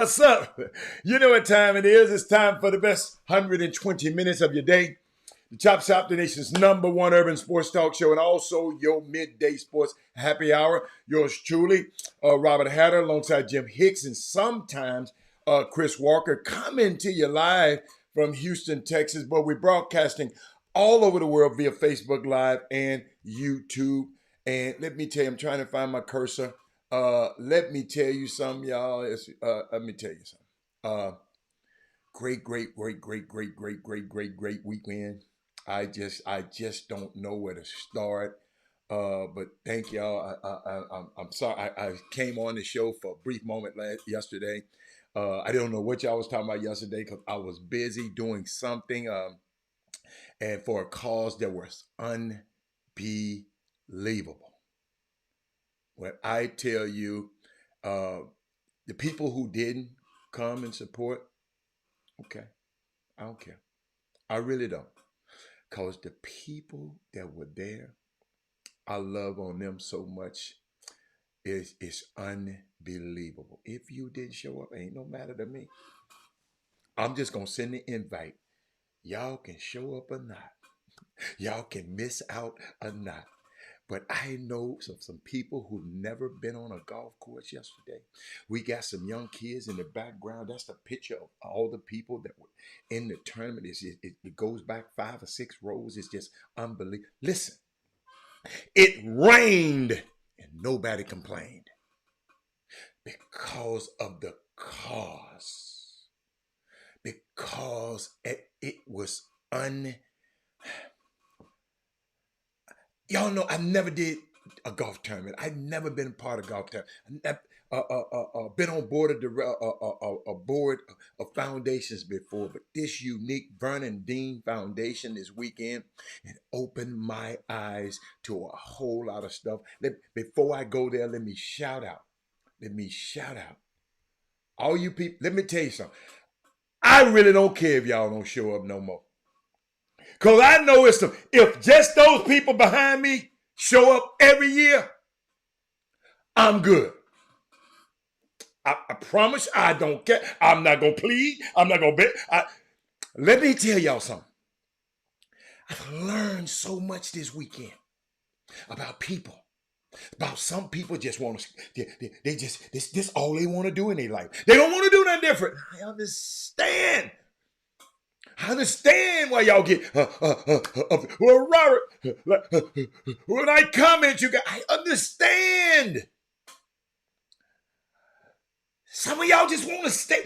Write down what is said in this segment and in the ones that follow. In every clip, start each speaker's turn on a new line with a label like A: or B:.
A: What's up? You know what time it is. It's time for the best 120 minutes of your day. The Chop Shop, the nation's #1 urban sports talk show, and also your midday sports happy hour. Yours truly, Robert Hatter, alongside Jim Hicks, and sometimes Chris Walker, coming to you live from Houston, Texas. But we're broadcasting all over the world via Facebook Live and YouTube. And let me tell you, I'm trying to find my cursor. Let me tell you something, y'all. Let me tell you something. Great weekend. I just don't know where to start. But thank y'all. I'm sorry. I came on the show for a brief moment yesterday. I don't know what y'all was talking about yesterday because I was busy doing something. And for a cause that was unbelievable. When I tell you, the people who didn't come and support, okay, I don't care. I really don't. Because the people that were there, I love on them so much. It's unbelievable. If you didn't show up, ain't no matter to me. I'm just going to send the invite. Y'all can show up or not. Y'all can miss out or not. But I know some people who've never been on a golf course yesterday. We got some young kids in the background. That's the picture of all the people that were in the tournament. It goes back 5 or 6 rows. It's just unbelievable. Listen, it rained and nobody complained because of the cause. Because it was Y'all know I never did a golf tournament. I've never been a part of golf tournament. Been on board of a board of foundations before, but this unique Vernon Dean Foundation this weekend, it opened my eyes to a whole lot of stuff. Before I go there, let me shout out. All you people, let me tell you something. I really don't care if y'all don't show up no more. Because I know if just those people behind me show up every year, I'm good. I promise I don't care. I'm not going to plead. I'm not going to beg. Let me tell y'all something. I've learned so much this weekend about people. About some people just want to, they just, this all they want to do in their life. They don't want to do nothing different. I understand. I understand why y'all get, well, Robert, when I comment, I understand. Some of y'all just want to stay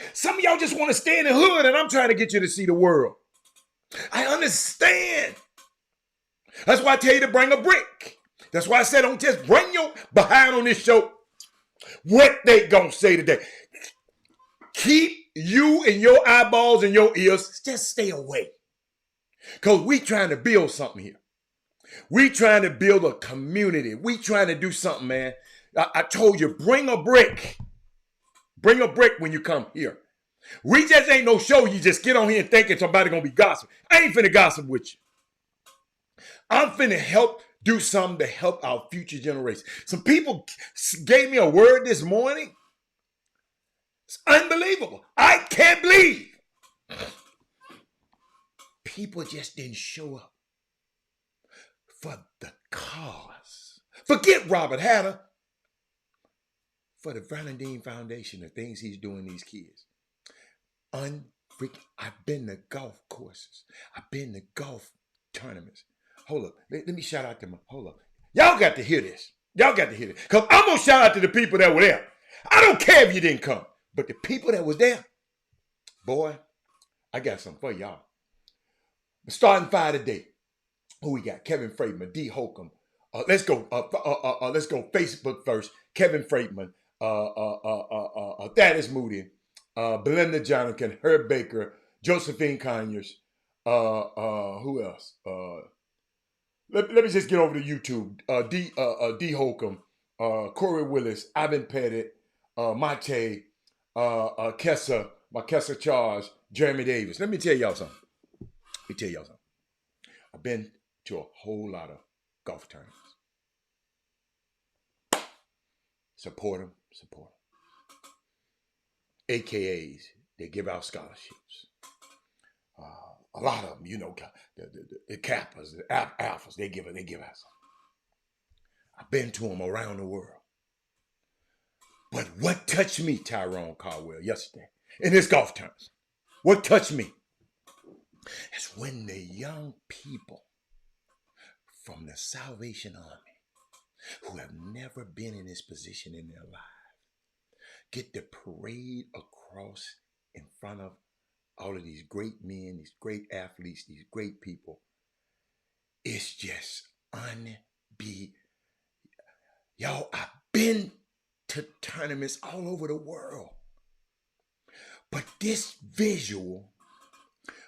A: in the hood, and I'm trying to get you to see the world. I understand. That's why I tell you to bring a brick. That's why I said don't just bring your behind on this show. What they gonna say today? Keep you and your eyeballs and your ears, just stay away. Because we trying to build something here. We trying to build a community. We trying to do something, man. I told you, bring a brick. Bring a brick when you come here. We just ain't no show. You just get on here and thinking somebody going to be gossip. I ain't finna gossip with you. I'm finna help do something to help our future generations. Some people gave me a word this morning. It's unbelievable. I can't believe people just didn't show up for the cause. Forget Robert Hatter. For the Vernon Dean Foundation, the things he's doing these kids. I've been to golf courses. I've been to golf tournaments. Hold up. Let me shout out to them. Hold up. Y'all got to hear this. Because I'm going to shout out to the people that were there. I don't care if you didn't come. But the people that was there, boy, I got something for y'all. Starting 5 today. Who we got? Kevin Freitman, D. Holcomb. Let's go. Let's go Facebook first. Kevin Freitman, Thaddeus Moody, Belinda Jonathan, Herb Baker, Josephine Conyers. Who else? Let me just get over to YouTube. D. Holcomb, Corey Willis, Ivan Pettit, Mate, Kessa, Marquessa Charles, Jeremy Davis. Let me tell y'all something. I've been to a whole lot of golf tournaments. Support them. AKAs. They give out scholarships. A lot of them, you know, the Kappas, the Alphas, they give out some. I've been to them around the world. But what touched me, Tyrone Caldwell, yesterday in this golf tournament, what touched me is when the young people from the Salvation Army who have never been in this position in their lives get to parade across in front of all of these great men, these great athletes, these great people. It's just Y'all, I've been to tournaments all over the world. But this visual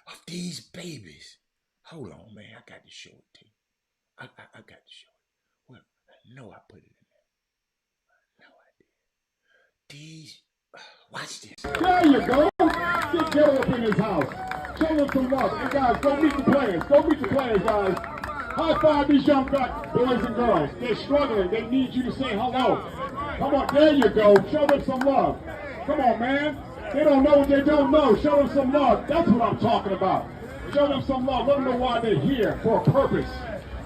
A: of these babies, hold on, man, I got to show it to you. I got to show it. Well, I know I put it in there. I know I did. These, watch this.
B: There you go. Get Joe up in his house. Show them some love. Hey, guys, go meet the players. Go meet the players, guys. High five these young boys and girls. They're struggling. They need you to say hello. Come on, there you go. Show them some love. Come on, man. They don't know what they don't know. Show them some love. That's what I'm talking about. Show them some love. Let them know why they're here for a purpose.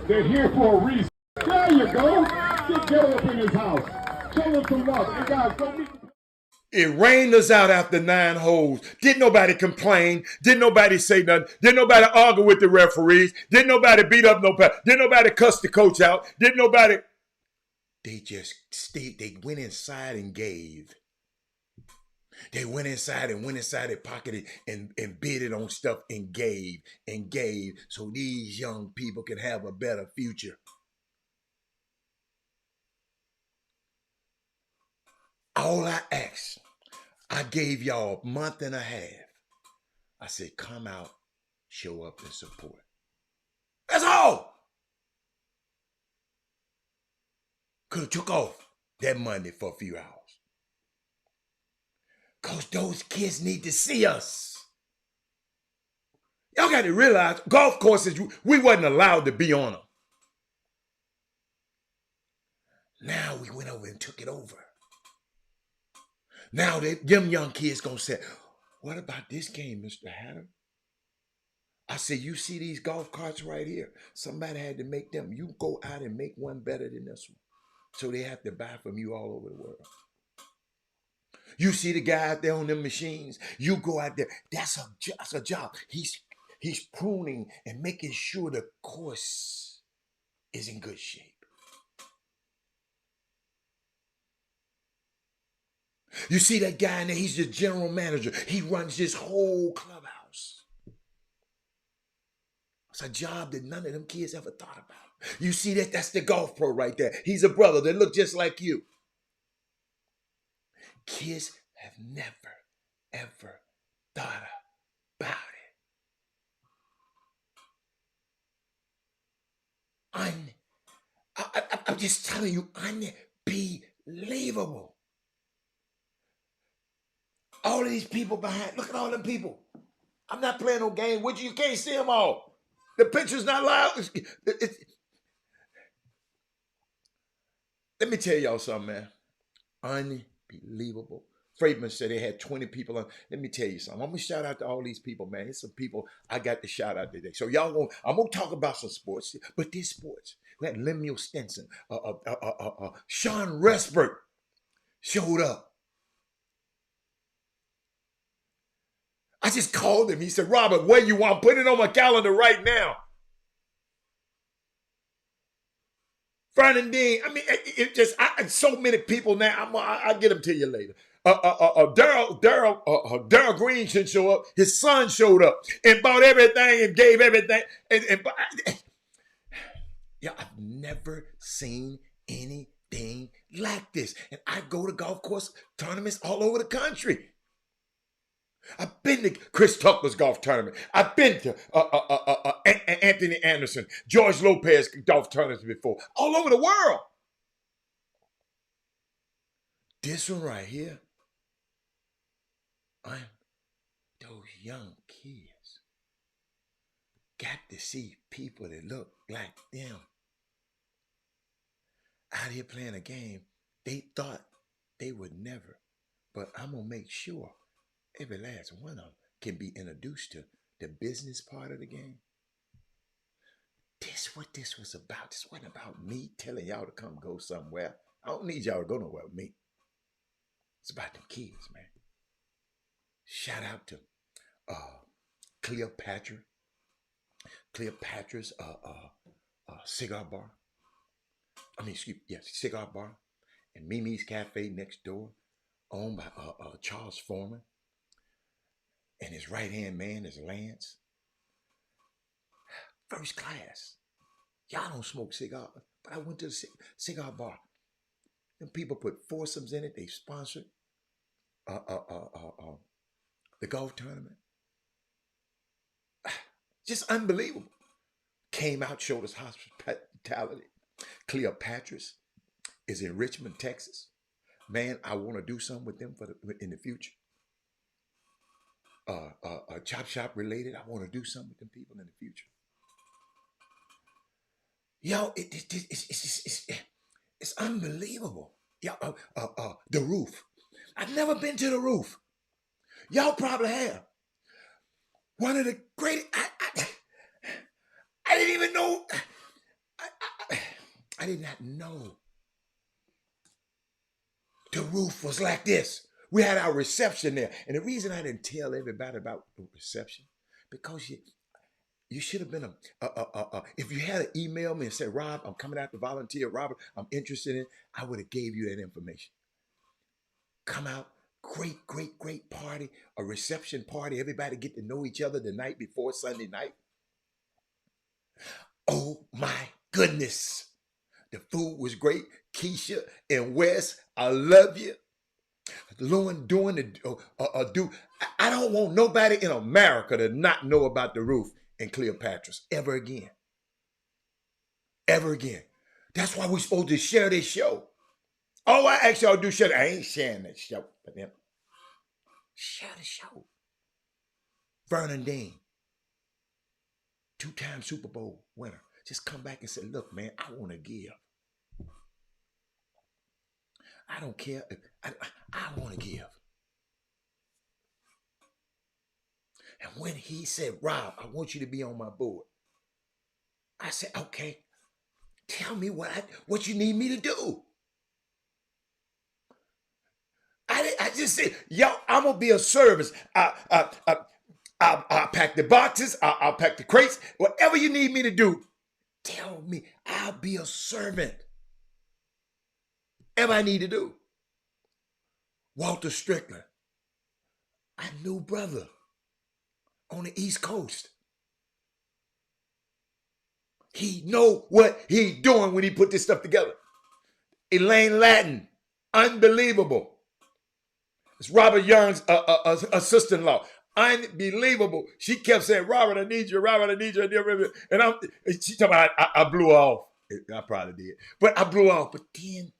B: They're here for a reason. There you go. Get Joe up in his house. Show them some love. Hey, guys, go meet the
A: It rained us out after 9 holes. Didn't nobody complain. Didn't nobody say nothing. Didn't nobody argue with the referees. Didn't nobody beat up nobody. Didn't nobody cuss the coach out. Didn't nobody. They just stayed. They went inside and gave. They went inside their pocket and bidded on stuff and gave so these young people can have a better future. All I asked, I gave y'all a month and a half. I said, come out, show up and support. That's all. Could have took off that Monday for a few hours. Because those kids need to see us. Y'all got to realize, golf courses, we wasn't allowed to be on them. Now we went over and took it over. Now them young kids gonna say, what about this game, Mr. Hatter? I said, you see these golf carts right here? Somebody had to make them. You go out and make one better than this one. So they have to buy from you all over the world. You see the guy out there on them machines? You go out there. That's a job. He's pruning and making sure the course is in good shape. You see that guy in there? He's the general manager. He runs this whole clubhouse. It's a job that none of them kids ever thought about. You see that? That's the golf pro right there. He's a brother that look just like you. Kids have never, ever thought about it. I'm just telling you, unbelievable. All of these people behind, look at all them people. I'm not playing no game with you. You can't see them all. The picture's not loud. Let me tell y'all something, man. Unbelievable. Freidman said they had 20 people on. Let me tell you something. I'm going to shout out to all these people, man. There's some people I got to shout out today. So y'all, I'm going to talk about some sports, but these sports. We had Lemuel Stinson. Sean Resberg showed up. I just called him. He said, Robert, where you want? Put it on my calendar right now. Fernandine, I mean, it just, so many people now. I'll get them to you later. Daryl Green should show up. His son showed up and bought everything and gave everything. Yeah, I've never seen anything like this. And I go to golf course tournaments all over the country. I've been to Chris Tucker's golf tournament. I've been to Anthony Anderson, George Lopez golf tournaments before, all over the world. This one right here, those young kids got to see people that look like them out here playing a game they thought they would never. But I'm going to make sure every last one of them can be introduced to the business part of the game. This what this was about. This wasn't about me telling y'all to come go somewhere. I don't need y'all to go nowhere with me. It's about them kids, man. Shout out to Cleopatra. Cleopatra's cigar bar. Cigar bar. And Mimi's Cafe next door, owned by Charles Foreman. And his right-hand man is Lance. First class. Y'all don't smoke cigars, but I went to the cigar bar. Them people put foursomes in it. They sponsored the golf tournament. Just unbelievable. Came out, showed us hospitality. Cleopatra's is in Richmond, Texas. Man, I want to do something with them in the future. Chop Shop related. I want to do something with them people in the future. Yo, it's unbelievable. Yo, the roof. I've never been to the roof. Y'all probably have. One of the greatest. I didn't even know. I did not know the roof was like this. We had our reception there. And the reason I didn't tell everybody about the reception, because you should have been if you had to email me and said, Rob, I'm coming out to volunteer. Robert, I'm interested in, I would have gave you that information. Come out, great party, a reception party. Everybody get to know each other the night before Sunday night. Oh my goodness. The food was great. Keisha and Wes, I love you. Lauren doing the I don't want nobody in America to not know about the roof and Cleopatra's ever again. Ever again. That's why we're supposed to share this show. Oh, I asked y'all to do share. I ain't sharing that show for them. Share the show. Vernon Dean, 2-time Super Bowl winner, just come back and say, look, man, I want to give. I don't care. I want to give. And when he said, Rob, I want you to be on my board, I said, okay, tell me what you need me to do. I just said, yo, I'm going to be of service. I'll pack the boxes. I'll pack the crates. Whatever you need me to do, tell me. I'll be a servant. Whatever I need to do. Walter Strickland, a new brother on the East Coast. He know what he doing when he put this stuff together. Elaine Lattin, unbelievable. It's Robert Young's sister-in-law. Unbelievable. She kept saying, Robert, I need you. Robert, I need you. And she talking about I blew her off. I probably did. But I blew her off. But then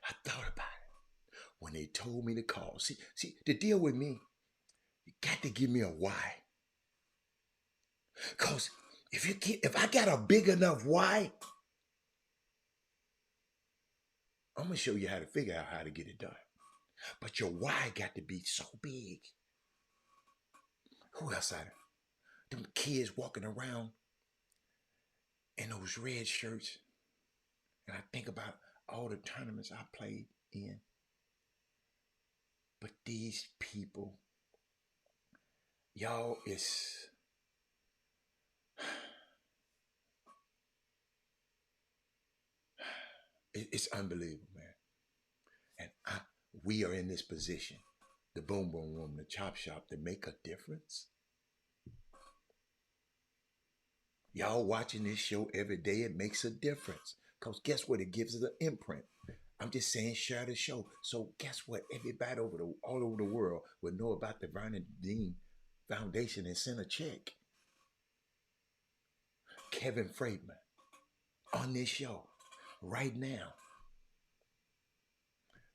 A: I thought about it when they told me to call. See, to deal with me, you got to give me a why. Because if I got a big enough why, I'm going to show you how to figure out how to get it done. But your why got to be so big. Who else out there? Them kids walking around in those red shirts. And I think about all the tournaments I played in. But these people, y'all, it's unbelievable, man. And we are in this position, the Boom Boom Room, the Chop Shop, to make a difference. Y'all watching this show every day, it makes a difference. Because guess what? It gives it an imprint. I'm just saying, share the show. So guess what? Everybody all over the world will know about the Vernon Dean Foundation and send a check. Kevin Freedman on this show right now.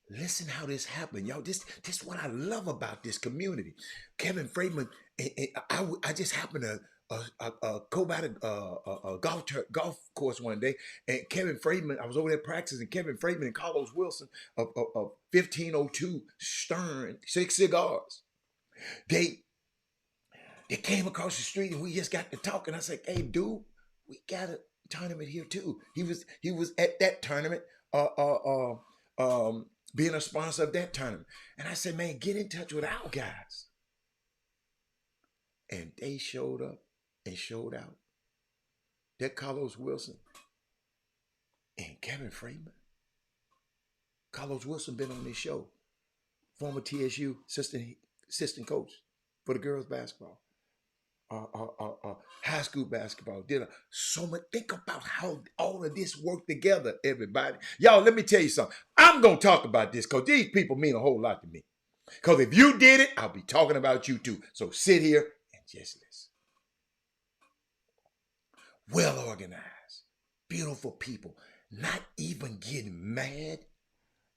A: Listen how this happened, y'all. This is what I love about this community. Kevin Freedman, I just happened to go by a golf course one day, and Kevin Freedman, I was over there practicing. Kevin Freedman and Carlos Wilson of 1502 Stern 6 cigars. They came across the street and we just got to talking. I said, hey, dude, we got a tournament here too. He was at that tournament, being a sponsor of that tournament. And I said, man, get in touch with our guys. And they showed up and showed out. That Carlos Wilson and Kevin Freeman. Carlos Wilson been on this show. Former TSU assistant coach for the girls basketball. High school basketball. Did so much. Think about how all of this worked together, everybody. Y'all, let me tell you something. I'm going to talk about this because these people mean a whole lot to me. Because if you did it, I'll be talking about you too. So sit here and just listen. Well organized, beautiful people, not even getting mad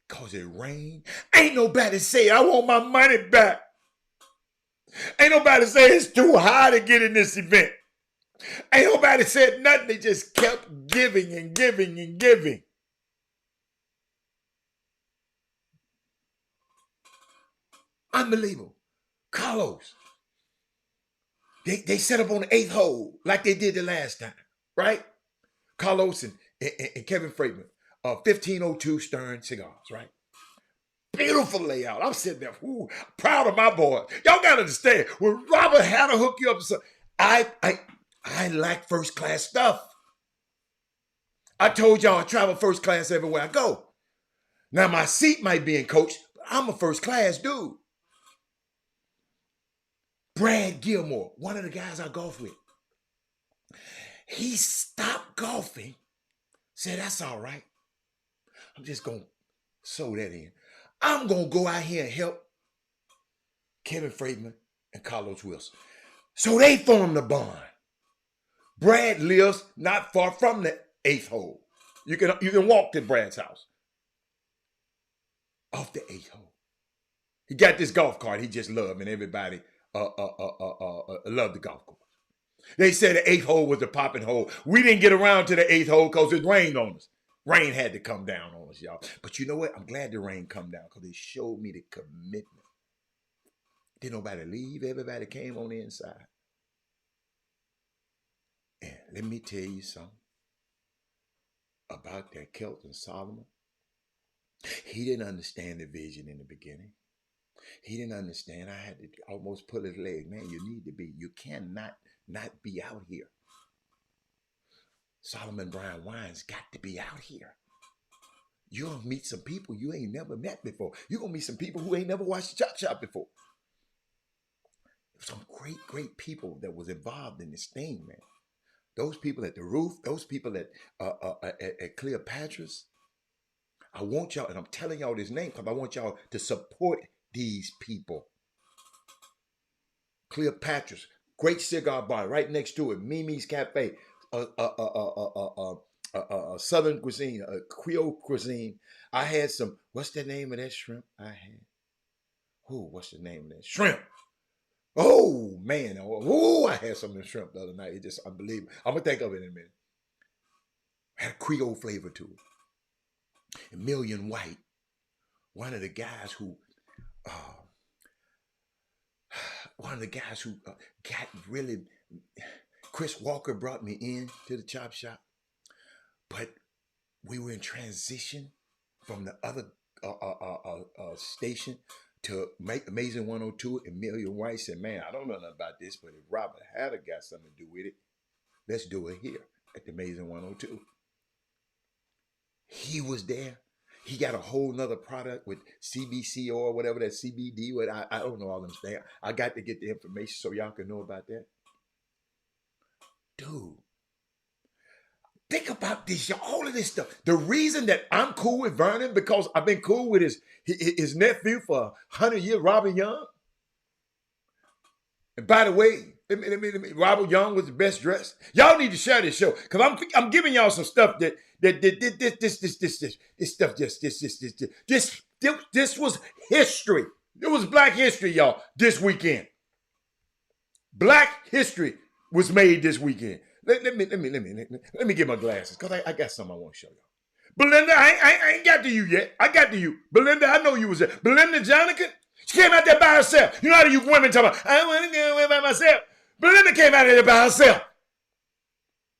A: because it rained. Ain't nobody say, I want my money back. Ain't nobody say it's too high to get in this event. Ain't nobody said nothing. They just kept giving and giving and giving. Unbelievable. Carlos. They set up on the 8th hole like they did the last time, right? Carlos and Kevin Freeman, 1502 Stern cigars, right? Beautiful layout. I'm sitting there, proud of my boy. Y'all gotta understand, when Robert had to hook you up, I like first class stuff. I told y'all I travel first class everywhere I go. Now my seat might be in coach, but I'm a first class dude. Brad Gilmore, one of the guys I golf with, he stopped golfing, said, that's all right. I'm just going to sew that in. I'm going to go out here and help Kevin Freeman and Carlos Wilson. So they formed a bond. Brad lives not far from the 8th hole. You can walk to Brad's house. Off the 8th hole. He got this golf cart he just loved, and everybody loved the golf course. They said the 8th hole was the popping hole. We didn't get around to the 8th hole because it rained on us. Rain had to come down on us, y'all. But you know what? I'm glad the rain come down because it showed me the commitment. Didn't nobody leave. Everybody came on the inside. And let me tell you something about that Kelton Solomon. He didn't understand the vision in the beginning. He didn't understand. I had to almost pull his leg. Man, you cannot not be out here. Solomon Brown Wines got to be out here. You're going to meet some people you ain't never met before. You're going to meet some people who ain't never watched the Chop Shop before. Some great, great people that was involved in this thing, man. Those people at the roof, those people at Cleopatra's. I want y'all, and I'm telling y'all this name because I want y'all to support these people. Cleopatra's, great cigar bar right next to it. Mimi's Cafe, Southern cuisine, Creole cuisine. I had some. What's the name of that shrimp? I had. What's the name of that shrimp? Oh man! I had some of the shrimp the other night. It's just unbelievable. I'm gonna think of it in a minute. Had a Creole flavor to it. Emilion White, one of the guys who got really. Chris Walker brought me in to the Chop Shop, but we were in transition from the other station to make Amazing 102. Emilion White said, man, I don't know nothing about this, but if Robert Hatter got something to do with it, let's do it here at the Amazing 102. He was there. He got a whole nother product with CBC or whatever that CBD. I don't know all them things. I got to get the information so y'all can know about that. Dude, think about this, y'all. All of this stuff. The reason that I'm cool with Vernon, because I've been cool with his nephew for 100 years, Robert Young. And by the way, Robert Young was the best dressed. Y'all need to share this show because I'm giving y'all some stuff this stuff this was history. It was Black History, y'all, this weekend. Black history was made this weekend. Let me get my glasses because I got something I want to show y'all. Belinda, I ain't got to you yet. I got to you. Belinda, I know you was there. Belinda Jonican, She came out there by herself. You know how you women talk about, I want to go away by myself. Belinda came out there by herself.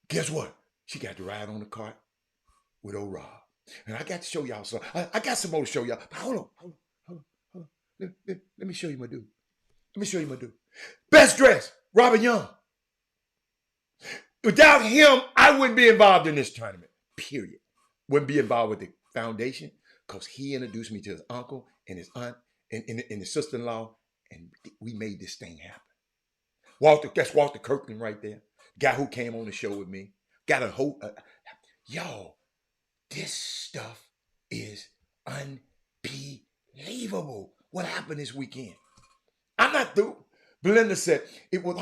A: Guess what? She got to ride on the cart with old Rob. And I got to show y'all some. I got some more to show y'all. But hold on. Let me show you my dude. Let me show you my dude. Best dressed, Robin Young. Without him, I wouldn't be involved in this tournament. Period. Wouldn't be involved with the foundation because he introduced me to his uncle and his aunt and his sister-in-law, and we made this thing happen. That's Walter Kirkland right there. Guy who came on the show with me. Got a whole, y'all, this stuff is unbelievable. What happened this weekend? I'm not through. Belinda said, it was,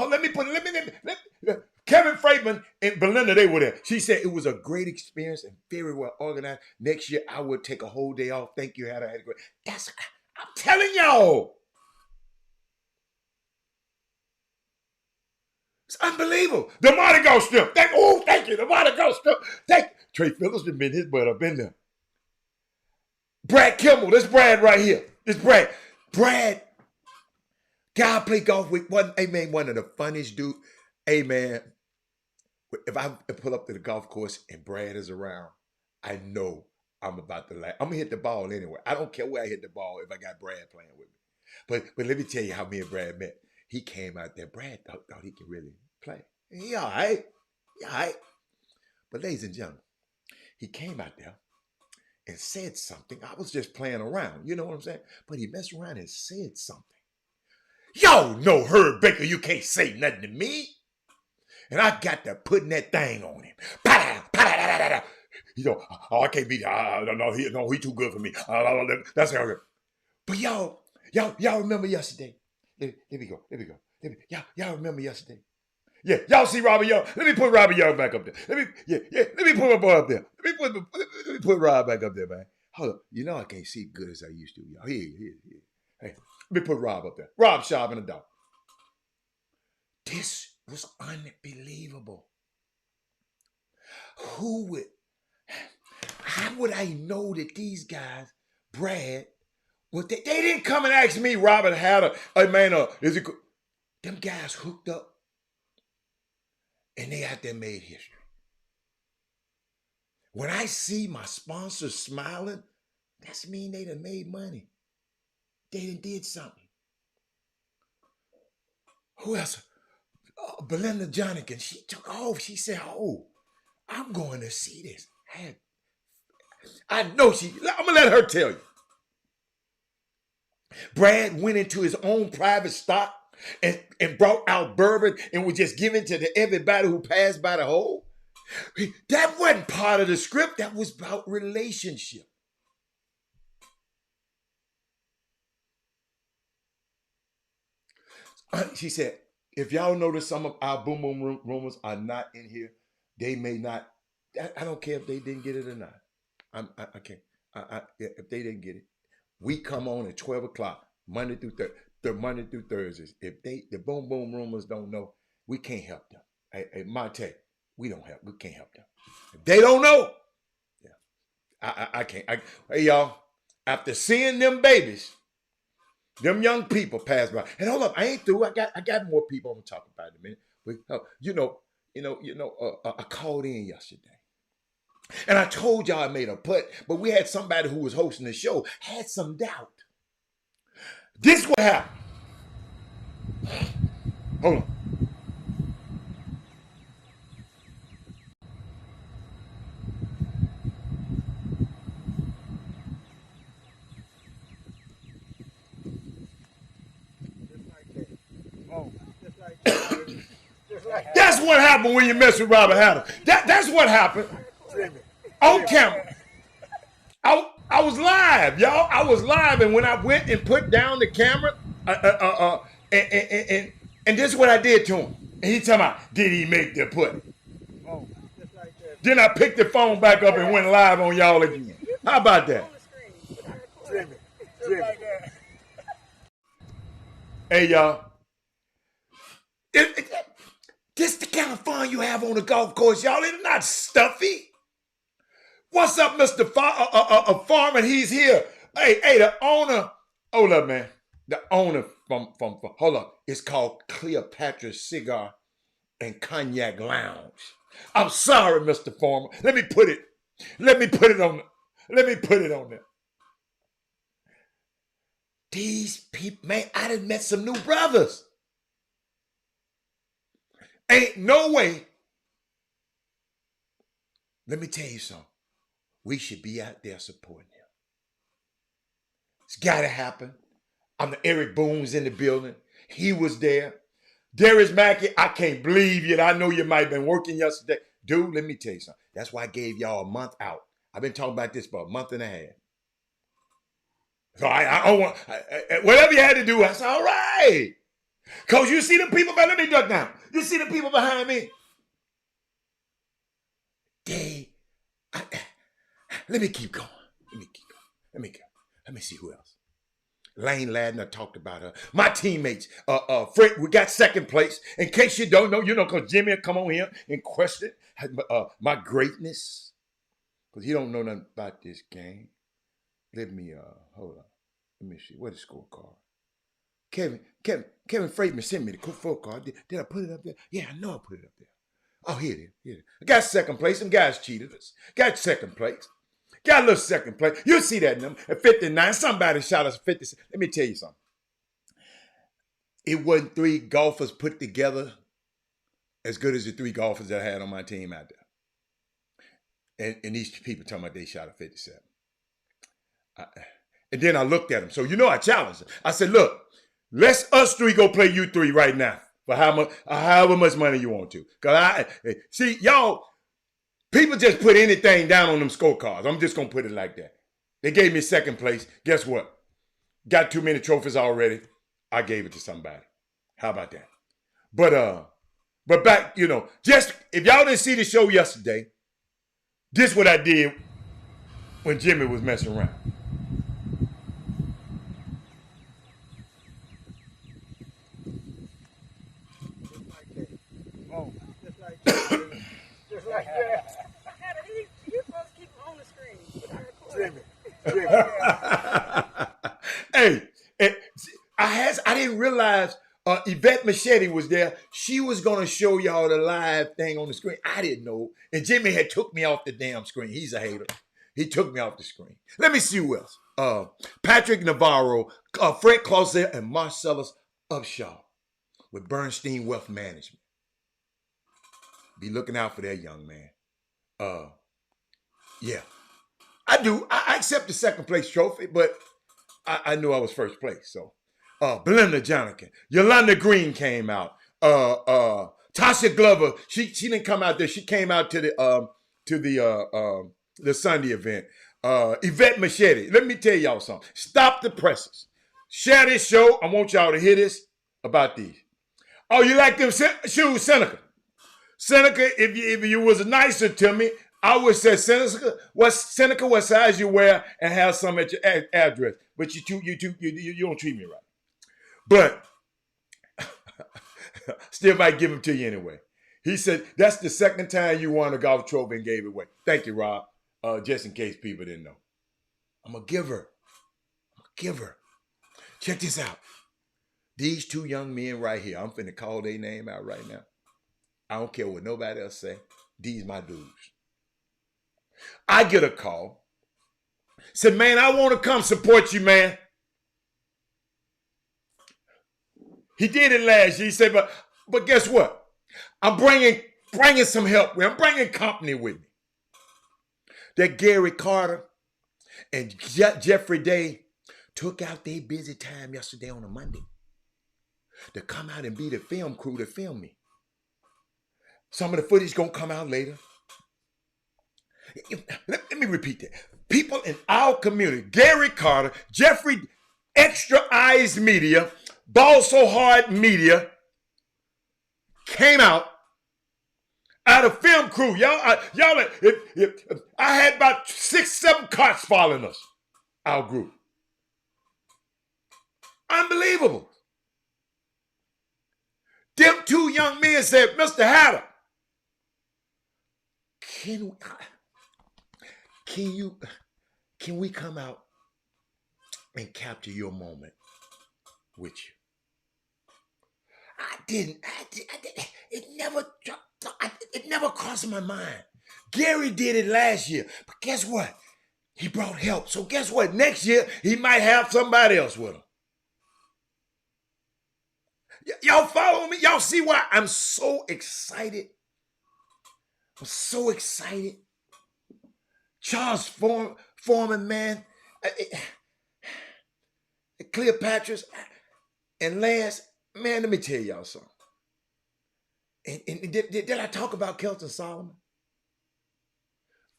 A: Kevin Freidman and Belinda, they were there. She said it was a great experience and very well organized. Next year, I would take a whole day off. Thank you, Hannah. I'm telling y'all. It's unbelievable. The Mardi Gras strip. Thank you. The Mardi Gras strip. Thank you. Trey Phillips has been his butt up in there. Brad Kimball. This Brad right here. This Brad. Brad. Guy I play golf with. One of the funniest dudes. Hey, man. If I pull up to the golf course and Brad is around, I know I'm about to laugh. I'm going to hit the ball anyway. I don't care where I hit the ball if I got Brad playing with me. But let me tell you how me and Brad met. He came out there. Brad thought he could really play. He all right. He all right. But ladies and gentlemen, he came out there and said something. I was just playing around. You know what I'm saying? But he messed around and said something. Y'all know Herb Baker. You can't say nothing to me. And I got to putting that thing on him. You know, I can't be. He too good for me. That's how. But y'all remember yesterday? Let me go. Y'all remember yesterday? Yeah, y'all see Robbie Young. Let me put Robbie Young back up there. Let me put my boy up there. Let me put Rob back up there, man. Hold up. You know I can't see good as I used to, y'all. Here. Hey, let me put Rob up there. Rob Sharp in the dog. This was unbelievable. How would I know that these guys, Brad, they didn't come and ask me, Robert Hatter, hey man, is it good? Them guys hooked up and they out there made history. When I see my sponsors smiling, that's mean they done made money. They done did something. Who else? Belinda Jonigan, she took off. She said, I'm going to see this. I know I'm going to let her tell you. Brad went into his own private stock and brought out bourbon and was just giving to everybody who passed by the hole. That wasn't part of the script. That was about relationship. She said, if y'all notice some of our boom boom rumors are not in here, they may not. I don't care if they didn't get it or not. I can't. If they didn't get it, we come on at 12 o'clock Monday through Thursdays. If the boom boom rumors don't know, we can't help them. Hey Monte, we can't help them. If they don't know, yeah, I can't. Hey y'all, after seeing them babies. Them young people pass by. And hold up, I ain't through. I got more people I'm gonna talk about in a minute. But I called in yesterday. And I told y'all I made a putt, but we had somebody who was hosting the show had some doubt. This what happened. Hold on. That's what happened when you mess with Robert Hatter. That's what happened. On camera. I was live, y'all. I was live, and when I went and put down the camera, and this is what I did to him. And he talking about, did he make the putt? Then I picked the phone back up and went live on y'all again. How about that? Hey, y'all. This the kind of fun you have on the golf course, y'all. It's not stuffy. What's up, Mr. Farmer? He's here. Hey, the owner. Hold up, man. The owner from hold up, it's called Cleopatra Cigar and Cognac Lounge. I'm sorry, Mr. Farmer. Let me put it on there. These people, man, I done met some new brothers. Ain't no way. Let me tell you something. We should be out there supporting him. It's got to happen. I'm the Eric Boone's in the building. He was there. Darius Mackey, I can't believe it. I know you might have been working yesterday. Dude, let me tell you something. That's why I gave y'all a month out. I've been talking about this for a month and a half. So I want, whatever you had to do, I said, all right. Because you see the people, let me duck down. You see the people behind me? Let me keep going. Let me see who else. Lane Ladner talked about her. My teammates, Fred, we got second place. In case you don't know, because Jimmy will come on here and question my greatness. Because he don't know nothing about this game. Let me, hold on. Let me see. Where's the scorecard? Kevin Freidman sent me the scorecard. Did I put it up there? Yeah, I know I put it up there. Oh, here it is. I got second place. Some guys cheated us. Got second place. Got a little second place. You'll see that number. At 59, somebody shot us 56. Let me tell you something. It wasn't three golfers put together as good as the three golfers that I had on my team out there. And these people talking about they shot a 57. And then I looked at them. So, I challenged them. I said, look, let's us three go play you three right now for however much money you want to. Because see, y'all, people just put anything down on them scorecards. I'm just going to put it like that. They gave me second place. Guess what? Got too many trophies already. I gave it to somebody. How about that? But back, just if y'all didn't see the show yesterday, this is what I did when Jimmy was messing around.
C: Just like that. You're supposed to keep him on the screen.
A: Hey, I didn't realize Yvette Machete was there. She was going to show y'all the live thing on the screen. I didn't know. And Jimmy had took me off the damn screen. He's a hater. He took me off the screen. Let me see who else. Patrick Navarro, Fred Clauset, and Marcellus Upshaw with Bernstein Wealth Management. Be looking out for that young man. Yeah. I do. I accept the second place trophy, but I knew I was first place. So, Belinda Jonikin, Yolanda Green came out. Tasha Glover, she didn't come out there. She came out to the Sunday event. Yvette Machete. Let me tell y'all something. Stop the presses. Share this show. I want y'all to hear this about these. Oh, you like them shoes, Seneca? Seneca, if you was nicer to me, I would say, Seneca, what size you wear and have some at your address. But you don't treat me right. But still might give them to you anyway. He said, that's the second time you won a golf trophy and gave it away. Thank you, Rob. Just in case people didn't know. I'm a giver. Check this out. These two young men right here, I'm finna call their name out right now. I don't care what nobody else say. These my dudes. I get a call. Said, man, I want to come support you, man. He did it last year. He said, but guess what? I'm bringing some help with. I'm bringing company with me. That Gary Carter and Jeffrey Day took out their busy time yesterday on a Monday to come out and be the film crew to film me. Some of the footage gonna come out later. Let me repeat that. People in our community, Gary Carter, Jeffrey, Extra Eyes Media, Ball So Hard Media, came out of film crew. I had about 6-7 carts following us, our group. Unbelievable. Them two young men said, Mr. Hatter, can we come out and capture your moment? with you. It never crossed my mind. Gary did it last year, but guess what? He brought help. So guess what? Next year, he might have somebody else with him. Y'all follow me? Y'all see why I'm so excited? I'm so excited. Charles Foreman, man. Cleopatra's and Lance, man, let me tell y'all something. And did I talk about Kelton Solomon?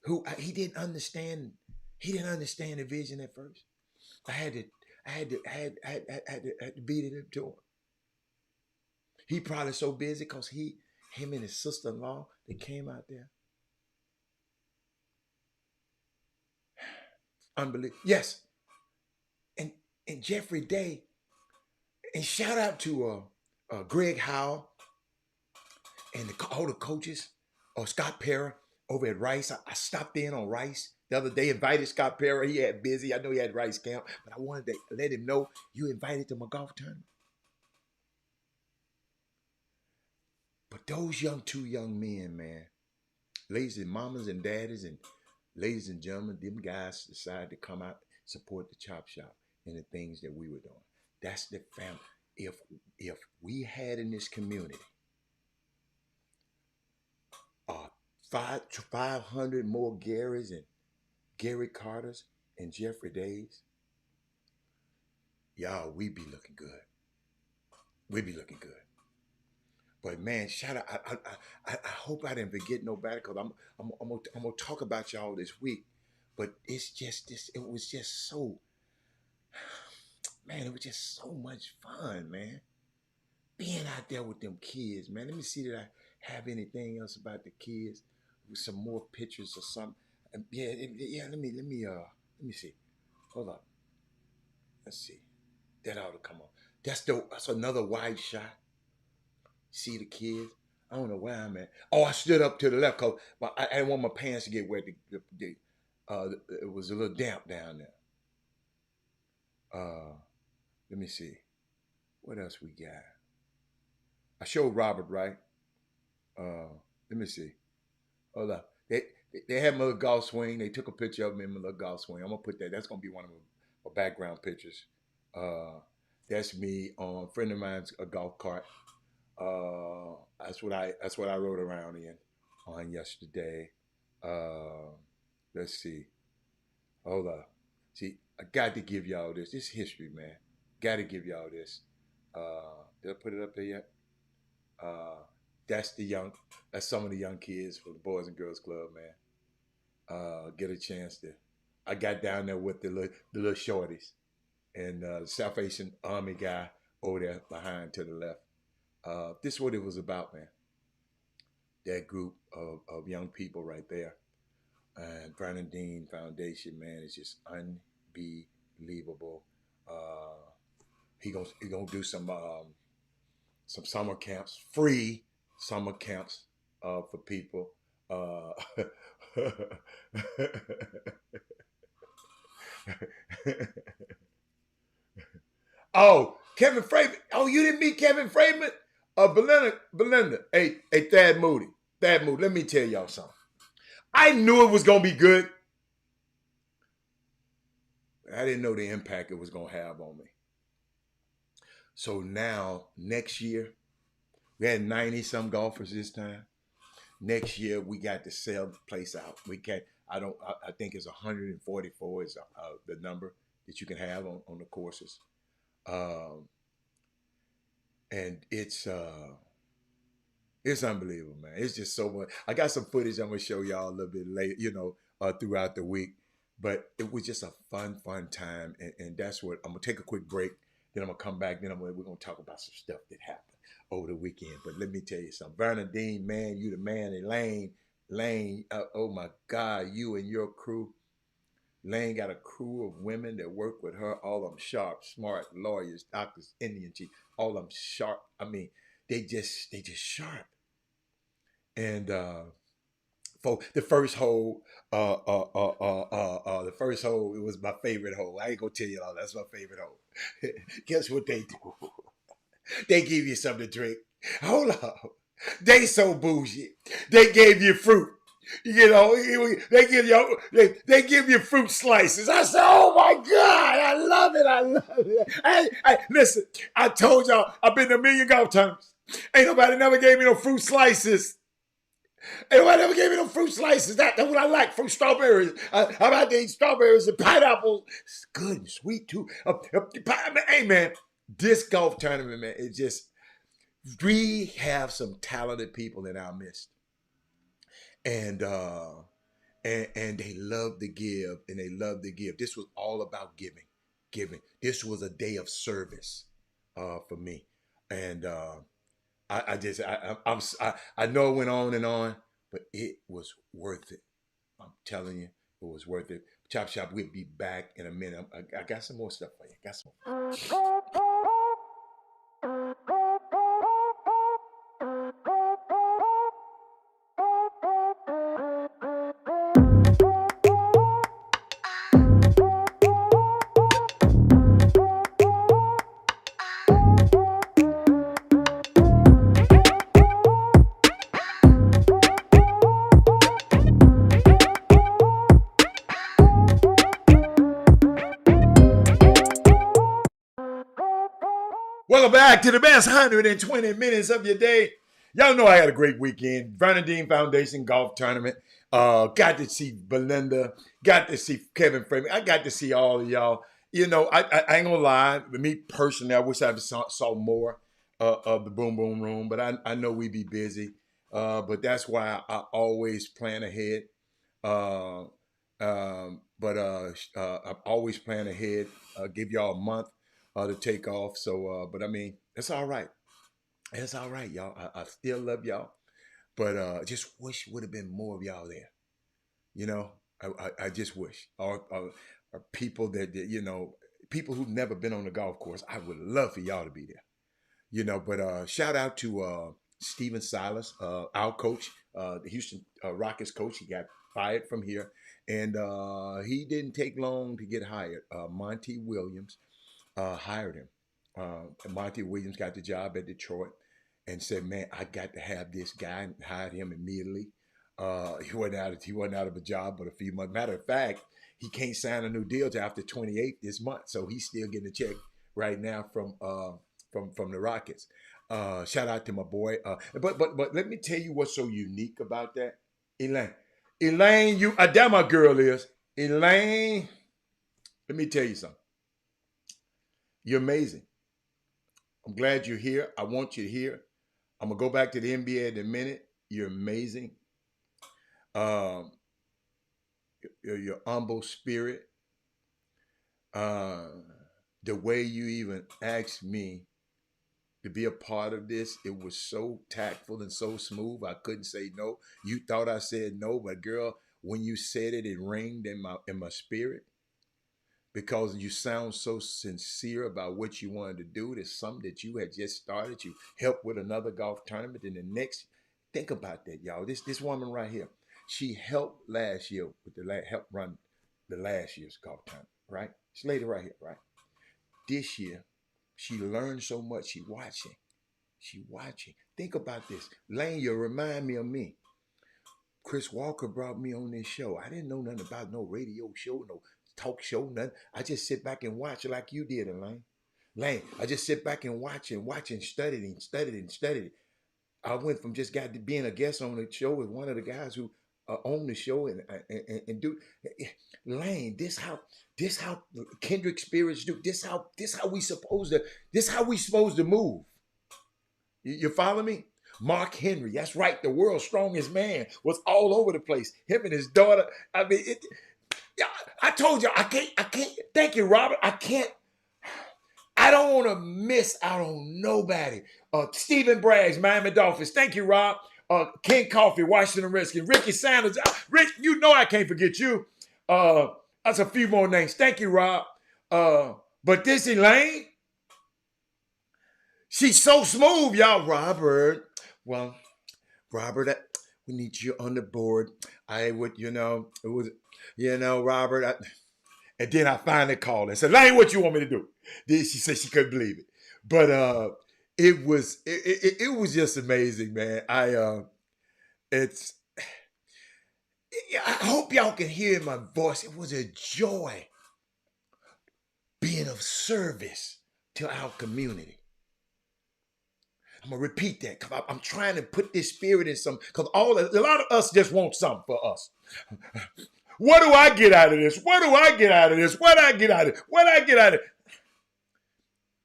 A: Who he didn't understand the vision at first. I had to beat it up to him. He probably so busy because him and his sister-in-law, they came out there. Unbelievable. Yes. And Jeffrey Day, and shout out to Greg Howell and all the coaches, Scott Perry over at Rice. I stopped in on Rice the other day, invited Scott Perry. He had busy. I know he had Rice camp, but I wanted to let him know you invited to my golf tournament. But those two young men, man, ladies and mamas and daddies and ladies and gentlemen, them guys decided to come out, support the Chop Shop and the things that we were doing. That's the family. If we had in this community 500 more Garys and Gary Carters and Jeffrey Days, y'all, we be looking good. We be looking good. But man, shout out! I hope I didn't forget nobody because I'm gonna talk about y'all this week. But it's just this. It was just so, man. It was just so much fun, man. Being out there with them kids, man. Let me see that I have anything else about the kids with some more pictures or something. Yeah. Let me see. Hold up. Let's see. That ought to come on. That's another wide shot. See the kids. I don't know where I'm at. Oh, I stood up to the left because I didn't want my pants to get wet. It was a little damp down there. Let me see. What else we got? I showed Robert, right? Let me see. Hold up. They had my little golf swing. They took a picture of me in my little golf swing. I'm gonna put that. That's gonna be one of my background pictures. That's me on a friend of mine's a golf cart. That's what I rode around in on yesterday. Let's see. Hold up. See, I got to give y'all this. This is history, man. Got to give y'all this. Did I put it up there yet? That's some of the young kids for the Boys and Girls Club, man. Get a chance to. I got down there with the little shorties and the South Asian Army guy over there behind to the left. This is what it was about, man. That group of young people right there. And Vernon Dean Foundation, man, is just unbelievable. He gonna do some summer camps, free summer camps for people. Oh, Kevin Freeman. Oh, you didn't meet Kevin Freeman? Belinda. Hey, Thad Moody. Let me tell y'all something. I knew it was going to be good. I didn't know the impact it was going to have on me. So now, next year, we had 90-some golfers this time. Next year, we got to sell the place out. I think it's 144 is the number that you can have on the courses. And it's unbelievable, man. It's just so much. I got some footage I'm gonna show y'all a little bit later, throughout the week. But it was just a fun time, and that's what I'm gonna take a quick break. Then I'm gonna come back. Then we're gonna talk about some stuff that happened over the weekend. But let me tell you something, Vernon Dean, man, you the man, and Lane. Oh my God, you and your crew. Lane got a crew of women that work with her. All of them sharp, smart lawyers, doctors, Indian chief. All of them sharp. I mean, they just sharp. And The first hole, the first hole, it was my favorite hole. I ain't gonna tell you all that's my favorite hole. Guess what they do? They give you something to drink. Hold up. They so bougie. They gave you fruit. You know, they give you fruit slices. I said, oh my God, I love it. I love it. Listen, I told y'all, I've been to a million golf tournaments. Ain't nobody never gave me no fruit slices. Ain't nobody ever gave me no fruit slices. That's what I like, fruit strawberries. I'm about to eat strawberries and pineapples. It's good and sweet too. Hey man, this golf tournament, man, it just, we have some talented people in our midst. And they love to give, and they love to give. This was all about giving. This was a day of service for me. And I know it went on and on, but it was worth it. I'm telling you, it was worth it. Chop Shop, we'll be back in a minute. I got some more stuff for you. Got some more. Welcome back to the best 120 minutes of your day. Y'all know I had a great weekend. Bernadine Foundation Golf Tournament. Got to see Belinda. Got to see Kevin Freeman. I got to see all of y'all. You know, I ain't gonna lie. With me personally, I wish I saw more of the Boom Boom Room. But I know we be busy. But that's why I always plan ahead. I always plan ahead. Give y'all a month to take off. So, but I mean, it's all right. It's all right, y'all. I still love y'all, but just wish would have been more of y'all there. You know, I just wish. Or people that you know, people who've never been on the golf course. I would love for y'all to be there. You know, but shout out to Steven Silas, our coach, the Houston Rockets coach. He got fired from here, and he didn't take long to get hired. Monty Williams hired him. And Monty Williams got the job at Detroit and said, "Man, I got to have this guy," and hired him immediately. He wasn't out of a job but a few months. Matter of fact, he can't sign a new deal till after 28th this month, so he's still getting a check right now from the Rockets. Shout out to my boy. But let me tell you what's so unique about that, Elaine. Elaine, you that my girl is Elaine. Let me tell you something. You're amazing. I'm glad you're here. I want you here. I'm gonna go back to the NBA in a minute. You're amazing. Your humble spirit. The way you even asked me to be a part of this, it was so tactful and so smooth. I couldn't say no. You thought I said no, but girl, when you said it, it rang in my spirit. Because you sound so sincere about what you wanted to do. There's something that you had just started. You helped with another golf tournament. And the next, think about that, y'all. This woman right here, she helped last year helped run the last year's golf tournament, right? This lady right here, right? This year, she learned so much. She watching. Think about this. Lane, you remind me of me. Chris Walker brought me on this show. I didn't know nothing about no radio show, no talk show, nothing. I just sit back and watch like you did, Elaine. Lane, I just sit back and watch and studied. I went from just got to being a guest on the show with one of the guys who own the show and do. Lane, this how kindred spirits do. This how we supposed to move. You follow me? Mark Henry, that's right. The world's strongest man was all over the place. Him and his daughter. I mean, yeah, I told you I can't. Thank you, Robert. I don't want to miss out on nobody. Stephen Braggs, Miami Dolphins. Thank you, Rob. Ken Coffey, Washington Redskins. Ricky Sanders. Rick, you know I can't forget you. That's a few more names. Thank you, Rob. But this Elaine, she's so smooth, y'all. Robert. Well, Robert, we need you on the board. I would, it was, Robert. And then I finally called and said, Lane, what you want me to do? Then she said she couldn't believe it. But it was just amazing, man. It's I hope y'all can hear my voice. It was a joy being of service to our community. I'm gonna repeat that because I'm trying to put this spirit in some. Because a lot of us just want something for us. What do I get out of this? What do I get out of this? What I get out of it? What I get out of it?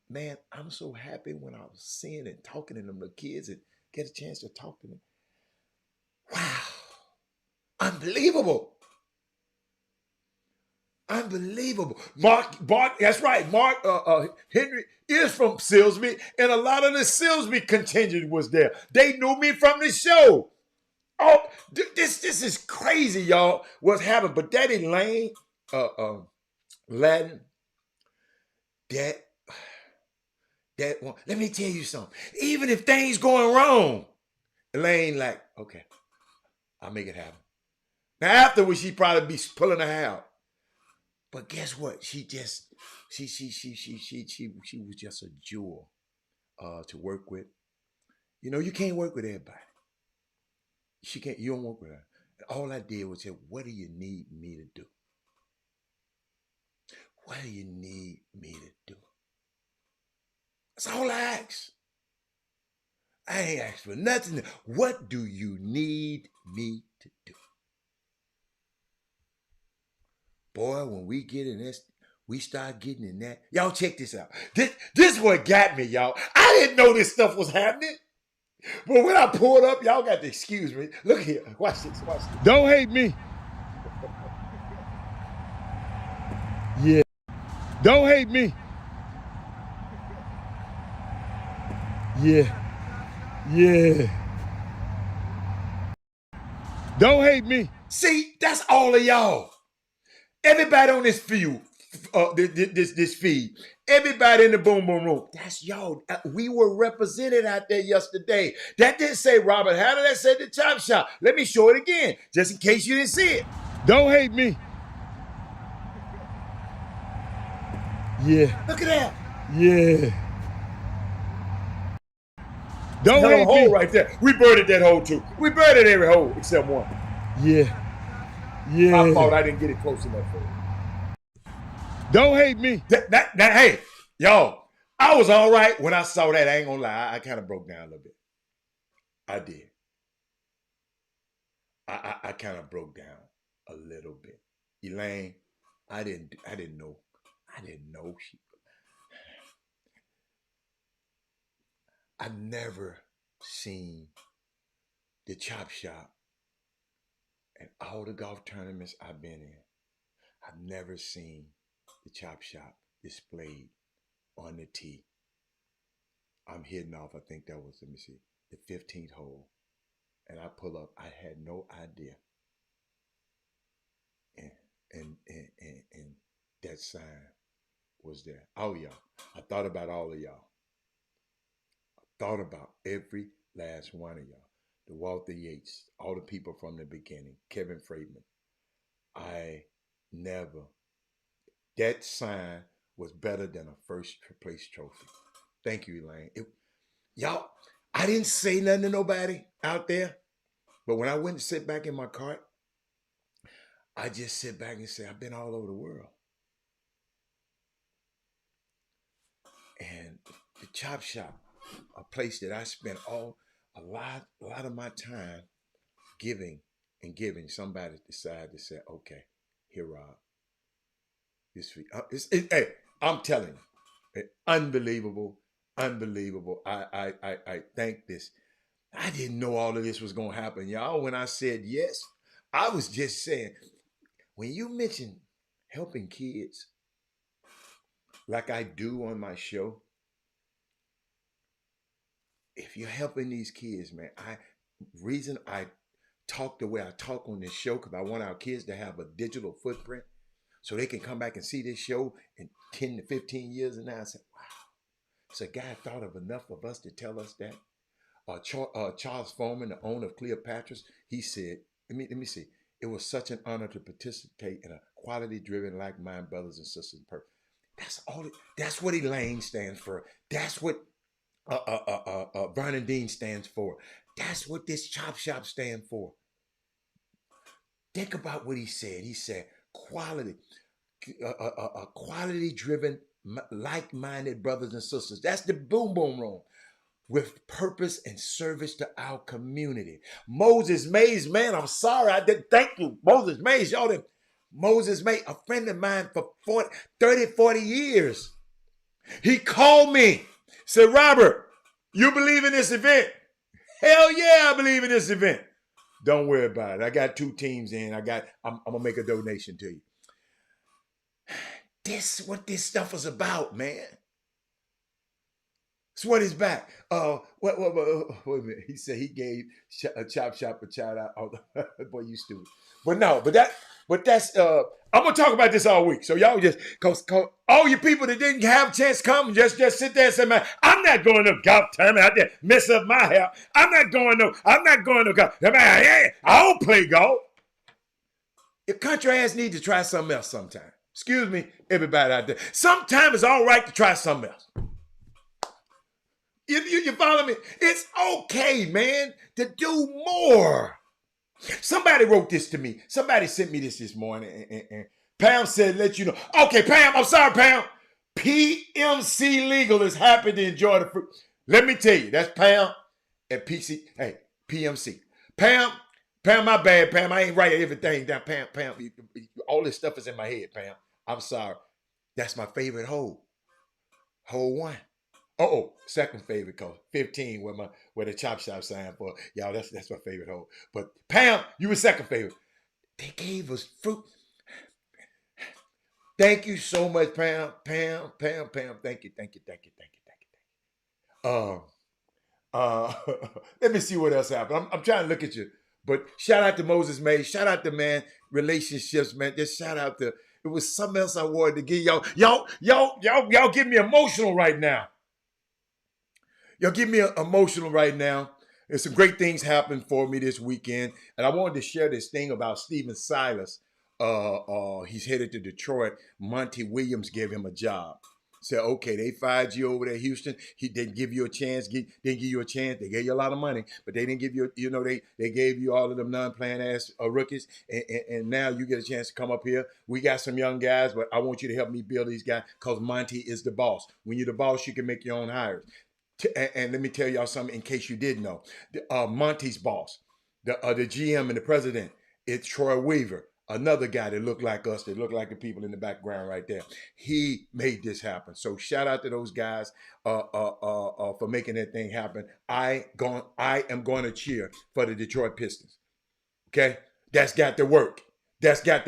A: Man, I'm so happy when I was seeing and talking to them little kids and get a chance to talk to them. Wow, unbelievable. Unbelievable. Mark, that's right. Mark Henry is from Silsbee, and a lot of the Silsbee contingent was there. They knew me from the show. Oh, this is crazy, y'all. What's happened? But Daddy Lane, Latin, that one. Let me tell you something. Even if things going wrong, Lane like, okay, I'll make it happen. Now afterwards, she probably be pulling her hair out. But guess what? She was just a jewel to work with. You can't work with everybody. You don't work with her. And all I did was say, what do you need me to do? What do you need me to do? That's all I ask. I ain't asked for nothing. What do you need me to do? Boy, when we get in this, we start getting in that. Y'all check this out. This what got me, y'all. I didn't know this stuff was happening. But when I pulled up, y'all got to excuse me. Look here. Watch this. Watch this. Don't hate me. Yeah. Don't hate me. Yeah. Yeah. Don't hate me. See, that's all of y'all. Everybody on this field, this feed, everybody in the boom boom room, that's y'all. We were represented out there yesterday. That didn't say Robert Hatter, that said the Chop Shop. Let me show it again, just in case you didn't see it. Don't hate me. Yeah. Look at that. Yeah. Don't hate me. Hole right there. We birded that hole too. We birded every hole except one. Yeah. Yeah. My fault I didn't get it close enough for you. Don't hate me. Hey, y'all, I was all right when I saw that. I ain't gonna lie. I kind of broke down a little bit. I did. I kind of broke down a little bit. Elaine, I didn't know. I didn't know she. I've never seen the Chop Shop and all the golf tournaments I've been in. I've never seen the Chop Shop displayed on the tee. I'm hitting off, I think that was, let me see, the 15th hole. And I pull up, I had no idea. And that sign was there. Oh, y'all, I thought about all of y'all. I thought about every last one of y'all. The Walter Yates, all the people from the beginning, Kevin Freidman. That sign was better than a first place trophy. Thank you, Elaine. Y'all, I didn't say nothing to nobody out there, but when I went to sit back in my cart, I just sit back and say, I've been all over the world. And the Chop Shop, a place that I spent a lot of my time giving, somebody decided to say, okay, here, Rob. Hey, I'm telling you, unbelievable. I think this. I didn't know all of this was gonna happen, y'all. When I said yes, I was just saying, when you mention helping kids, like I do on my show, if you're helping these kids, man, reason I talk the way I talk on this show, because I want our kids to have a digital footprint so they can come back and see this show in 10 to 15 years and now and say, wow, so God thought of enough of us to tell us that. Charles Foreman, the owner of Cleopatra's, he said, let me see. It was such an honor to participate in a quality-driven, like-minded brothers and sisters in purpose. That's all. That's what Elaine stands for. That's what Vernon Dean stands for. That's what this Chop Shop stands for. Think about what he said. He said quality, quality-driven, like-minded brothers and sisters. That's the boom boom room with purpose and service to our community. Moses Mays, man, I'm sorry. I didn't thank you. Moses Mays, y'all did. Moses Mays, a friend of mine for 40 years. He called me, said, Robert, you believe in this event? Hell yeah, I believe in this event. Don't worry about it. I got 2 teams in. I'm gonna make a donation to you. This what this stuff is about, man. It's what it's back. Wait a minute. He said he gave a Chop Shop a shout out. Oh, boy, you stupid. But that's I'm gonna talk about this all week. So y'all just cause all you people that didn't have a chance to come, just sit there and say, man, I'm not going to golf tournament out there, mess up my hair. I'm not going to golf. I don't play golf. Your country ass needs to try something else sometime. Excuse me, everybody out there. Sometimes it's all right to try something else. You follow me? It's okay, man, to do more. Somebody wrote this to me. Somebody sent me this morning, and Pam said, let you know. Okay, Pam, I'm sorry, Pam. PMC Legal is happy to enjoy the fruit. Let me tell you, that's Pam at PMC. Pam, my bad, Pam. I ain't writing everything down. Pam, all this stuff is in my head, Pam. I'm sorry. That's my favorite hole. Hole 1. Second favorite cause 15 where the Chop Shop sign for y'all. That's my favorite hole. But Pam, you were second favorite. They gave us fruit. Thank you so much, Pam. Thank you. Let me see what else happened. I'm trying to look at you. But shout out to Moses May. Shout out to, man, relationships, man. Just shout out to, it was something else I wanted to give y'all. Y'all get me emotional right now. Y'all get me emotional right now. There's some great things happened for me this weekend. And I wanted to share this thing about Stephen Silas. He's headed to Detroit. Monty Williams gave him a job. Said, okay, they fired you over there, Houston. They didn't give you a chance. They didn't give you a chance. They gave you a lot of money, but they didn't give you, they gave you all of them non-playing ass rookies. And now you get a chance to come up here. We got some young guys, but I want you to help me build these guys because Monty is the boss. When you're the boss, you can make your own hires. And let me tell y'all something in case you didn't know. Monty's boss, the GM and the president, it's Troy Weaver, another guy that looked like us, that looked like the people in the background right there. He made this happen. So shout out to those guys for making that thing happen. I am going to cheer for the Detroit Pistons. Okay? That's got to work. Got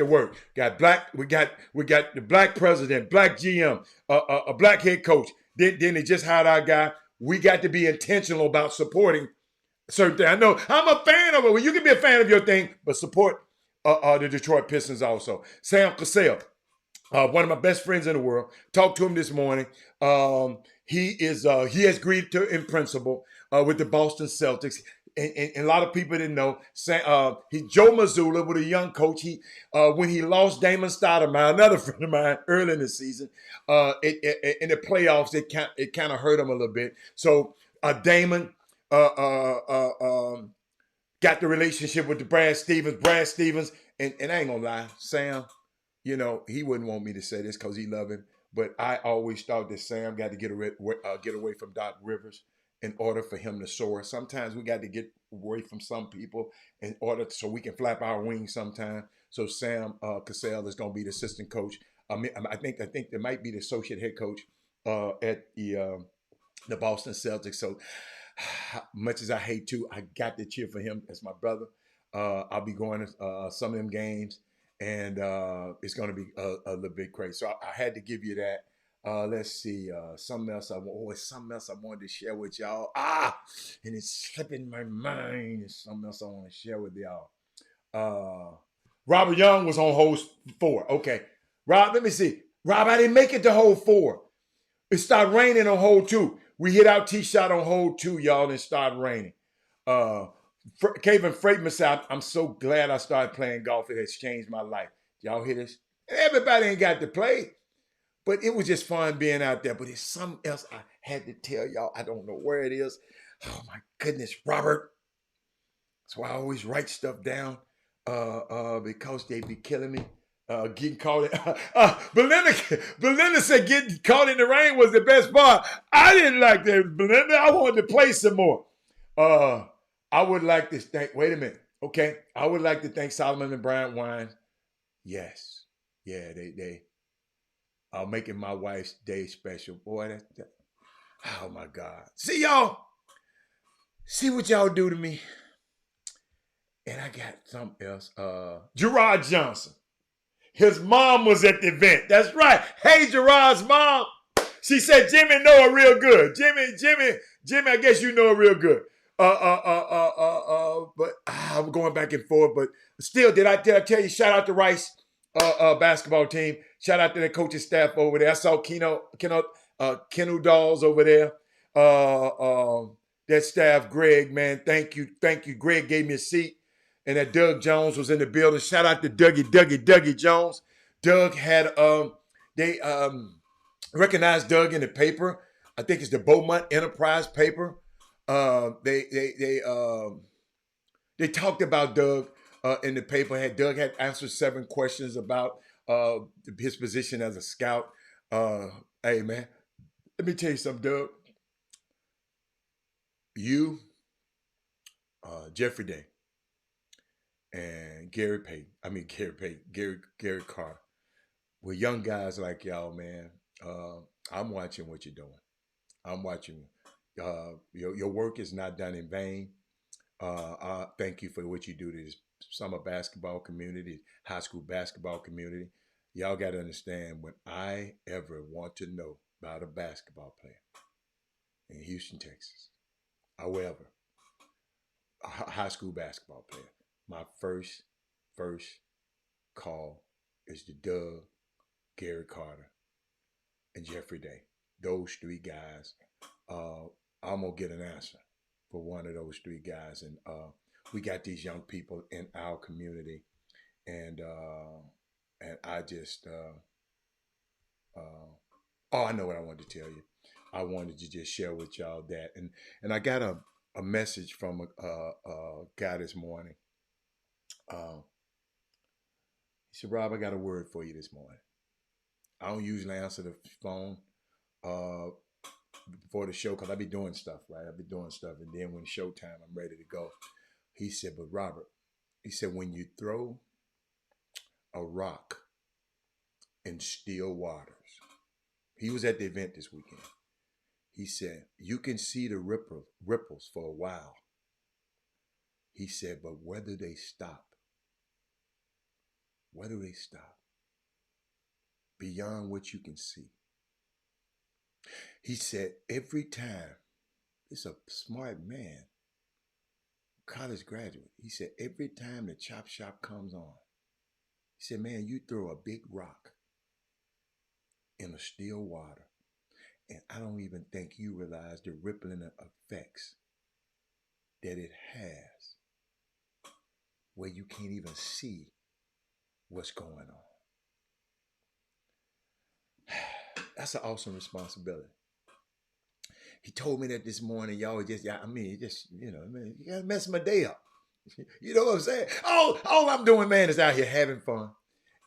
A: black. We got the black president, black GM, a black head coach. Then they just hired our guy. We got to be intentional about supporting certain things. I know I'm a fan of it. Well, you can be a fan of your thing, but support the Detroit Pistons also. Sam Cassell, one of my best friends in the world. Talked to him this morning. He has agreed to in principle with the Boston Celtics. And a lot of people didn't know. He Joe Mazzulla with a young coach. When he lost Damon Stoudemire, another friend of mine, early in the season, in the playoffs, it kind of hurt him a little bit. So Damon got the relationship with the Brad Stevens, and I ain't gonna lie, Sam, he wouldn't want me to say this because he loved him, but I always thought that Sam got to get away from Doc Rivers in order for him to soar. Sometimes we got to get away from some people in order so we can flap our wings sometime. So Sam Cassell is going to be the assistant coach. I think there might be the associate head coach at the Boston Celtics. So much as I hate to, I got to cheer for him as my brother. I'll be going to some of them games, and it's going to be a little bit crazy. So I had to give you that. Let's see. Something else I wanted to share with y'all. And it's slipping my mind. It's something else I want to share with y'all. Robert Young was on hole 4. Okay. Rob, let me see. Rob, I didn't make it to hole 4. It started raining on hole 2. We hit our tee shot on hole 2, y'all, and it started raining. Caven Freight Messiah, I'm so glad I started playing golf. It has changed my life. Y'all hear this? Everybody ain't got to play, but it was just fun being out there. But it's something else I had to tell y'all. I don't know where it is. Oh my goodness, Robert. That's why I always write stuff down because they be killing me. Getting caught in Belinda said getting caught in the rain was the best part. I didn't like that, Belinda. I wanted to play some more. I would like to thank, wait a minute. Okay. I would like to thank Solomon and Bryant Wine. Yes. Yeah, they are making my wife's day special. Boy, oh my God. See y'all. See what y'all do to me. And I got something else. Gerard Johnson. His mom was at the event. That's right. Hey, Gerard's mom. She said, Jimmy know her real good. Jimmy, I guess you know her real good. But I'm going back and forth. But still, did I tell you, shout out to Rice basketball team. Shout out to their coaching staff over there. I saw Kenu Dolls over there. That staff, Greg, man, thank you. Greg gave me a seat. And that Doug Jones was in the building. Shout out to Dougie Jones. Doug had they recognized Doug in the paper. I think it's the Beaumont Enterprise paper. They talked about Doug in the paper. Doug had answered 7 questions about his position as a scout. Hey man, let me tell you something, Doug. You, Jeffrey Day, and Gary Carr. With young guys like y'all, man, I'm watching what you're doing. I'm watching. Your work is not done in vain. I thank you for what you do to this summer basketball community, high school basketball community. Y'all got to understand, when I ever want to know about a basketball player in Houston, Texas, however, a high school basketball player, my first call is to Doug, Gary Carter, and Jeffrey Day. Those 3 guys, I'm going to get an answer for one of those 3 guys. And we got these young people in our community. And I just, I know what I wanted to tell you. I wanted to just share with y'all that. And I got a message from a guy this morning. He said, Rob, I got a word for you this morning. I don't usually answer the phone before the show because I be doing stuff, right? I be doing stuff. And then when showtime, I'm ready to go. He said, but Robert, he said, when you throw a rock in still waters, he was at the event this weekend. He said, you can see the ripples for a while. He said, but whether they stop beyond what you can see. He said, every time, it's a smart man, college graduate. He said, every time the Chop Shop comes on, he said, man, you throw a big rock in a still water, and I don't even think you realize the rippling effects that it has, where you can't even see what's going on. That's an awesome responsibility. He told me that this morning, y'all. You gotta mess my day up. You know what I'm saying? All I'm doing, man, is out here having fun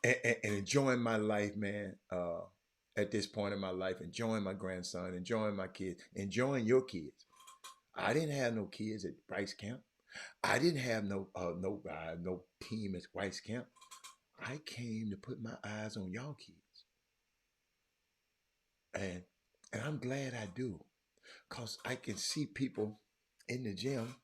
A: and enjoying my life, man. At this point in my life, enjoying my grandson, enjoying my kids, enjoying your kids. I didn't have no kids at Bryce Camp. I didn't have no team at Bryce Camp. I came to put my eyes on y'all kids. And I'm glad I do, because I can see people in the gym.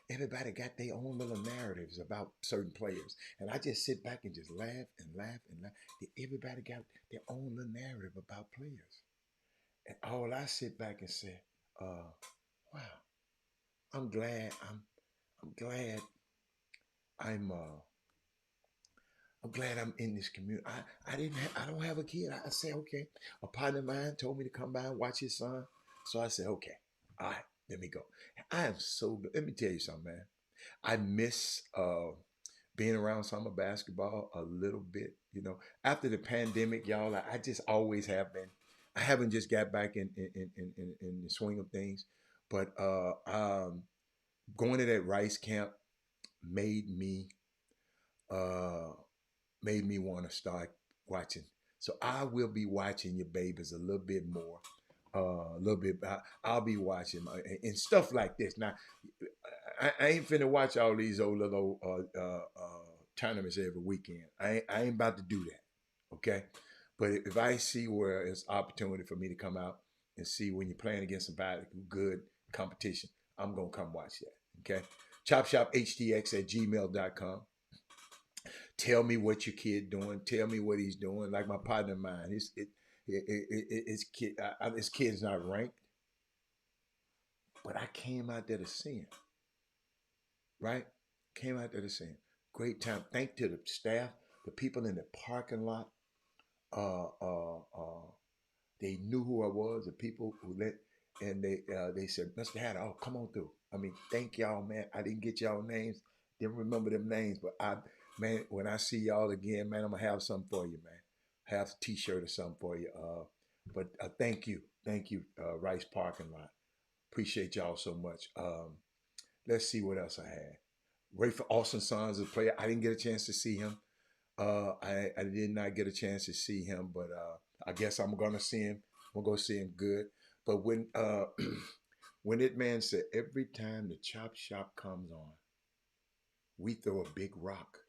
A: Everybody got their own little narratives about certain players. And I just sit back and just laugh and laugh and laugh. Everybody got their own little narrative about players. And all I sit back and say, wow, I'm glad I'm in this community. I don't have a kid. I say, okay. A partner of mine told me to come by and watch his son. So I said, okay, All right, let me go. I am so good. Let me tell you something, man. I miss being around summer basketball a little bit. You know, after the pandemic, y'all, I just always have been. I haven't just got back in the swing of things, but going to that Rice camp made me uh, made me want to start watching. So I will be watching your babies a little bit more. A little bit. I'll be watching and stuff like this. Now, I ain't finna watch all these old little tournaments every weekend. I ain't about to do that. Okay, but if I see where it's opportunity for me to come out and see when you're playing against somebody good competition, I'm gonna come watch that. Okay, Chop Shop Htx at gmail.com. Tell me what your kid doing. Tell me what he's doing. Like my partner of mine, his kid's not ranked, but I came out there to see him. Right? Came out there to see him. Great time. Thank to the staff, the people in the parking lot. Uh, uh, uh, they knew who I was. The people who and they said, Mr. Hatter, oh, come on through. I mean, thank y'all, man. I didn't get y'all names. Didn't remember them names, but man, when I see y'all again, man, I'm gonna have something for you, man. Have a T-shirt or something for you. But thank you, Rice Parking Lot. Appreciate y'all so much. Let's see what else I had. Ray for Austin Sons, a player. I didn't get a chance to see him. I did not get a chance to see him, but I guess I'm gonna see him. I'm gonna go see him good. But when when that man said every time the Chop Shop comes on, we throw a big rock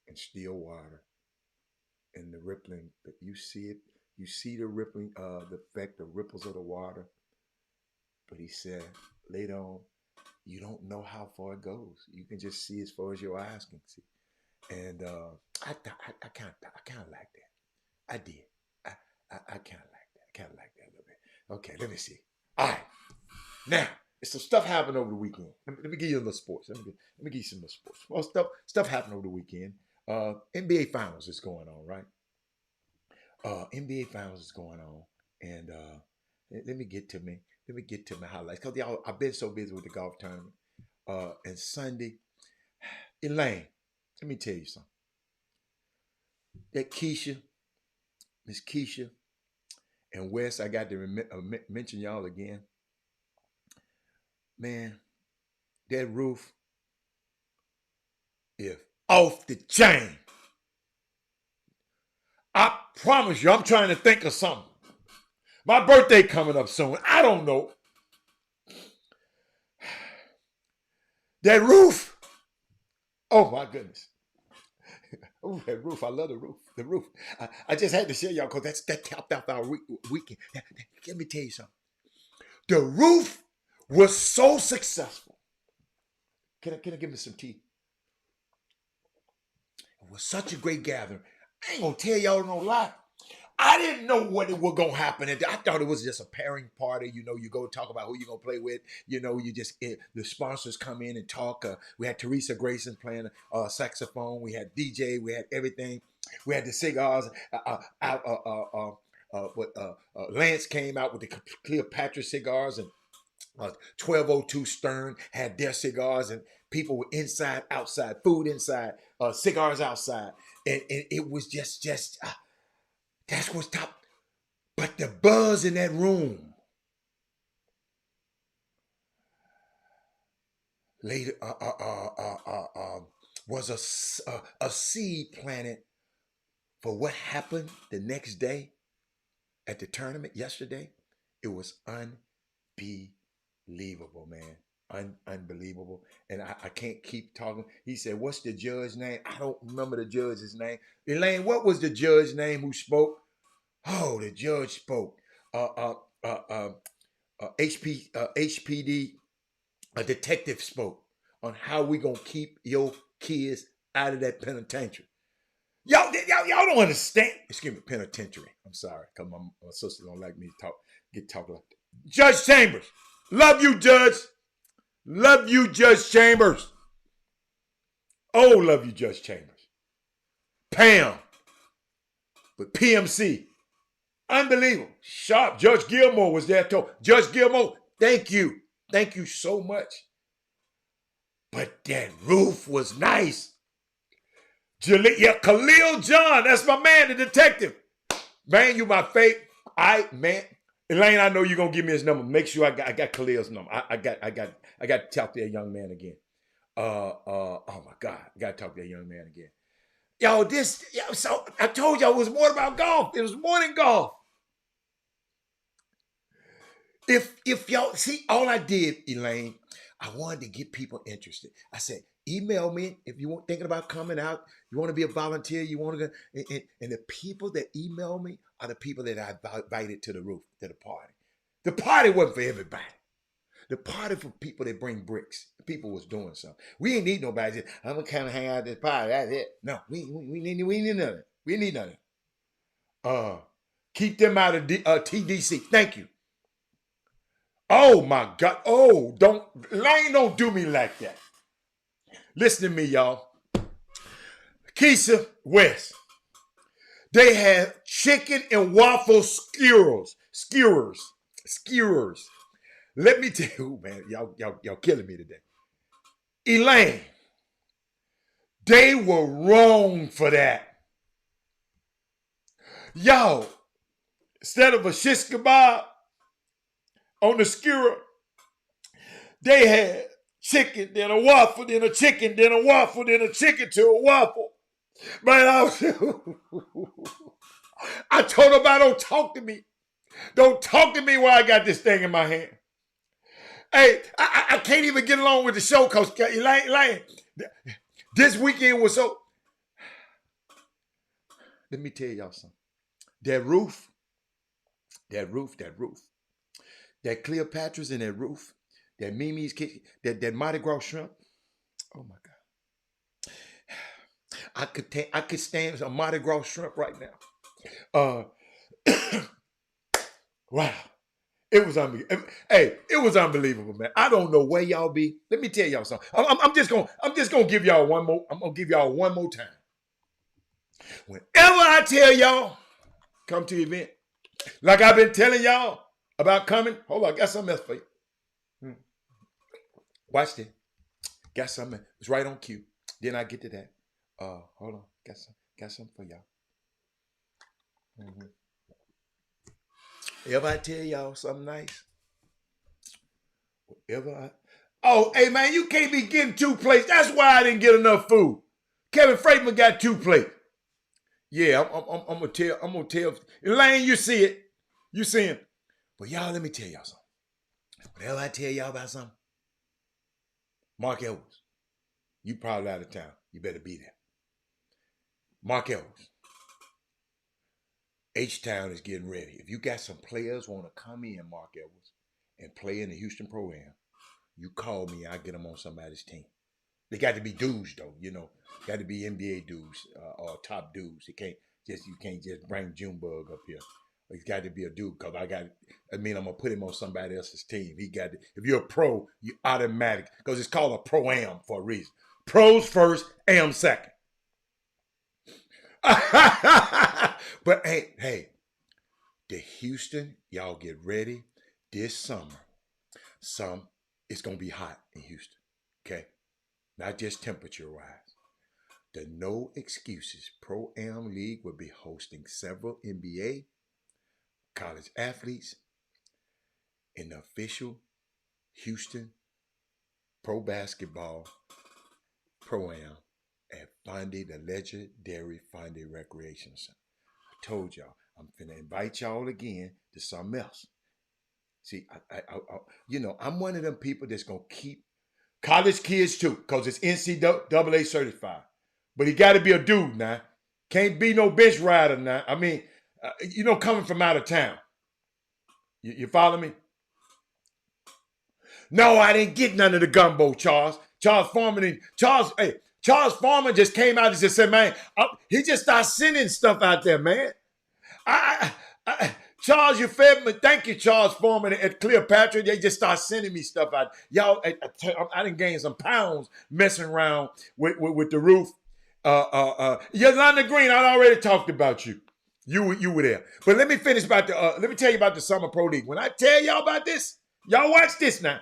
A: in still water and the rippling. But you see it. You see the rippling, the effect, the ripples of the water. But he said later on, you don't know how far it goes. You can just see as far as your eyes can see. And I kind of like that. I did. I kind of like that. I kind of like that a little bit. Okay, let me see. All right. Now, some stuff happened over the weekend. Let me give you a little sports. Let me give you some little sports. Well, stuff happened over the weekend. NBA Finals is going on, right? NBA Finals is going on, and let me get to my highlights because y'all, I've been so busy with the golf tournament. And Sunday, Elaine, let me tell you something. That Miss Keisha, and Wes, I got to mention y'all again. Man, that roof is off the chain. I promise you, I'm trying to think of something. My birthday coming up soon. I don't know. That roof. Oh my goodness. Oh, that roof. I love the roof. The roof. I just had to share y'all because that topped out our weekend. Let me tell you something. The roof was so successful. Can I give me some tea? It was such a great gathering. I ain't gonna tell y'all no lie. I didn't know what it was gonna happen. I thought it was just a pairing party. You know, you go talk about who you're gonna play with. You know, the sponsors come in and talk. We had Teresa Grayson playing saxophone. We had DJ. We had everything. We had the cigars. Lance came out with the Cleopatra cigars, and 1202 Stern had their cigars, and people were inside, outside, food inside, cigars outside, and it was just that's what's top. But the buzz in that room later was a seed planted for what happened the next day at the tournament yesterday. It was unbelievable, man. Unbelievable. And I can't keep talking. He said, what's the judge's name? I don't remember the judge's name. Elaine, what was the judge's name who spoke? Oh, the judge spoke. HPD, a detective spoke on how we gonna keep your kids out of that penitentiary. Y'all don't understand. Excuse me, penitentiary. I'm sorry, because my sister don't like me to talk like that. Judge Chambers, love you, Judge. Love you, Judge Chambers. Oh, love you, Judge Chambers. Pam, but PMC. Unbelievable. Sharp. Judge Gilmore was there too. Judge Gilmore, thank you. Thank you so much. But that roof was nice. Khalil John, that's my man, the detective. Man, you my favorite. Elaine, I know you're gonna give me his number. Make sure I got Khalil's number. I got to talk to that young man again. Oh my God, I gotta talk to that young man again. So I told y'all it was more about golf. It was more than golf. If y'all see, all I did, Elaine, I wanted to get people interested. I said, email me if you want thinking about coming out. You want to be a volunteer. You want to go, and the people that email me are the people that I invited to the roof, to the party. The party wasn't for everybody. The party for people that bring bricks. People was doing something. We ain't need nobody. I'm gonna kind of hang out at this party. That's it. No, we need nothing. We need nothing. Keep them out of TDC. Thank you. Oh my God. Oh, Lane, don't do me like that. Listen to me, y'all. Keisha West. They had chicken and waffle skewers. Let me tell you, man, y'all killing me today. Elaine, they were wrong for that. Y'all, instead of a shish kebab on the skewer, they had chicken, then a waffle, then a chicken, then a waffle, then a chicken to a waffle. Man, I told them, don't talk to me. Don't talk to me while I got this thing in my hand. Hey, I can't even get along with the show because Elaine, this weekend was so. Let me tell y'all something. That roof, that Cleopatra's in that roof, that Mimi's kitchen, that Mardi Gras shrimp. Oh my God. I could stand a Mardi Gras shrimp right now. Wow. It was unbelievable. Hey, it was unbelievable, man. I don't know where y'all be. Let me tell y'all something. I'm just gonna give y'all one more. I'm gonna give y'all one more time. Whenever I tell y'all, come to the event, like I've been telling y'all about coming. Hold on, I got something else for you. Watch this. Got something. It's right on cue. Then I get to that. Hold on. Got something for y'all. If I tell y'all something nice, hey man, you can't be getting 2 plates. That's why I didn't get enough food. Kevin Freitman got 2 plates. Yeah, I'm gonna tell. Elaine, you see it. You see him. But y'all, let me tell y'all something. Whenever I tell y'all about something, Mark Edwards, you probably out of town. You better be there. Mark Edwards. H-Town is getting ready. If you got some players want to come in, Mark Edwards, and play in the Houston Pro-Am, you call me, I'll get them on somebody's team. They got to be dudes, though, Got to be NBA dudes or top dudes. You can't just bring Junebug up here. He's got to be a dude because I'm going to put him on somebody else's team. If you're a pro, you automatic, because it's called a Pro-Am for a reason. Pros first, Am second. But hey, the Houston, y'all get ready. This summer, it's going to be hot in Houston, okay? Not just temperature-wise. The No Excuses Pro-Am League will be hosting several NBA, college athletes, and the official Houston Pro Basketball Pro-Am at Fondy, the legendary Fondy Recreation Center. I told y'all, I'm finna invite y'all again to something else. See, I'm one of them people that's gonna keep college kids too, because it's NCAA certified. But he got to be a dude now. Can't be no bench rider now. I mean, coming from out of town. You follow me? No, I didn't get none of the gumbo, Charles. Charles Foreman just came out and just said, man, he just started sending stuff out there, man. Charles, you fed me. Thank you, Charles Foreman at Cleopatra. They just start sending me stuff out. Y'all, I done gained some pounds messing around with the roof. Yolanda Green, I already talked about you. You were there. But let me finish about the. Let me tell you about the Summer Pro League. When I tell y'all about this, y'all watch this now.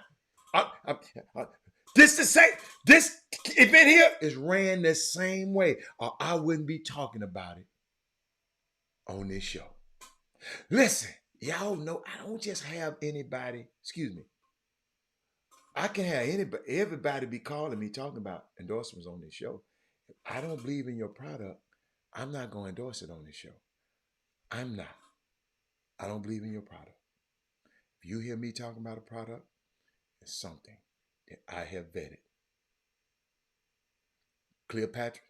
A: This the same. This event here is ran the same way, or I wouldn't be talking about it on this show. Listen, y'all know I don't just have anybody. Excuse me. I can have everybody be calling me talking about endorsements on this show. If I don't believe in your product, I'm not going to endorse it on this show. I'm not. I don't believe in your product. If you hear me talking about a product, it's something that I have vetted. Cleopatra's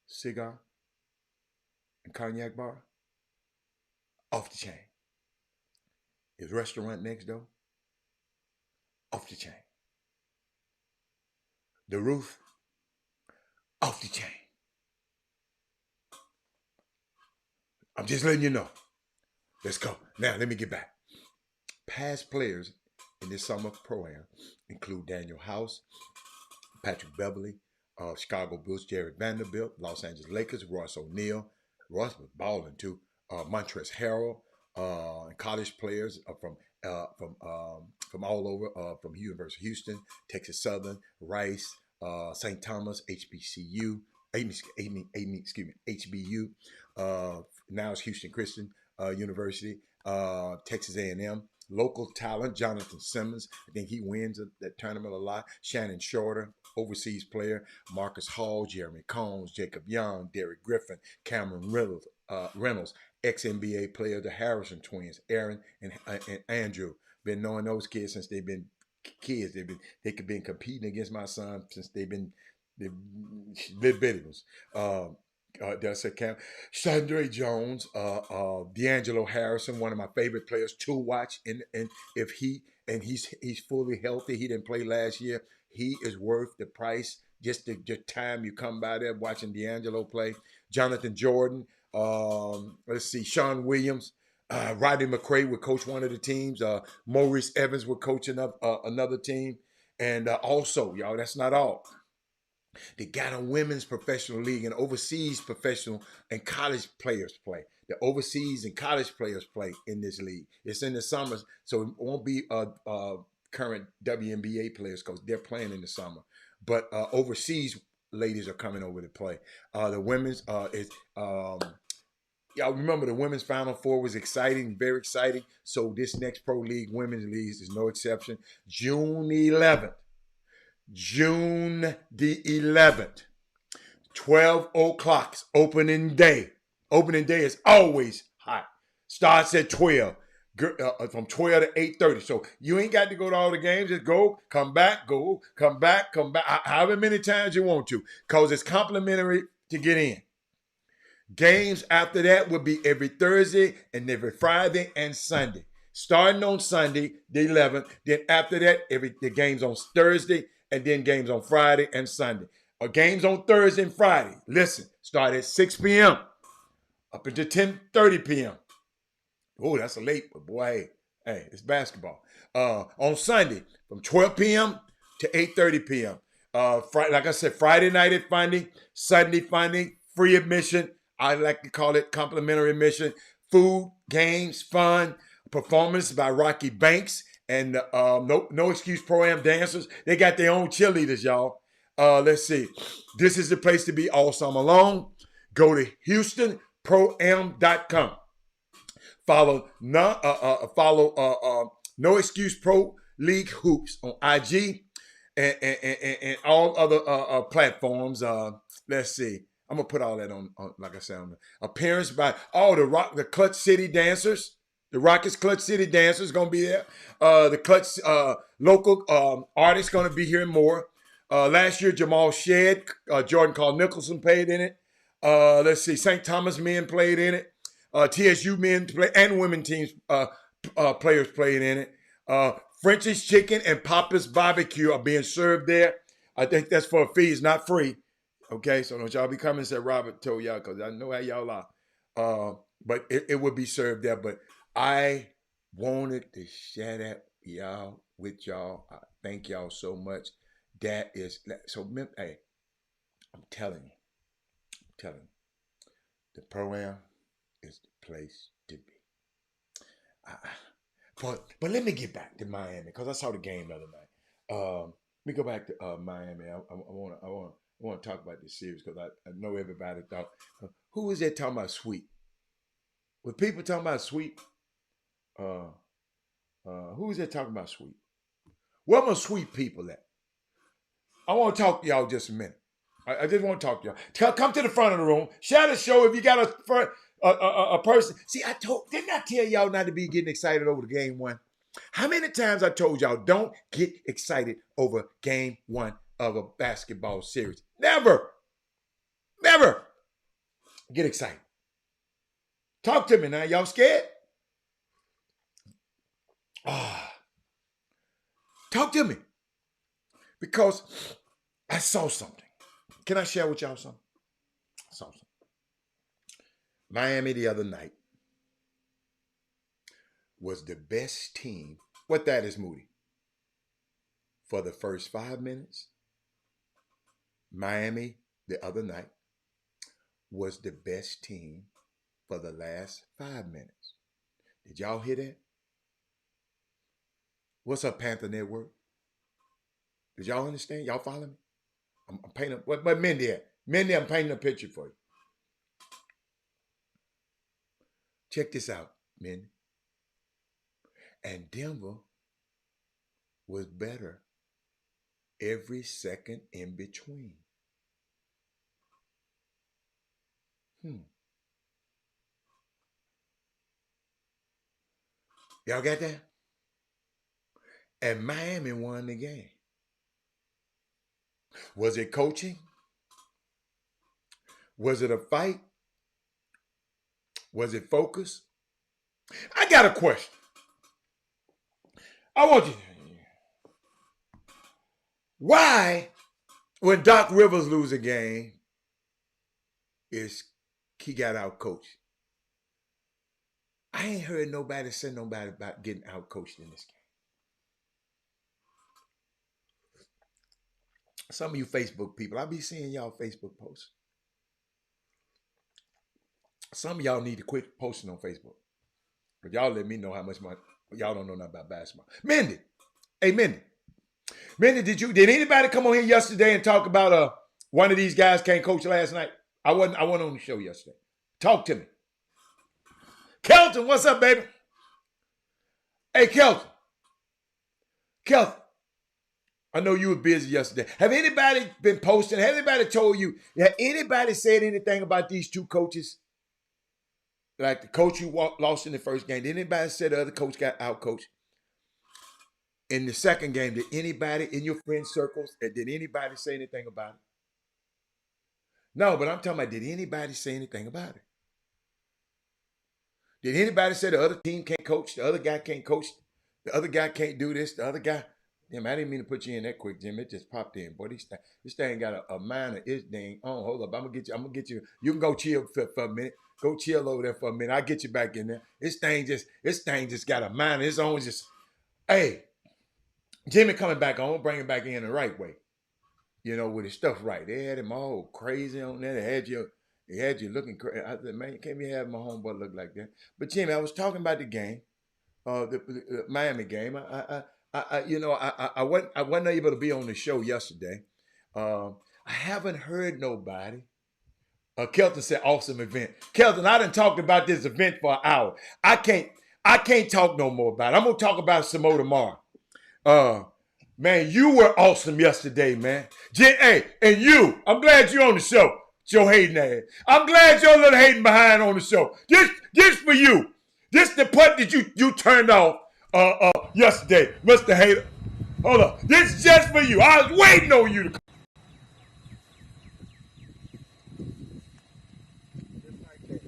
A: cigar and cognac bar, off the chain. His restaurant next door, off the chain. The roof, off the chain. I'm just letting you know. Let's go. Now, let me get back. Past players in this summer pro-am include Daniel House, Patrick Beverly, Chicago Bulls, Jerry Vanderbilt, Los Angeles Lakers, Royce O'Neal. Royce was balling too. Montrezl Harrell, and college players from all over, from University of Houston, Texas Southern, Rice, St. Thomas, HBCU, HBU. Now it's Houston Christian University, Texas A&M. Local talent, Jonathan Simmons. I think he wins that tournament a lot. Shannon Shorter, overseas player. Marcus Hall, Jeremy Combs, Jacob Young, Derek Griffin, Cameron Reynolds, ex-NBA player, the Harrison twins, Aaron and Andrew. Been knowing those kids since they've been kids. They've been competing against my son since they've been little bitty ones. That's a camp. Chandre Jones, D'Angelo Harrison, one of my favorite players to watch. And if he's fully healthy, he didn't play last year. He is worth the price. Just the time you come by there watching D'Angelo play. Jonathan Jordan, let's see, Sean Williams, Rodney McCray would coach one of the teams. Maurice Evans would coach another team. And also, y'all, that's not all. They got a women's professional league and overseas professional and college players play. The overseas and college players play in this league. It's in the summers, so it won't be current WNBA players because they're playing in the summer. But overseas ladies are coming over to play. The women's y'all remember the women's Final Four was exciting, very exciting. So this next Pro League, Women's League, is no exception. June 11th. June the 11th, 12 o'clock, opening day. Opening day is always hot. Starts at 12, from 12 to 8:30. So you ain't got to go to all the games. Just go, come back, however many times you want to, because it's complimentary to get in. Games after that will be every Thursday and every Friday and Sunday. Starting on Sunday, the 11th. Then after that, the games on Thursday, and then games on Friday and Sunday. Games on Thursday and Friday. Listen, start at 6 p.m. up until 10:30 p.m. Oh, that's a late, but boy, hey, it's basketball. On Sunday, from 12 p.m. to 8:30 p.m. Like I said, Friday night at funding, Sunday funding, free admission. I like to call it complimentary admission. Food, games, fun, performance by Rocky Banks. And no excuse pro-am dancers. They got their own cheerleaders, y'all. Let's see. This is the place to be all summer long. Go to HoustonProAm.com. Follow No Excuse Pro League Hoops on IG and all other platforms. Let's see. I'm gonna put all that on like I said, on the appearance by the Clutch City Dancers. The Rockets Clutch City Dancers going to be there. The Clutch local artists going to be here more. Last year, Jamal Shedd, Jordan Carl Nicholson played in it. Let's see, St. Thomas men played in it. TSU men and women teams players played in it. French's Chicken and Papa's Barbecue are being served there. I think that's for a fee. It's not free. Okay, so don't y'all be coming and say Robert told y'all, because I know how y'all are. But it would be served there. But I wanted to share that with y'all. I thank y'all so much. That is so. Hey, I'm telling you, the Pro-Am is the place to be. But let me get back to Miami because I saw the game the other night. Let me go back to Miami. I want to talk about this series because I know everybody thought, who was that talking about sweep? Were people talking about sweep? Who was that talking about sweep? Where my sweep people at? I want to talk to y'all just a minute. I just want to talk to y'all. Come to the front of the room. Share the show if you got a person. See, didn't I tell y'all not to be getting excited over the game one? How many times I told y'all don't get excited over game one of a basketball series? Never get excited. Talk to me now. Y'all scared? Talk to me. Because I saw something. Can I share with y'all something? I saw something. Miami the other night was the best team. What that is, Moody? For the first 5 minutes, Miami the other night was the best team for the last 5 minutes. Did y'all hear that? What's up, Panther Network? Did y'all understand? Y'all follow me? I'm painting. What Mindy at? Mindy, I'm painting a picture for you. Check this out, Mindy. And Denver was better every second in between. Y'all got that? And Miami won the game. Was it coaching? Was it a fight? Was it focus? I got a question. I want you to. Why, when Doc Rivers lose a game, is he got out coached? I ain't heard nobody say nobody about getting out coached in this game. Some of you Facebook people, I be seeing y'all Facebook posts. Some of y'all need to quit posting on Facebook. But y'all let me know how much money. Y'all don't know nothing about basketball. Mindy. Hey, Mindy. Mindy, did anybody come on here yesterday and talk about one of these guys can't coach last night? I wasn't on the show yesterday. Talk to me. Kelton, what's up, baby? Hey, Kelton. I know you were busy yesterday. Have anybody been posting? Have anybody told you? Have anybody said anything about these two coaches? Like the coach who lost in the first game. Did anybody say the other coach got out coached? In the second game, did anybody in your friend circles, did anybody say anything about it? No, but I'm talking about, did anybody say anything about it? Did anybody say the other team can't coach, the other guy can't coach, the other guy can't do this, the other guy? Damn, I didn't mean to put you in that quick, Jim. It just popped in. Boy, this thing got a minor itch thing. Oh, hold up. I'm gonna get you. You can go chill for a minute. Go chill over there for a minute. I'll get you back in there. This thing just got a minor. It's on just, hey, Jimmy coming back on, bring him back in the right way. You know, with his stuff right. They had him all crazy on there. They had you looking crazy. I said, man, you can't be having my homeboy look like that. But Jimmy, I was talking about the game, the Miami game. I wasn't able to be on the show yesterday. I haven't heard nobody. Kelton said, awesome event. Kelton, I done talked about this event for an hour. I can't talk no more about it. I'm going to talk about it some more tomorrow. Man, you were awesome yesterday, man. Hey, and you, I'm glad you're on the show, Joe Hayden ass. I'm glad you're a little hating behind on the show. This for you. This the putt that you turned off yesterday, Mr. Hater. Hold up. This is just for you. I was waiting on you to come.
D: Just like that.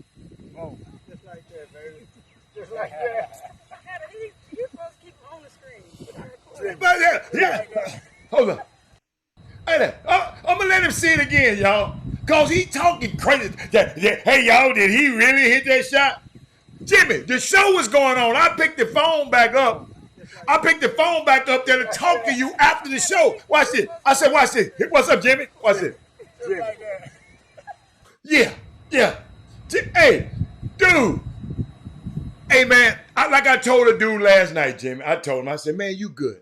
D: Oh, just like that, baby. Just like that.
C: You're supposed to keep him on the screen.
A: Yeah. Hold up. Hey, I'm going to let him see it again, y'all. Because he talking crazy. Hey, y'all, did he really hit that shot? Jimmy, the show was going on. I picked the phone back up. There to talk to you after the show. Watch this. I said, watch this. What's up, Jimmy? Watch this.
D: Just like that.
A: Yeah. Hey, dude. Hey, man. Like I told a dude last night, Jimmy. I told him, I said, man, you good.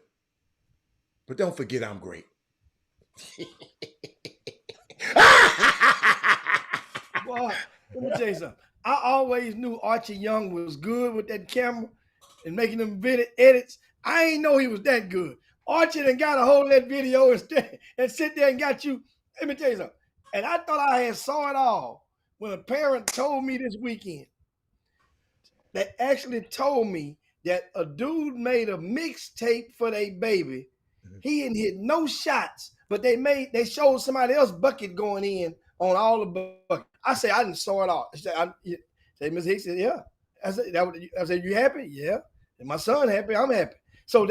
A: But don't forget I'm great.
D: Boy, let me tell you something. I always knew Archie Young was good with that camera and making them video edits. I ain't know he was that good. Archie done got a hold of that video and sit there and got you. Let me tell you something. And I thought I had saw it all when a parent told me this weekend. They actually told me that a dude made a mixtape for their baby. He didn't hit no shots, but they showed somebody else bucket going in on all the buckets. I said, I didn't saw it all. She said, Miss Hicks said, yeah. I said, you happy? Yeah. And my son happy, I'm happy. So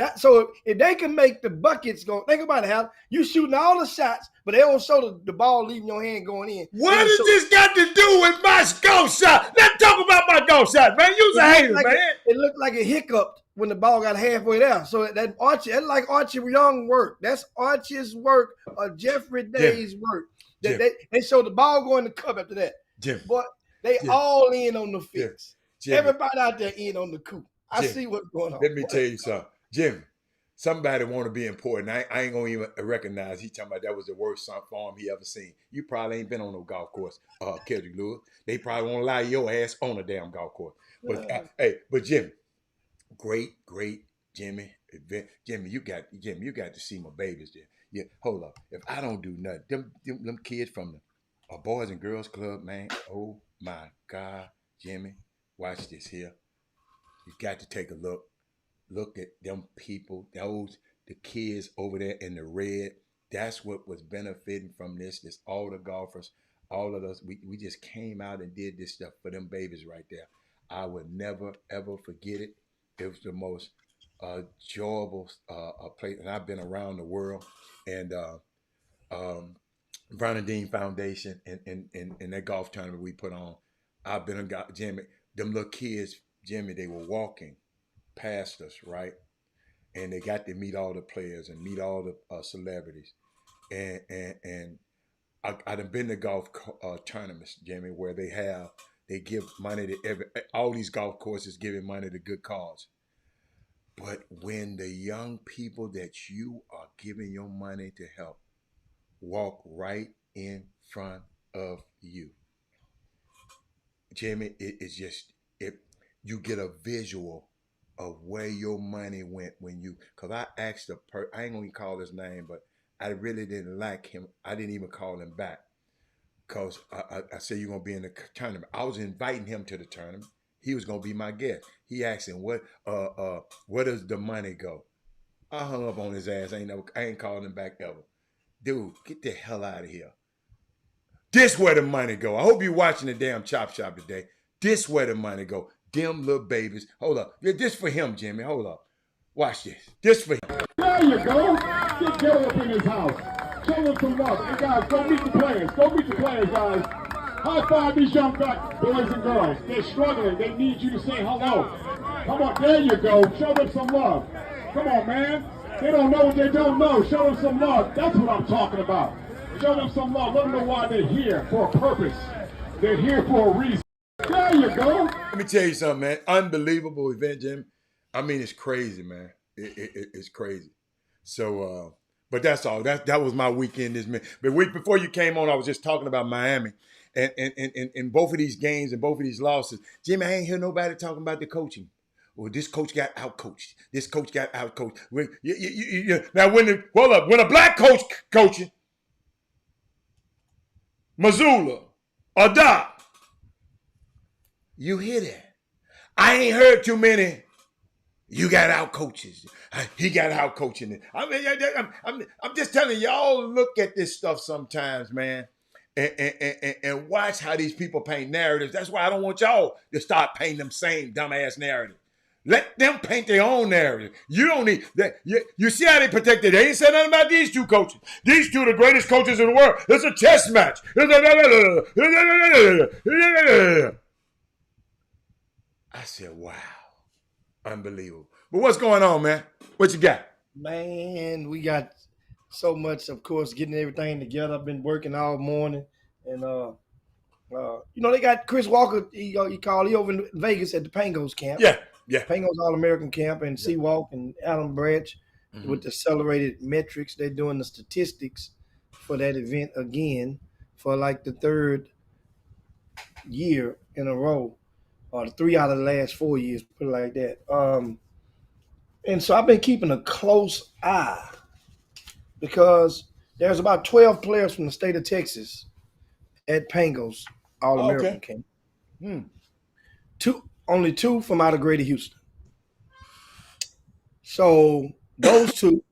D: if they can make the buckets go, think about it, Hal. You shooting all the shots, but they don't show the ball leaving your hand going in.
A: What does this got to do with my golf shot? Let's talk about my golf shot, man. You's a hater, man.
D: It looked like it hiccuped when the ball got halfway there. So that's like Archie Young work. That's Archie's work or Jeffrey Day's work. They showed the ball going to cup after that. But they all in on the fix. Everybody out there in on the coup. I see what's going on.
A: Let me tell you something. Jimmy, somebody want to be important. I ain't going to even recognize he talking about that was the worst farm he ever seen. You probably ain't been on no golf course, Kendrick Lewis. They probably won't allow your ass on a damn golf course. But but Jimmy, great Jimmy. Jimmy, you got to see my babies there. Yeah, hold up. If I don't do nothing, them kids from the Boys and Girls Club, man. Oh my God, Jimmy, watch this here. You got to take a look. Look at them people, the kids over there in the red. That's what was benefiting from this. All the golfers, all of us. We just came out and did this stuff for them babies right there. I would never ever forget it. It was the most enjoyable place, and I've been around the world. And Bernadine Foundation and that golf tournament we put on. I've been Jimmy. Them little kids, Jimmy, they were walking past us, right? And they got to meet all the players and meet all the celebrities. And I done been to golf tournaments, Jimmy, where they give money to all these golf courses giving money to good cause. But when the young people that you are giving your money to help walk right in front of you, Jimmy, it's just, you get a visual of where your money went because I asked I ain't gonna call his name, but I really didn't like him. I didn't even call him back because I said, you're gonna be in the tournament. I was inviting him to the tournament. He was gonna be my guest. He asked him, where does the money go? I hung up on his ass. I ain't calling him back ever. Dude, get the hell out of here. This where the money go. I hope you're watching the damn Chop Shop today. This where the money go. Them little babies. Hold up. This for him, Jimmy. Hold up. Watch this. This for him.
B: There you go. Get Joe up in his house. Show him some love. Hey, guys, go meet the players. Go meet the players, guys. High five these young boys and girls. They're struggling. They need you to say hello. Come on. There you go. Show them some love. Come on, man. They don't know what they don't know. Show them some love. That's what I'm talking about. Show them some love. Let them know why they're here for a purpose. They're here for a reason. There you go.
A: Let me tell you something, man. Unbelievable event, Jim. I mean, it's crazy, man. It's crazy. So, but that's all. That was my weekend this minute. But week before you came on, I was just talking about Miami. And both of these games and both of these losses, Jimmy, I ain't hear nobody talking about the coaching. Well, this coach got outcoached. This coach got outcoached. Now, when a black coach coaching, Missoula or Doc, you hear that. I ain't heard too many. You got out coaches. He got out coaching it. I mean, I'm just telling y'all, look at this stuff sometimes, man, and watch how these people paint narratives. That's why I don't want y'all to start painting them same dumbass narratives. Let them paint their own narrative. You don't need that. You see how they protected. They ain't said nothing about these two coaches. These two are the greatest coaches in the world. It's a chess match. I said, wow. Unbelievable. But what's going on, man? What you got?
D: Man, we got so much, of course, getting everything together. I've been working all morning, and They got Chris Walker. He over in Vegas at the Pangos camp.
A: Yeah, yeah.
D: Pangos All-American camp, and
A: Yeah.
D: Seawalk and Alan Branch with the accelerated metrics. They're doing the statistics for that event again for like the third year in a row, or 3 out of the last 4 years, put it like that. And so I've been keeping a close eye because there's about 12 players from the state of Texas at Pangos All-American
A: Okay.
D: camp. Only two from out of Greater Houston. So those two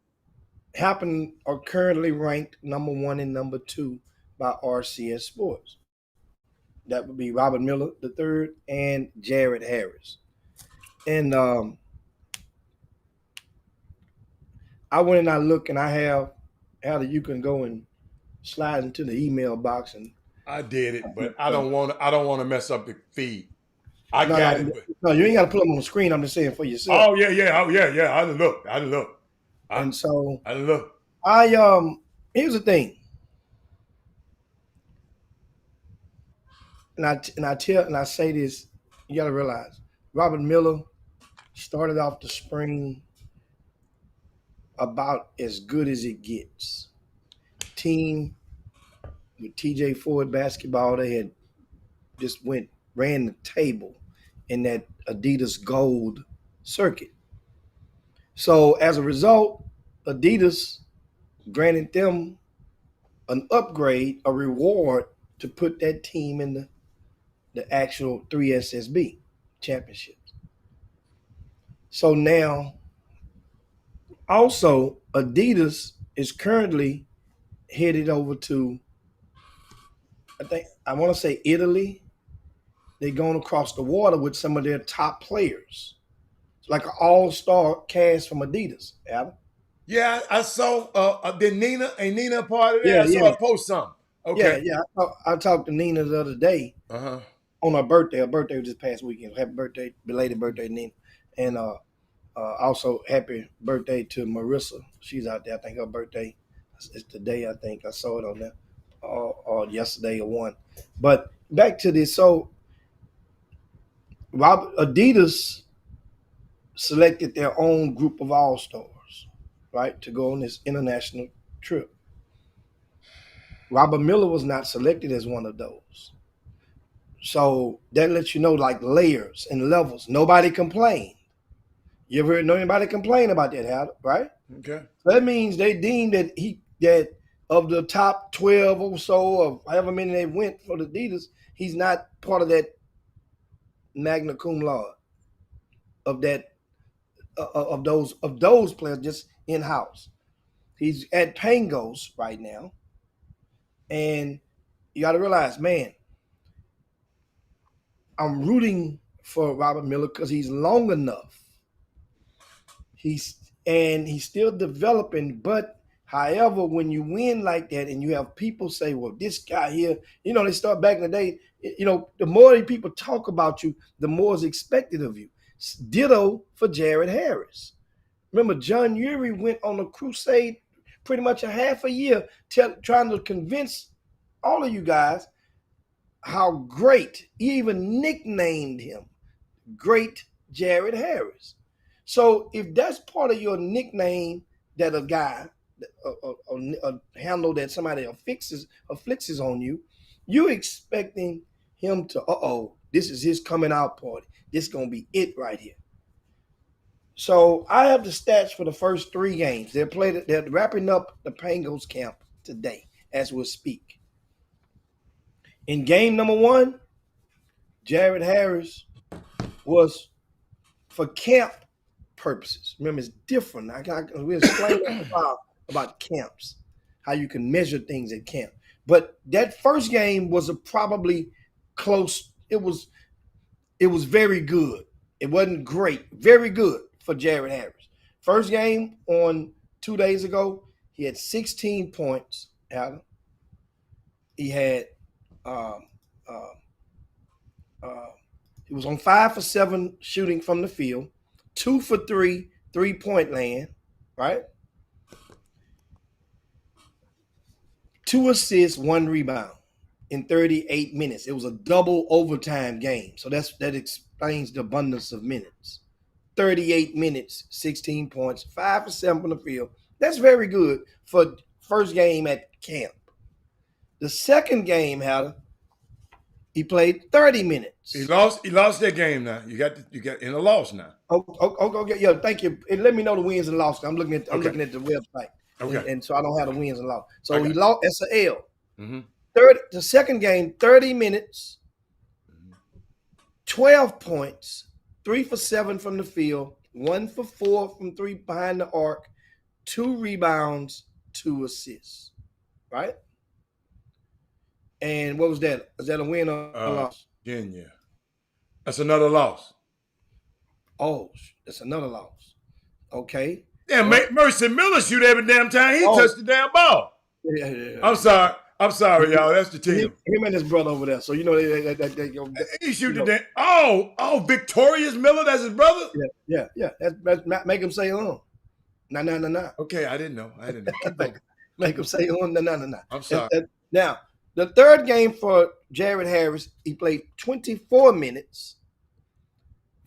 D: are currently ranked number 1 and number 2 by RCS Sports. That would be Robert Miller III and Jared Harris. And I went and I looked, and I have how that you can go and slide into the email box. And
A: I did it, but I don't want to mess up the feed. I got it.
D: No, you ain't got to put them on the screen. I'm just saying for yourself.
A: Oh yeah. I didn't look. I didn't look.
D: Here's the thing. And I say this, you got to realize, Robert Miller started off the spring about as good as it gets. Team with TJ Ford basketball, they had just ran the table in that Adidas Gold circuit. So as a result, Adidas granted them an upgrade, a reward to put that team in the actual 3SSB championships. So now, also, Adidas is currently headed over to, I want to say Italy. They're going across the water with some of their top players. It's like an all-star cast from Adidas, Adam.
A: Yeah, I saw. Did Nina? Ain't Nina a part of that? I saw her post something. Okay.
D: Yeah. I talked to Nina the other day on her birthday. Her birthday was this past weekend. Happy birthday, belated birthday, Nina. And also happy birthday to Marissa. She's out there. I think her birthday is today. I think I saw it on there, or yesterday or one. But back to this. So, Adidas selected their own group of all-stars, right, to go on this international trip. Robert Miller was not selected as one of those. So that lets you know, like, layers and levels. Nobody complained. You ever heard anybody complain about that, Hal, right?
A: Okay.
D: So that means they deemed that of the top 12 or so, of however many they went for the Adidas, he's not part of that magna cum laude of that of those players just in-house. He's at Pangos right now. And you got to realize, man, I'm rooting for Robert Miller because he's long enough. He's still developing, but however, when you win like that and you have people say, well, this guy here, they start back in the day, the more people talk about you, the more is expected of you. Ditto for Jared Harris. Remember, John Urey went on a crusade pretty much a half a year trying to convince all of you guys how great. He even nicknamed him Great Jared Harris. So if that's part of your nickname, that a guy, a handle that somebody afflicts on you, you're expecting him to, this is his coming out party. This is going to be it right here. So I have the stats for the first 3 games. They're wrapping up the Pangos camp today as we speak. In game number 1, Jared Harris was, for camp purposes. Remember, it's different. We'll explain about camps, how you can measure things at camp. But that first game was probably close. It was very good. It wasn't great. Very good for Jared Harris. First game on 2 days ago, he had 16 points, Adam. He had he was on 5 for 7 shooting from the field, 2 for 3 3-point land, right? 2 assists, 1 rebound in 38 minutes. It was a double overtime game. So that explains the abundance of minutes. 38 minutes, 16 points, 5 for 7 from the field. That's very good for first game at camp. The second game, he played 30 minutes.
A: He lost that game now. You got in a loss now.
D: Okay, yeah, thank you. And let me know the wins and losses. I'm looking at the website.
A: Okay.
D: And so I don't have the wins and losses. So
A: Okay.
D: he lost. That's an L.
A: Mm-hmm.
D: The second game, 30 minutes, 12 points, 3 for 7 from the field, 1 for 4 from 3 behind the arc, 2 rebounds, 2 assists. Right? And what was that? Was that a win or a loss?
A: Virginia. That's another loss.
D: Oh, that's another loss. Okay.
A: Yeah, Mercy Miller shoot every damn time he touched the damn ball.
D: Yeah.
A: I'm sorry, y'all. That's the team.
D: Him and his brother over there. So you know
A: He shoot the damn. Oh, Victorious Miller. That's his brother.
D: Yeah. That's make him say Nah.
A: Okay, I didn't know.
D: Make him say nah.
A: I'm sorry.
D: Now, the third game for Jared Harris, he played 24 minutes,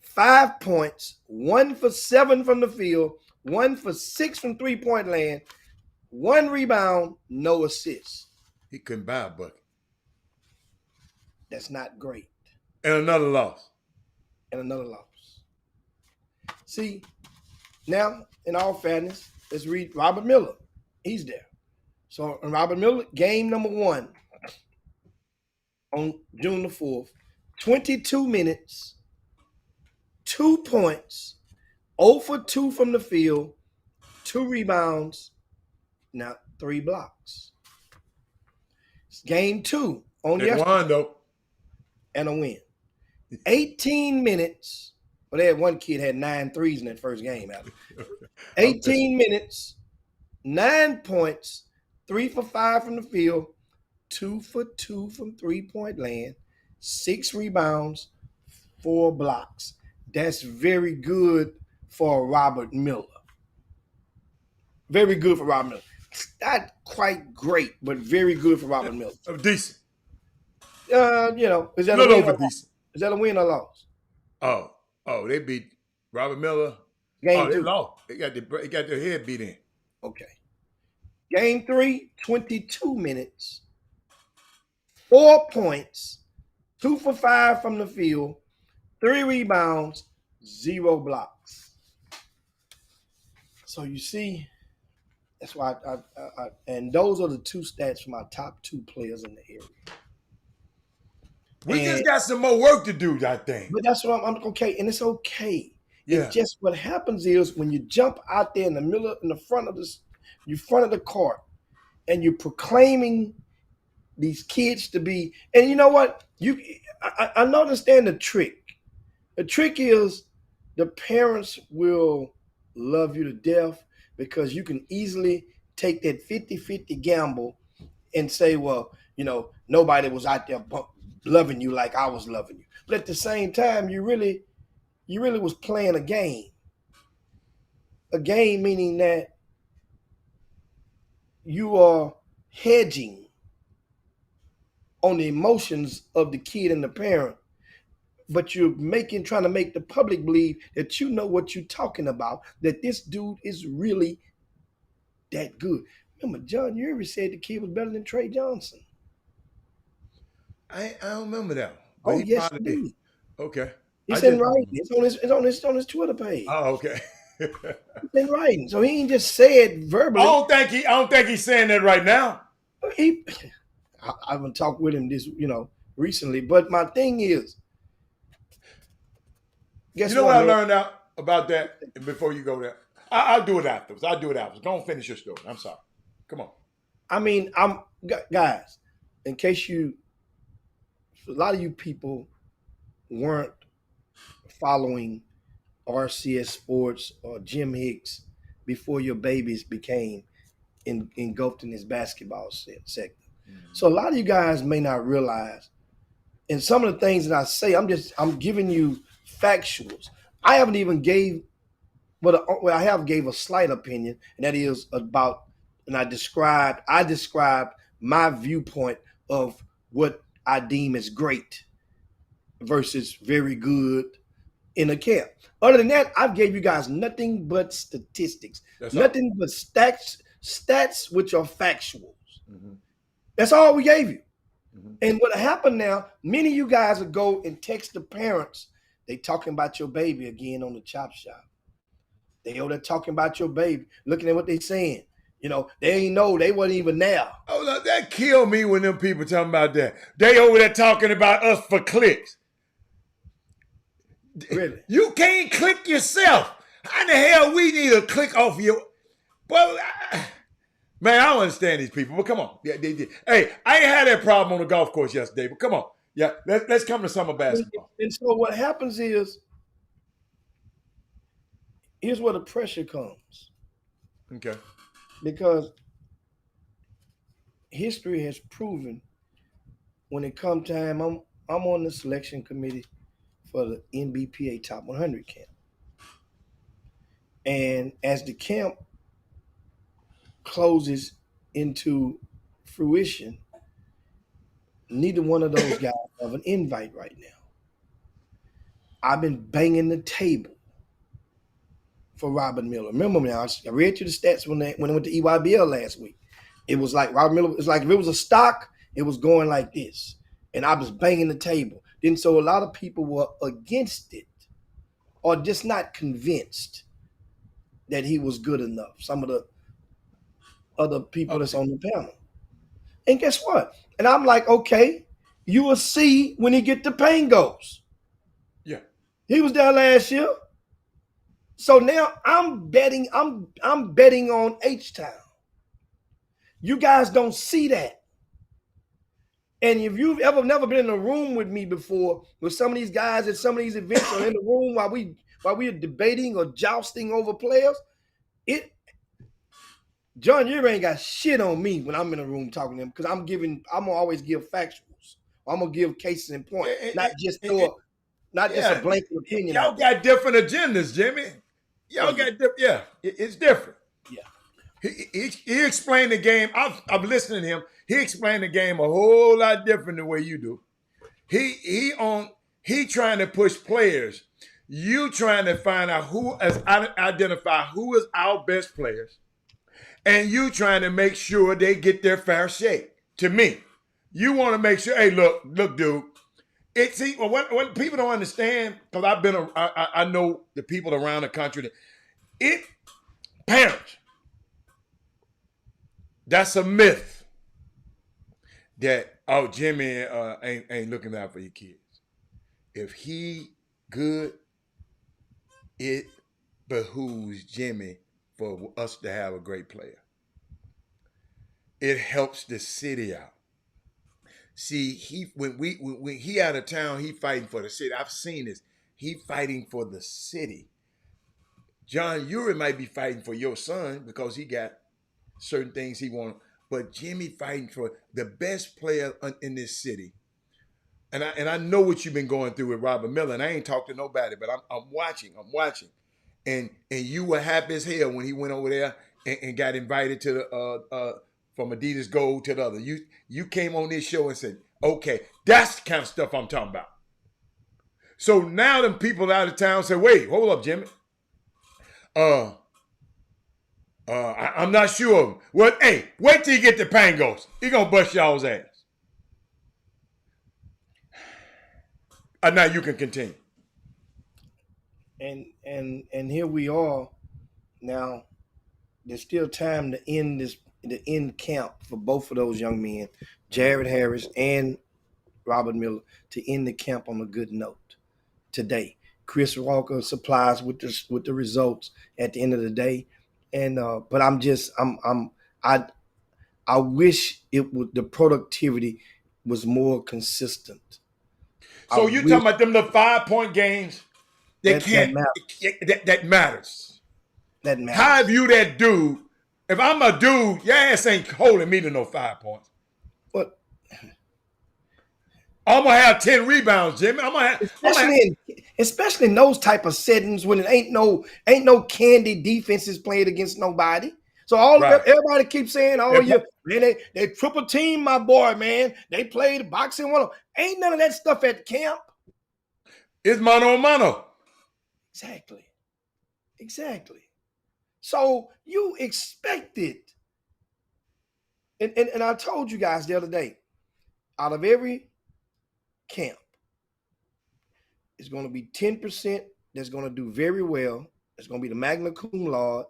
D: 5 points, 1 for 7 from the field, 1 for 6 from 3-point land, 1 rebound, no assists.
A: He couldn't buy a bucket.
D: That's not great.
A: And another loss.
D: See, now, in all fairness, let's read Robert Miller. He's there. So, Robert Miller, game number 1 on June the 4th, 22 minutes, 2 points, 0 for 2 from the field, 2 rebounds, now 3 blocks. It's game 2 on
A: They won, though.
D: And a win. 18 minutes. Well, they had one kid had 9 threes in that first game. 18 minutes, 9 points, 3 for 5 from the field, 2 for 2 from 3-point land, 6 rebounds, 4 blocks. That's very good for Robert Miller. Very good for Robert Miller. Not quite great, but very good for Robert Miller.
A: Decent.
D: Is that
A: a little over decent.
D: Is that a win or loss?
A: Oh, they beat Robert Miller.
D: Game 2.
A: They lost. They got their head beat in.
D: Okay. Game 3, 22 minutes, 4 points, 2 for 5 from the field, 3 rebounds, 0 blocks. So you see, that's why and those are the 2 stats for my top 2 players in the area.
A: We just got some more work to do, I think.
D: But that's what I'm okay, and it's okay.
A: Yeah.
D: It's just what happens is when you jump out there in the front of the court, and you're proclaiming these kids to be, and you know what? I understand the trick. The trick is the parents will love you to death because you can easily take that 50-50 gamble and say, well, nobody was out there loving you like I was loving you. But at the same time, you really was playing a game. A game meaning that you are hedging on the emotions of the kid and the parent, but you're trying to make the public believe that you know what you're talking about, that this dude is really that good. Remember, John Urie said the kid was better than Trey Johnson.
A: I don't remember that.
D: Oh, yes, he did.
A: Okay.
D: It's in writing. It's on his Twitter page.
A: Oh, okay.
D: It's in writing. So he ain't just said verbally.
A: I don't think he's saying that right now.
D: I haven't talked with him recently. But my thing is,
A: guess what I learned out about that before you go there? I'll do it afterwards. Don't finish your story. I'm sorry. Come on.
D: I mean, guys, in case a lot of you people weren't following RCS Sports or Jim Hicks before your babies became engulfed in this basketball sector. Mm-hmm. So a lot of you guys may not realize, and some of the things that I say, I'm giving you factuals. I haven't even gave a slight opinion, and that is about, and I described my viewpoint of what I deem as great versus very good in a camp. Other than that, I've gave you guys nothing but statistics,
A: That's
D: nothing but stats which are factuals.
A: Mm-hmm.
D: That's all we gave you.
A: Mm-hmm.
D: And what happened now, many of you guys will go and text the parents. They talking about your baby again on the Chop Shop. They over there talking about your baby, looking at what they saying. You know, they ain't know, they wasn't even there.
A: Oh, look, that killed me when them people talking about that. They over there talking about us for clicks.
D: Really?
A: You can't click yourself. How the hell we need a click off your... Well, man, I don't understand these people, but come on. Yeah, they did. Hey, I ain't had that problem on the golf course yesterday, but come on. Yeah, let's come to summer basketball.
D: And so what happens is, here's where the pressure comes.
A: Okay.
D: Because history has proven when it come time, I'm on the selection committee for the NBPA Top 100 camp. And as the camp closes into fruition, neither one of those guys have an invite right now. I've been banging the table for Robert Miller. Remember now, I read you the stats when I went to EYBL last week. It was like Robert Miller, it's like if it was a stock, it was going like this. And I was banging the table. Then so a lot of people were against it or just not convinced that he was good enough. Some of the other people that's on the panel. And guess what? And I'm like, okay, you will see when he get the Pangos.
A: Yeah.
D: He was there last year. So now I'm betting on H-Town. You guys don't see that. And if you've ever never been in a room with me before, with some of these guys at some of these events or in the room while we are debating or jousting over players, John, you ain't got shit on me when I'm in a room talking to them because I'm gonna always give factuals. I'm gonna give cases in point, not just a blanket opinion.
A: Y'all got different agendas, Jimmy. Y'all got different. It's different.
D: Yeah.
A: He explained the game. I'm listening to him. He explained the game a whole lot different the way you do. He trying to push players. You trying to find out identify who is our best players. And you trying to make sure they get their fair shake. To me, you want to make sure, hey, look, dude. When people don't understand, because I know the people around the country, parents, that's a myth that, oh, Jimmy ain't looking out for your kids. If he good, it behooves Jimmy for us to have a great player. It helps the city out. See, when he out of town, he fighting for the city. I've seen this. He fighting for the city. John Uri might be fighting for your son because he got certain things he wants, but Jimmy fighting for the best player in this city. And I know what you've been going through with Robert Miller, and I ain't talked to nobody, but I'm watching. And you were happy as hell when he went over there and got invited to the from Adidas Gold to the other. You came on this show and said, okay, that's the kind of stuff I'm talking about. So now them people out of town say, wait, hold up, Jimmy. I'm not sure. Well, hey, wait till you get the Pangos. He gonna bust y'all's ass. Now you can continue.
D: And here we are. Now, there's still time to end camp for both of those young men, Jared Harris and Robert Miller, to end the camp on a good note today. Chris Walker supplies with the results at the end of the day. And but I wish the productivity was more consistent.
A: So you talking about them the 5-point games? That matters.
D: That matters.
A: How have you that dude? If I'm a dude, your ass ain't holding me to no 5 points.
D: What?
A: I'm gonna have 10 rebounds, Jimmy.
D: Especially in those type of settings when it ain't no candy defenses playing against nobody. So
A: Right.
D: everybody keeps saying, "Oh,
A: And
D: yeah, man, they triple team my boy, man. They played boxing one. Ain't none of that stuff at camp."
A: it's mano a mano.
D: Exactly. So you expect it, and I told you guys the other day, out of every camp, it's going to be 10% that's going to do very well. It's going to be the magna cum laude.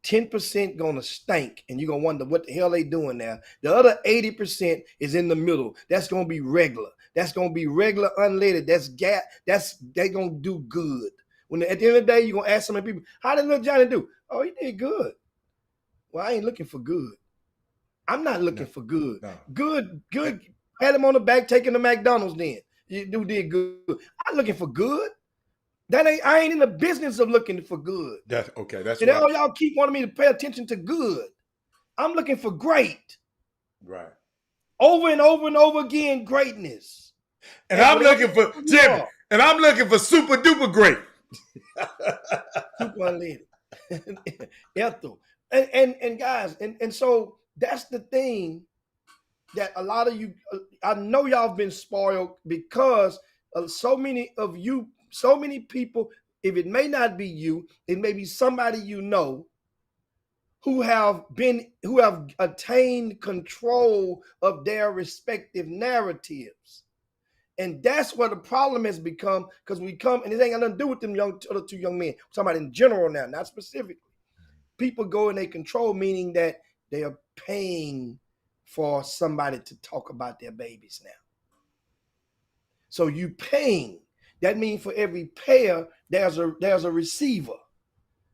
D: 10% gonna stink, and you're gonna wonder what the hell they doing now. The other 80% is in the middle. That's gonna be regular. That's gonna be regular unleaded. They gonna do good. When at the end of the day, you're gonna ask so many people, how did little Johnny do? Oh, he did good. Well, I ain't looking for good. I'm not looking for good.
A: No.
D: Good. Pat him on the back, taking the McDonald's then. You did good. I'm looking for good. I ain't in the business of looking for good.
A: That's okay. That's
D: And
A: right.
D: all y'all keep wanting me to pay attention to good. I'm looking for great.
A: Right.
D: Over and over and over again, greatness.
A: And I'm looking for Jimmy. And I'm looking for super duper great.
D: Super unleaded. Ethel. And guys, and so that's the thing that a lot of you, I know y'all have been spoiled because so many people, if it may not be you, it may be somebody you know who have attained control of their respective narratives. And that's where the problem has become, because we come, and it ain't got nothing to do with them other two young men. I'm talking about in general now, not specifically. People go and they control, meaning that they are paying for somebody to talk about their babies now. So you paying. That means for every payer, there's a receiver.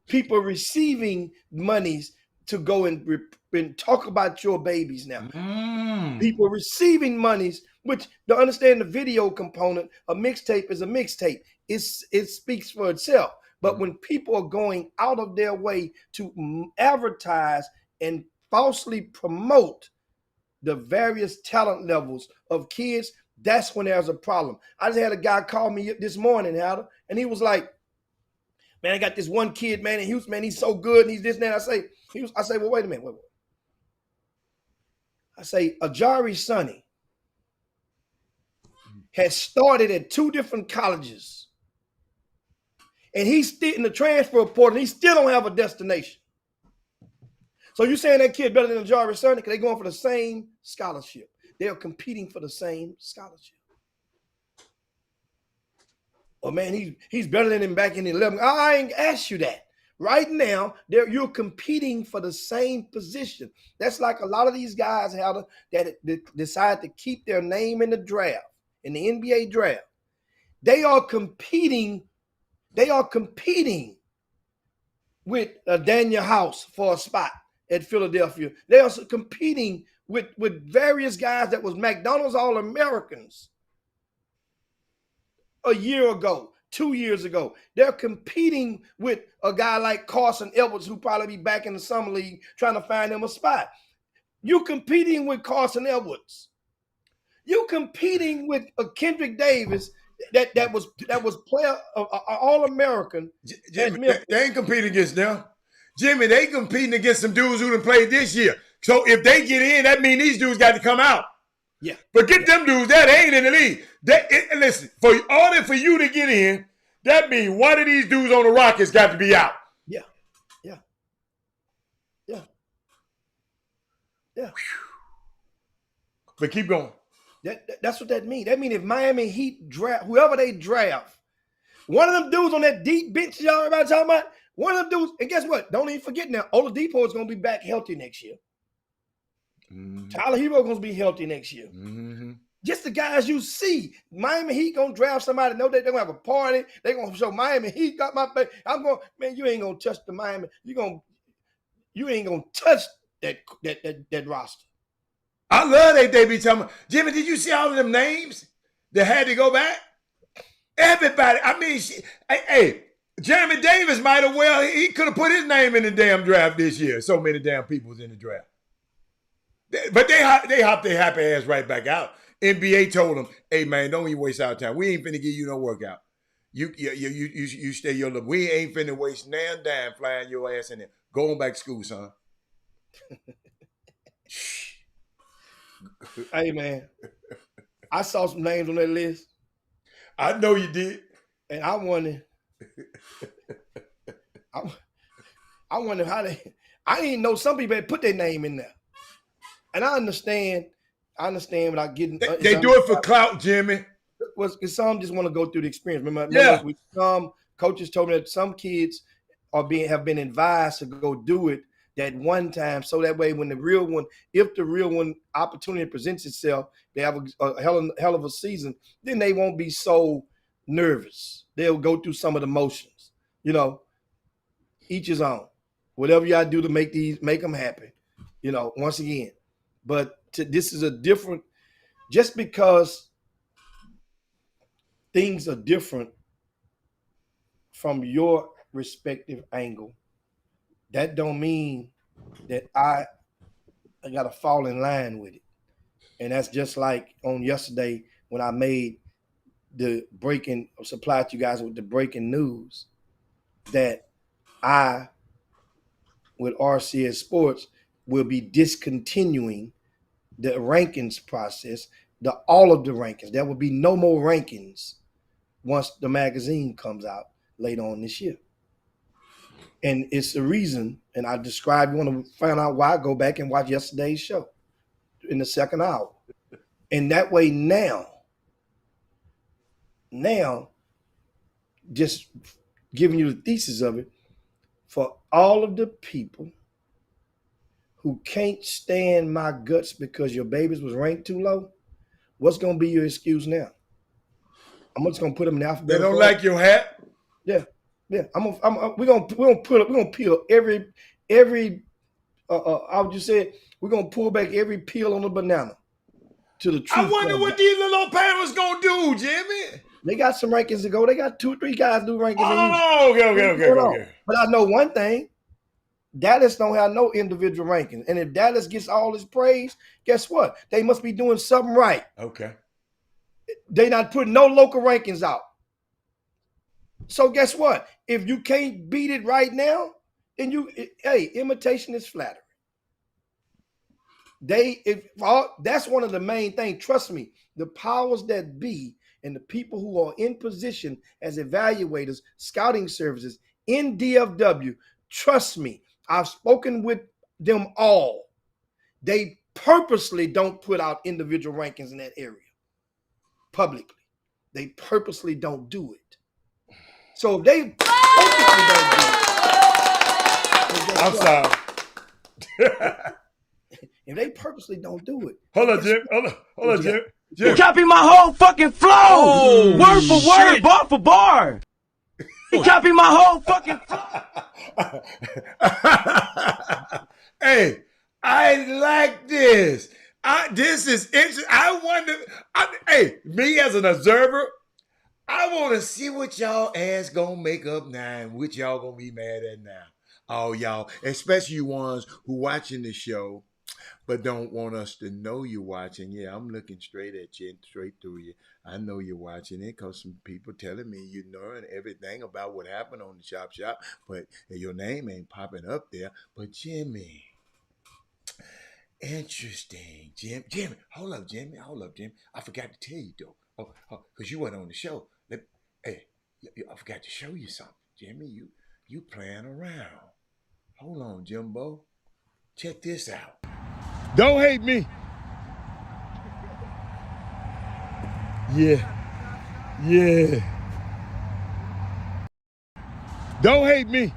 D: People receiving monies to go and talk about your babies now. People receiving monies, which to understand the video component, a mixtape is a mixtape. It speaks for itself. But when people are going out of their way to advertise and falsely promote the various talent levels of kids, that's when there's a problem. I just had a guy call me this morning, and he was like, "Man, I got this one kid, man, in Houston, man, he's so good, and he's this and that." I say, well, wait a minute. Wait. I say, Ajari Sonny has started at 2 different colleges, and he's still in the transfer portal, and he still don't have a destination. So you saying that kid better than Ajari Sonny because they're going for the same scholarship. They're competing for the same scholarship. Oh, man, he's better than him back in the 11. I ain't asked you that. Right now, you're competing for the same position. That's like a lot of these guys that decide to keep their name in the draft, in the NBA draft. They are competing with Daniel House for a spot at Philadelphia. They are competing with various guys that was McDonald's All-Americans a year ago, 2 years ago. They're competing with a guy like Carson Edwards, who probably be back in the summer league trying to find him a spot. You competing with Carson Edwards. You competing with a Kendrick Davis that was player All-American.
A: Jimmy, they ain't competing against them. Jimmy, they competing against some dudes who done played this year. So if they get in, that means these dudes got to come out.
D: Yeah.
A: But get them dudes there, they ain't in the league. Listen, for order for you to get in, that means one of these dudes on the Rockets got to be out.
D: Yeah.
A: But keep going.
D: That's what that means. That means if Miami Heat draft, whoever they draft, one of them dudes on that deep bench y'all everybody talking about, one of them dudes, and guess what? Don't even forget now, Oladipo is going to be back healthy next year. Tyler Hero going to be healthy next year. Just the guys you see. Miami Heat going to draft somebody. Know they're going to have a party. They're going to show Miami Heat got my baby. Man, you ain't going to touch the Miami. You ain't going to touch that roster.
A: I love that they be telling me, Jimmy, did you see all of them names that had to go back? Everybody. I mean, hey, Jeremy Davis might have he could have put his name in the damn draft this year. So many damn people was in the draft. But they hopped their happy ass right back out. NBA told them, "Hey man, don't even waste our time. We ain't finna give you no workout. You stay your little. We ain't finna waste nan dime flying your ass in there. Go on back to school, son."
D: Hey man, I saw some names on that list,
A: I know you did.
D: and I wonder, I, I wonder how they. I didn't know some people had put their name in there, and I understand. I understand without getting.
A: They do it for clout, Jimmy.
D: Was because some just want to go through the experience. Remember,
A: Yeah.
D: some coaches told me that some kids have been advised to go do it that one time, so that way when the real one, if the real one opportunity presents itself, they have a hell of a season. Then they won't be so nervous. They'll go through some of the motions. You know, each his own. Whatever y'all do to make them happy. You know, once again, but this is a different. Just because things are different from your respective angle, that don't mean that I got to fall in line with it. And that's just like on yesterday when I made the supplied you guys with the breaking news that I, with RCS Sports, will be discontinuing the rankings process, all of the rankings. There will be no more rankings once the magazine comes out later on this year. And it's the reason, and I described, you want to find out why, go back and watch yesterday's show in the second hour. And that way now, just giving you the thesis of it, for all of the people who can't stand my guts because your babies was ranked too low, what's going to be your excuse now? I'm just going to put them in the alphabet.
A: They don't like your hat?
D: Yeah. Yeah, we're gonna peel every how would you say it? We're gonna pull back every peel on the banana to the truth.
A: I wonder what these little parents gonna do, Jimmy.
D: They got some rankings to go. They got 2 or 3 guys do rankings.
A: Oh, okay.
D: But I know one thing: Dallas don't have no individual rankings, and if Dallas gets all this praise, guess what? They must be doing something right.
A: Okay.
D: They not putting no local rankings out. So guess what? If you can't beat it right now, then imitation is flattery. That's one of the main things. Trust me, the powers that be and the people who are in position as evaluators, scouting services in DFW, trust me, I've spoken with them all. They purposely don't put out individual rankings in that area publicly. They purposely don't do it. So if they purposely don't do it,
A: I'm sorry.
D: if they purposely don't do it.
A: Hold on, Jim. Hold on, Jim.
E: You copy my whole fucking flow. Word for word, bar for bar. You copy my whole fucking flow.
A: Hey, I like this. This is interesting. I wonder. Hey, me as an observer, I want to see what y'all ass gonna make up now and what y'all gonna be mad at now. Oh, y'all, especially you ones who watching the show but don't want us to know you're watching. Yeah, I'm looking straight at you and straight through you. I know you're watching it because some people telling me you know everything about what happened on the Chop Shop, but your name ain't popping up there. But Jimmy, interesting. Jimmy, hold up, Jimmy. I forgot to tell you though. Oh, because you weren't on the show. Hey, I forgot to show you something, Jimmy. You playing around. Hold on, Jimbo. Check this out. Don't hate me. Yeah. Don't hate me.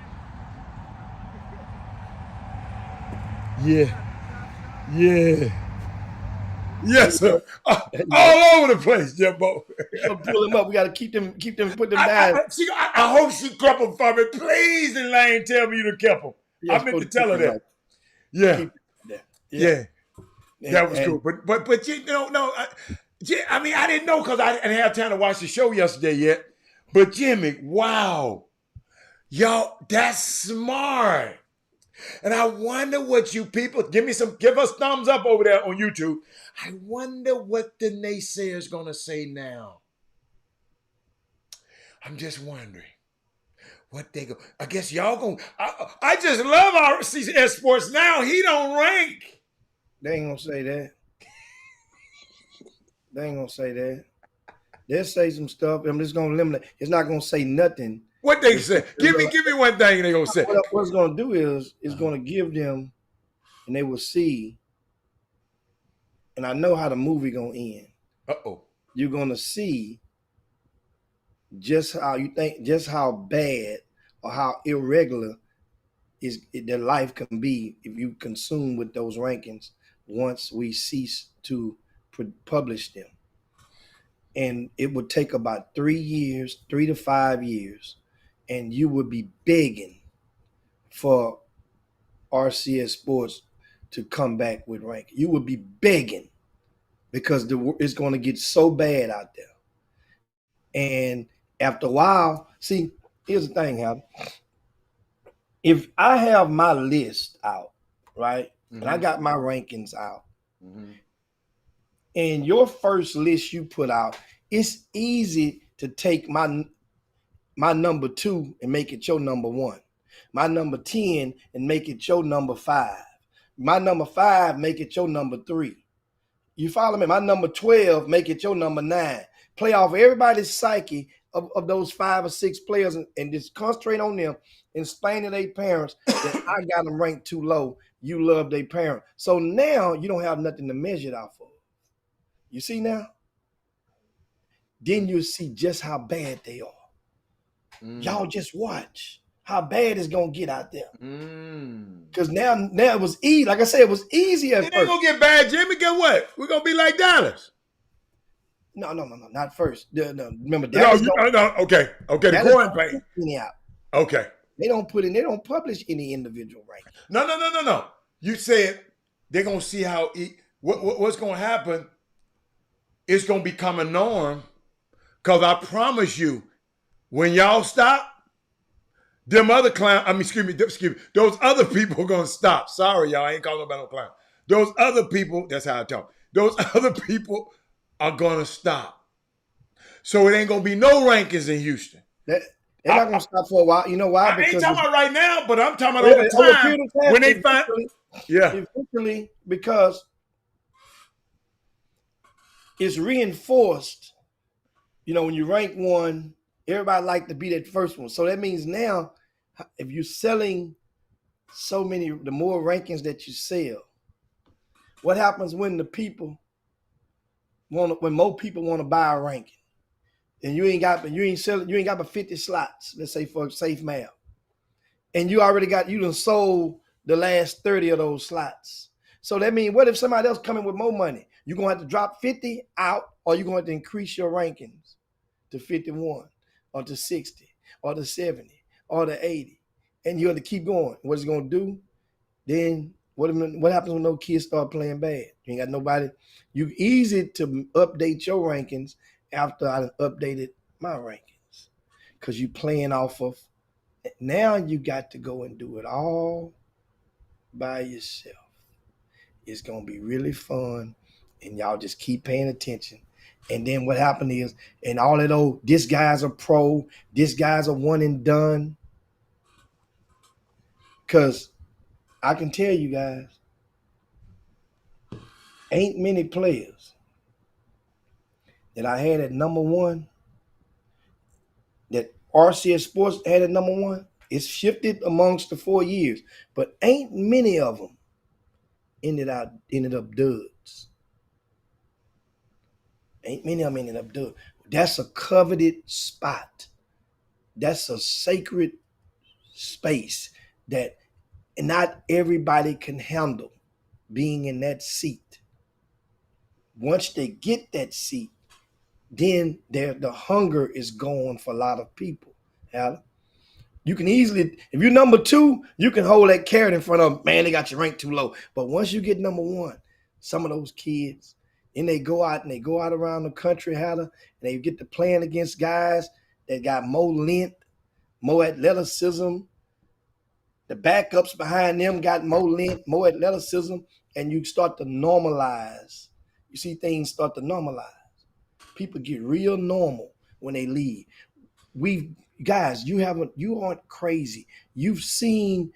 A: Yeah. Yes, sir. All over the place, Jimbo.
D: Pull them up. We got to keep them, put them down.
A: I hope she kept them for me. Please, Elaine, tell me you kept them. I meant to tell her that.
D: Yeah.
A: That was cool. But you know, no. I mean, I didn't know because I didn't have time to watch the show yesterday yet. But Jimmy, wow. Y'all, that's smart. And I wonder what you people, give us thumbs up over there on YouTube. I wonder what the naysayer's gonna say now. I'm just wondering What they go? I guess y'all gonna. I just love RCS Sports now. He don't rank.
D: They ain't gonna say that. They ain't gonna say that. They'll say some stuff. I'm just gonna eliminate. It's not gonna say nothing.
A: What they say? Give me one thing they gonna say.
D: What it's gonna do is it's gonna give them, and they will see. And I know how the movie gonna end. You're gonna see just how bad or how irregular their life can be if you consume with those rankings once we cease to publish them. And it would take about 3 to 5 years, and you would be begging for RCS Sports to come back with ranking. You would be begging because it's going to get so bad out there. And after a while, see, here's the thing, Hal. If I have my list out, right, and I got my rankings out, and your first list you put out, it's easy to take my number 2 and make it your number 1. My number 10 and make it your number 5. My number 5, make it your number 3. You follow me? My number 12, make it your number 9. Play off everybody's psyche of those 5 or 6 players and just concentrate on them and explain to their parents that I got them ranked too low. You love their parent. So now you don't have nothing to measure it out for. You see now? Then you see just how bad they are. Y'all just watch how bad it's gonna get out there. Because now it was easy. Like I said, it was easy at first.
A: It ain't gonna get bad, Jimmy. Get what? We're gonna be like Dallas.
D: No, not first. Remember,
A: Dallas. Okay. The growing pain. Okay.
D: They don't publish any individual ranking.
A: No. You said they're gonna see how what's gonna happen. It's gonna become a norm. Cause I promise you, when y'all stop, those other people are gonna stop. Sorry, y'all, I ain't calling about no clown. Those other people, that's how I talk. Those other people are gonna stop. So it ain't gonna be no rankings in Houston.
D: They're not gonna stop for a while. You know why?
A: I ain't talking about right now, but I'm talking about over time when they find.
D: Eventually, because it's reinforced. You know, when you rank one, everybody like to be that first one. So that means now, if you're selling so many, the more rankings that you sell, what happens when when more people want to buy a ranking, and you ain't got but 50 slots, let's say for safe mail, and you done sold the last 30 of those slots. So that means, what if somebody else coming with more money? You're gonna have to drop 50 out, or you're going to increase your rankings to 51 or to 60 or to 70 or to 80, and you have to keep going. What it's going to do? Then what happens when those kids start playing bad? You ain't got nobody. You easy to update your rankings after I updated my rankings, because you playing off of. Now you got to go and do it all by yourself. It's going to be really fun, and y'all just keep paying attention. And then what happened is, and all of those, this guy's a pro, this guy's a one and done. Because I can tell you guys, ain't many players that I had at number 1, that RCS Sports had at number 1. It's shifted amongst the 4 years, but ain't many of them ended up duds. Ain't many of them ended up duds. That's a coveted spot. That's a sacred space that not everybody can handle being in that seat. Once they get that seat, then the hunger is gone for a lot of people. Alan, you can easily, if you're number 2, you can hold that carrot in front of them. Man, they got you ranked too low. But once you get number 1, some of those kids, and they go out around the country, and they get to playing against guys that got more length, more athleticism. The backups behind them got more length, more athleticism, and you start to normalize. You see things start to normalize. People get real normal when they leave. Guys, you aren't crazy. You've seen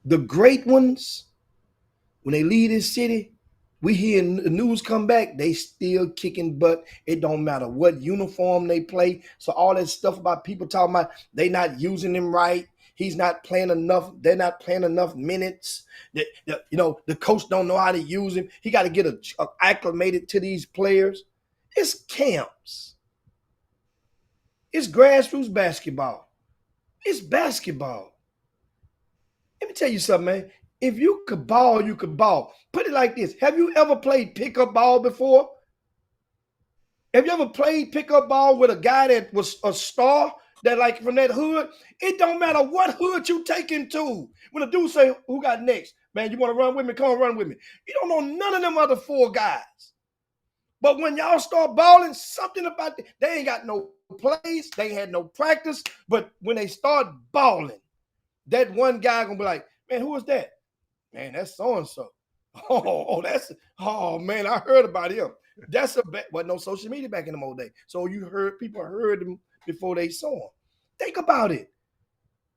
D: the great ones when they leave this city. We hear the news come back, they still kicking butt. It don't matter what uniform they play. So all that stuff about people talking about they not using him right. He's not playing enough. They're not playing enough minutes. The coach don't know how to use him. He got to get acclimated to these players. It's camps. It's grassroots basketball. It's basketball. Let me tell you something, man. If you could ball, you could ball. Put it like this. Have you ever played pickup ball before? Have you ever played pickup ball with a guy that was a star, that like from that hood? It don't matter what hood you take him to. When a dude say, who got next? Man, you want to run with me? Come on, run with me. You don't know none of them other four guys. But when y'all start balling, something about it, they ain't got no plays. They ain't had no practice. But when they start balling, that one guy gonna be like, man, who is that? Man, that's so-and-so. Oh man, I heard about him. That's wasn't no social media back in the old day. So people heard him before they saw him. Think about it.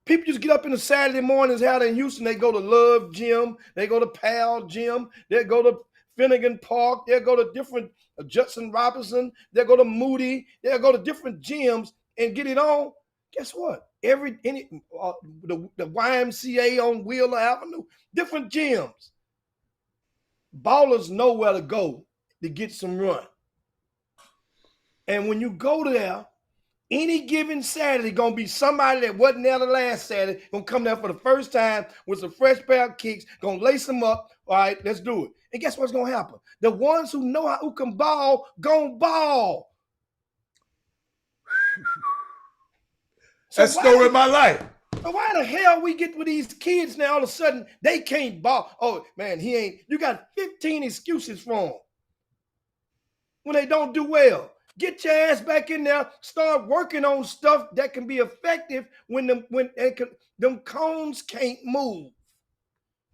D: People just get up in the Saturday mornings out in Houston. They go to Love Gym. They go to Pal Gym. They go to Finnegan Park. They'll go to different Judson Robinson. They'll go to Moody. They'll go to different gyms and get it on. Guess what? The YMCA on Wheeler Avenue, different gyms. Ballers know where to go to get some run. And when you go there, any given Saturday, gonna be somebody that wasn't there the last Saturday, gonna come there for the first time with some fresh pair of kicks, gonna lace them up. All right, let's do it. And guess what's gonna happen? The ones who know who can ball, gonna ball.
A: That's the story of my life.
D: So why the hell we get with these kids now all of a sudden they can't ball? Oh man, you got 15 excuses for them when they don't do well. Get your ass back in there, start working on stuff that can be effective when them cones can't move.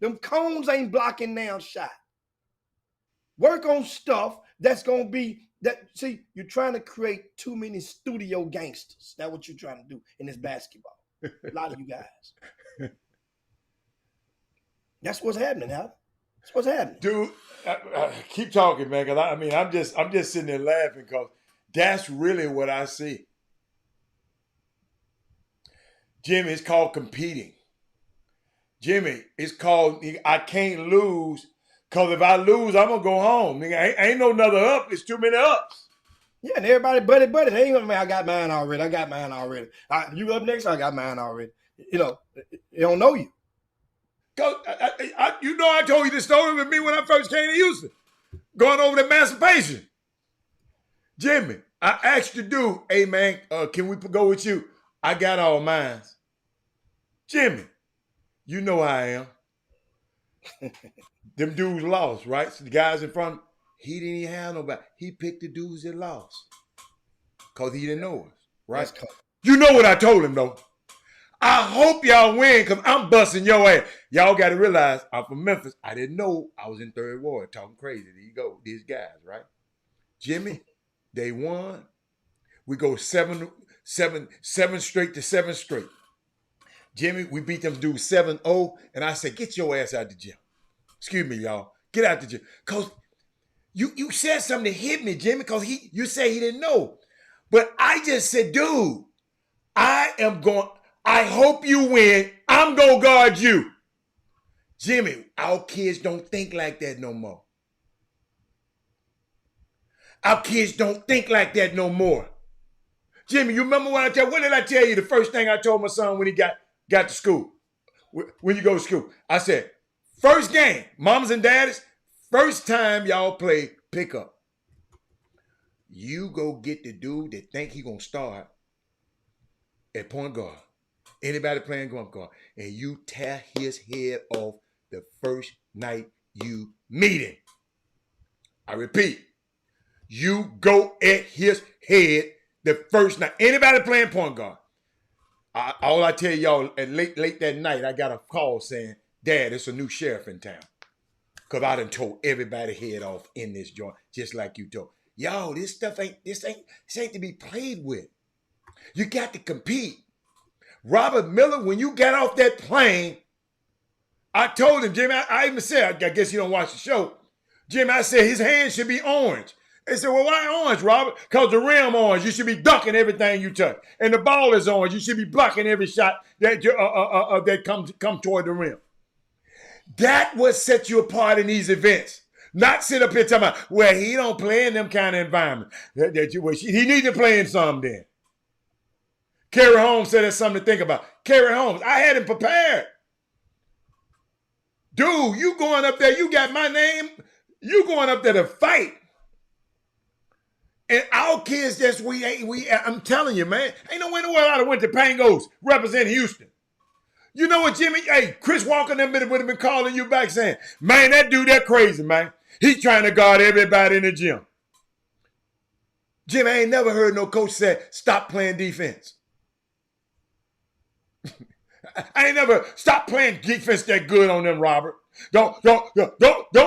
D: Them cones ain't blocking down shot. Work on stuff that's gonna be see, you're trying to create too many studio gangsters. That's what you're trying to do in this basketball. A lot of you guys. That's what's happening, Al. That's what's happening.
A: Dude, keep talking, man, because I'm just sitting there laughing because that's really what I see. Jimmy, it's called competing. Jimmy, it's called I can't lose, because if I lose, I'm going to go home. Ain't no another up. It's too many ups.
D: Yeah, and everybody buddy. They ain't gonna, man, I got mine already. You up next? I got mine already. You know, they don't know you.
A: I told you the story with me when I first came to Houston, going over the emancipation. Jimmy, I asked the dude, hey man, can we go with you? I got all mine. Jimmy, you know how I am. Them dudes lost, right? So the guys in front, he didn't even have nobody. He picked the dudes that lost because he didn't know us, right? You know what I told him, though? I hope y'all win because I'm busting your ass. Y'all got to realize I'm from Memphis. I didn't know I was in Third Ward talking crazy. There you go, these guys, right? Jimmy, they won. We go seven straight to 7 straight. Jimmy, we beat them dudes 7-0, and I said, get your ass out the gym. Excuse me, y'all. Get out the gym. Because you said something that hit me, Jimmy, because you said he didn't know. But I just said, dude, I hope you win. I'm going to guard you. Jimmy, our kids don't think like that no more. Our kids don't think like that no more. Jimmy, you remember what did I tell you the first thing I told my son when he got to school? When you go to school, I said, first game, mamas and daddies, first time y'all play pickup. You go get the dude that think he gonna start at point guard. Anybody playing point guard, and you tear his head off the first night you meet him. I repeat, you go at his head the first night. Anybody playing point guard. All I tell y'all, at late that night, I got a call saying, Dad, it's a new sheriff in town. Because I done tore everybody head off in this joint, just like you told. Y'all, this ain't to be played with. You got to compete. Robert Miller, when you got off that plane, I told him, Jimmy, I even said, I guess you don't watch the show. Jimmy, I said his hand should be orange. They said, well, why orange, Robert? Because the rim orange. You should be dunking everything you touch. And the ball is orange. You should be blocking every shot that come toward the rim. That would set you apart in these events. Not sit up here talking about, well, he don't play in them kind of environment. He need to play in some then. Kerry Holmes said that's something to think about. Kerry Holmes, I had him prepared. Dude, you going up there, you got my name. You going up there to fight. And our kids I'm telling you, man, ain't no way in the world I'd have went to Pangos representing Houston. You know what, Jimmy? Hey, Chris Walker and them would have been calling you back saying, man, that dude, that crazy, man. He's trying to guard everybody in the gym. Jimmy, I ain't never heard no coach say, stop playing defense. I ain't never stop playing defense that good on them, Robert. Don't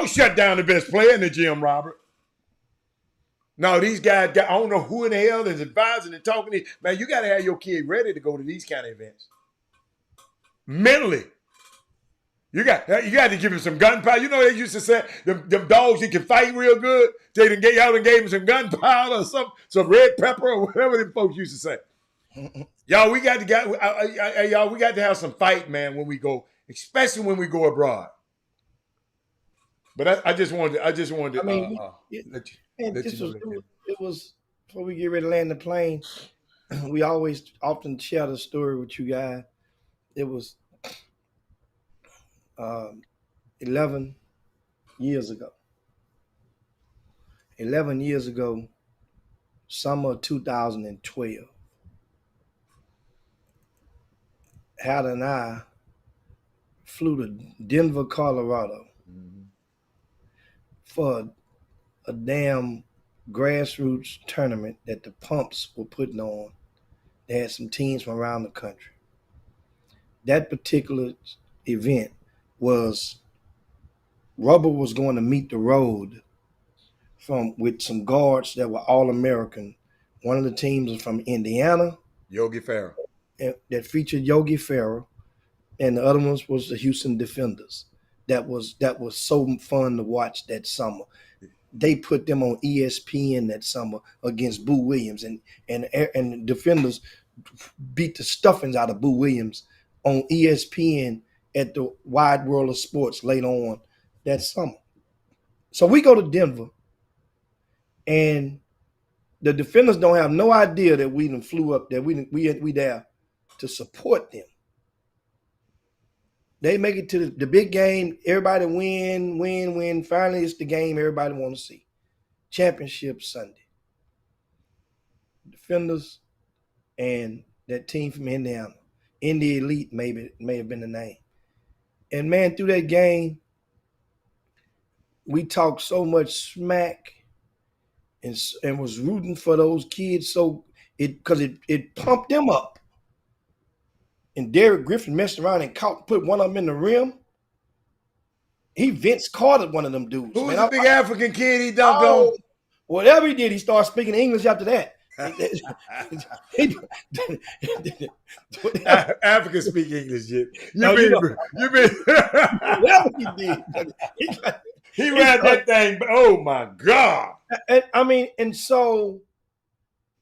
A: shut down the best player in the gym, Robert. No, these guys, I don't know who in the hell is advising and talking to you. Man, you got to have your kid ready to go to these kind of events. Mentally. You got to give him some gunpowder. You know they used to say, them dogs, he can fight real good. They done gave him some gunpowder or some red pepper or whatever them folks used to say. Y'all, we got to have some fight, man, when we go, especially when we go abroad. But I just wanted to.
D: I mean, it was before we get ready to land the plane. We often share the story with you guys. It was 11 years ago. 11 years ago, summer of 2012. Hal and I flew to Denver, Colorado for a damn grassroots tournament that the Pumps were putting on. They had some teams from around the country. That particular event was Rubber was going to meet the road with some guards that were All-American. One of the teams was from Indiana.
A: Yogi Ferrell.
D: That featured Yogi Ferrell, and the other ones was the Houston Defenders. That was so fun to watch that summer. They put them on ESPN that summer against Boo Williams, and the Defenders beat the stuffings out of Boo Williams on ESPN at the Wide World of Sports later on that summer. So we go to Denver, and the Defenders don't have no idea that we done flew up there. We there to support them. They make it to the big game. Everybody win. Finally, it's the game everybody want to see. Championship Sunday. Defenders and that team from Indiana. Indy Elite may have been the name. And man, through that game, we talked so much smack and was rooting for those kids because it pumped them up. And Derek Griffin messed around and put one of them in the rim. He Vince Carter one of them dudes.
A: Who's the big African kid he dunked on?
D: Whatever he did, he started speaking English after that.
A: Africans speak English, Jim.
D: Whatever he did.
A: He ran that thing. Oh my God.
D: And so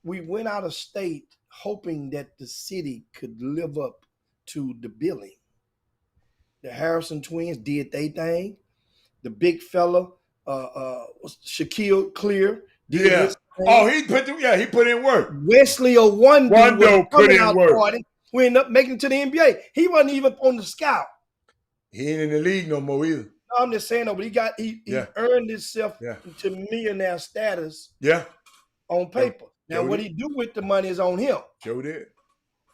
D: we went out of state hoping that the city could live up to the billing. The Harrison twins did their thing. The big fella, Shaquille Clear, did his thing.
A: Oh, he put in work.
D: Wesley Wando
A: put in work.
D: Party, we ended up making it to the NBA. He wasn't even on the scout.
A: He ain't in the league no more either.
D: No, I'm just saying though, but he earned himself to millionaire status on paper. Now, what he do with the money is on him.
A: Joe did.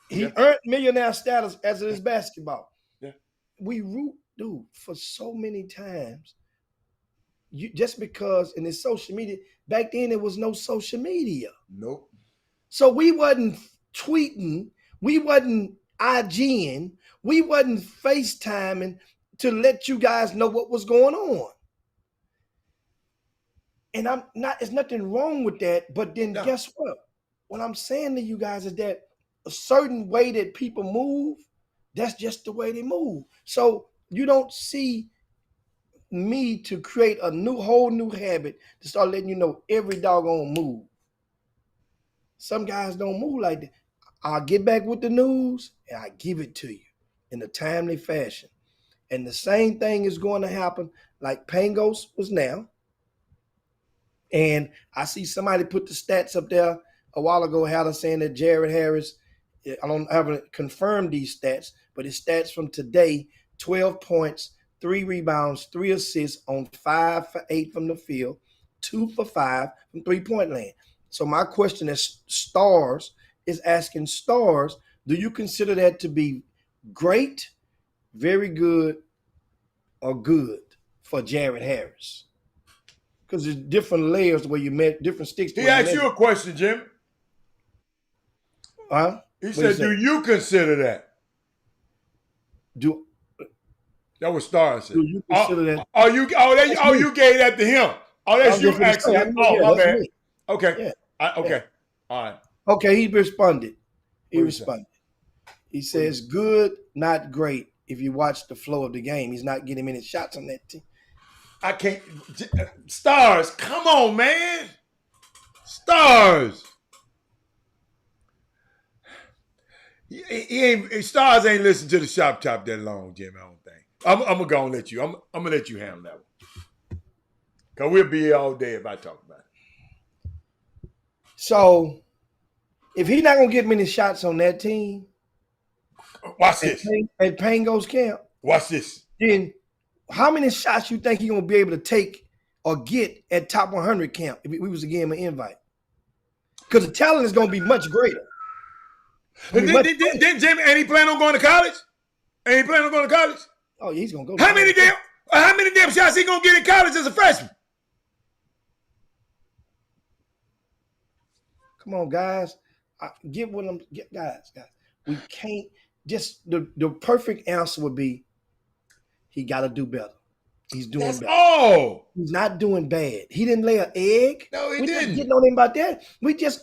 D: He earned millionaire status as it is basketball.
A: Yeah.
D: We root, dude, for so many times. Just because in the social media, back then there was no social media.
A: Nope.
D: So we wasn't tweeting, we wasn't IGing, we wasn't FaceTiming to let you guys know what was going on. And there's nothing wrong with that, but then guess what? What I'm saying to you guys is that a certain way that people move, that's just the way they move. So you don't see me to create a whole new habit to start letting you know every doggone move. Some guys don't move like that. I'll get back with the news and I give it to you in a timely fashion. And the same thing is going to happen like Pangos was now. And I see somebody put the stats up there a while ago, had us saying that Jared Harris, I haven't confirmed these stats, but his stats from today, 12 points, 3 rebounds, 3 assists on 5 for 8 from the field, 2 for 5 from 3-point land. So my question is Stars is asking Stars, do you consider that to be great, very good, or good for Jared Harris? Because there's different layers where you met different sticks.
A: He asked you a question, Jim.
D: Huh?
A: He said, "Do you consider that?" That was Star said.
D: Do you consider that?
A: You gave that to him. Oh, that's you asking him. Oh, my bad.
D: Me.
A: Okay.
D: Yeah.
A: Okay. All right.
D: Okay, he responded. He
A: What
D: responded. He says, good, not great. If you watch the flow of the game, he's not getting many shots on that team.
A: I can't. Stars, come on, man. Stars. Stars ain't listened to the Chop that long, Jim. I don't think. I'm gonna go and let you. I'm gonna let you handle that one. Cause we'll be here all day if I talk about it.
D: So, if he's not gonna get many shots on that team,
A: watch this.
D: At Pango's camp,
A: watch this.
D: Then, how many shots you think he's gonna be able to take or get at top 100 camp if we was to give him an invite? Because the talent is gonna be much greater.
A: And then Jimmy, ain't he planning on going to college? Ain't he planning on going to college?
D: Oh, yeah, he's gonna go.
A: How many damn shots he gonna get in college as a freshman?
D: Come on, guys. Guys. We can't just the perfect answer would be he gotta do better. He's doing better.
A: Oh,
D: he's not doing bad. He didn't lay an egg.
A: No, he
D: We're
A: didn't.
D: not getting on him about that.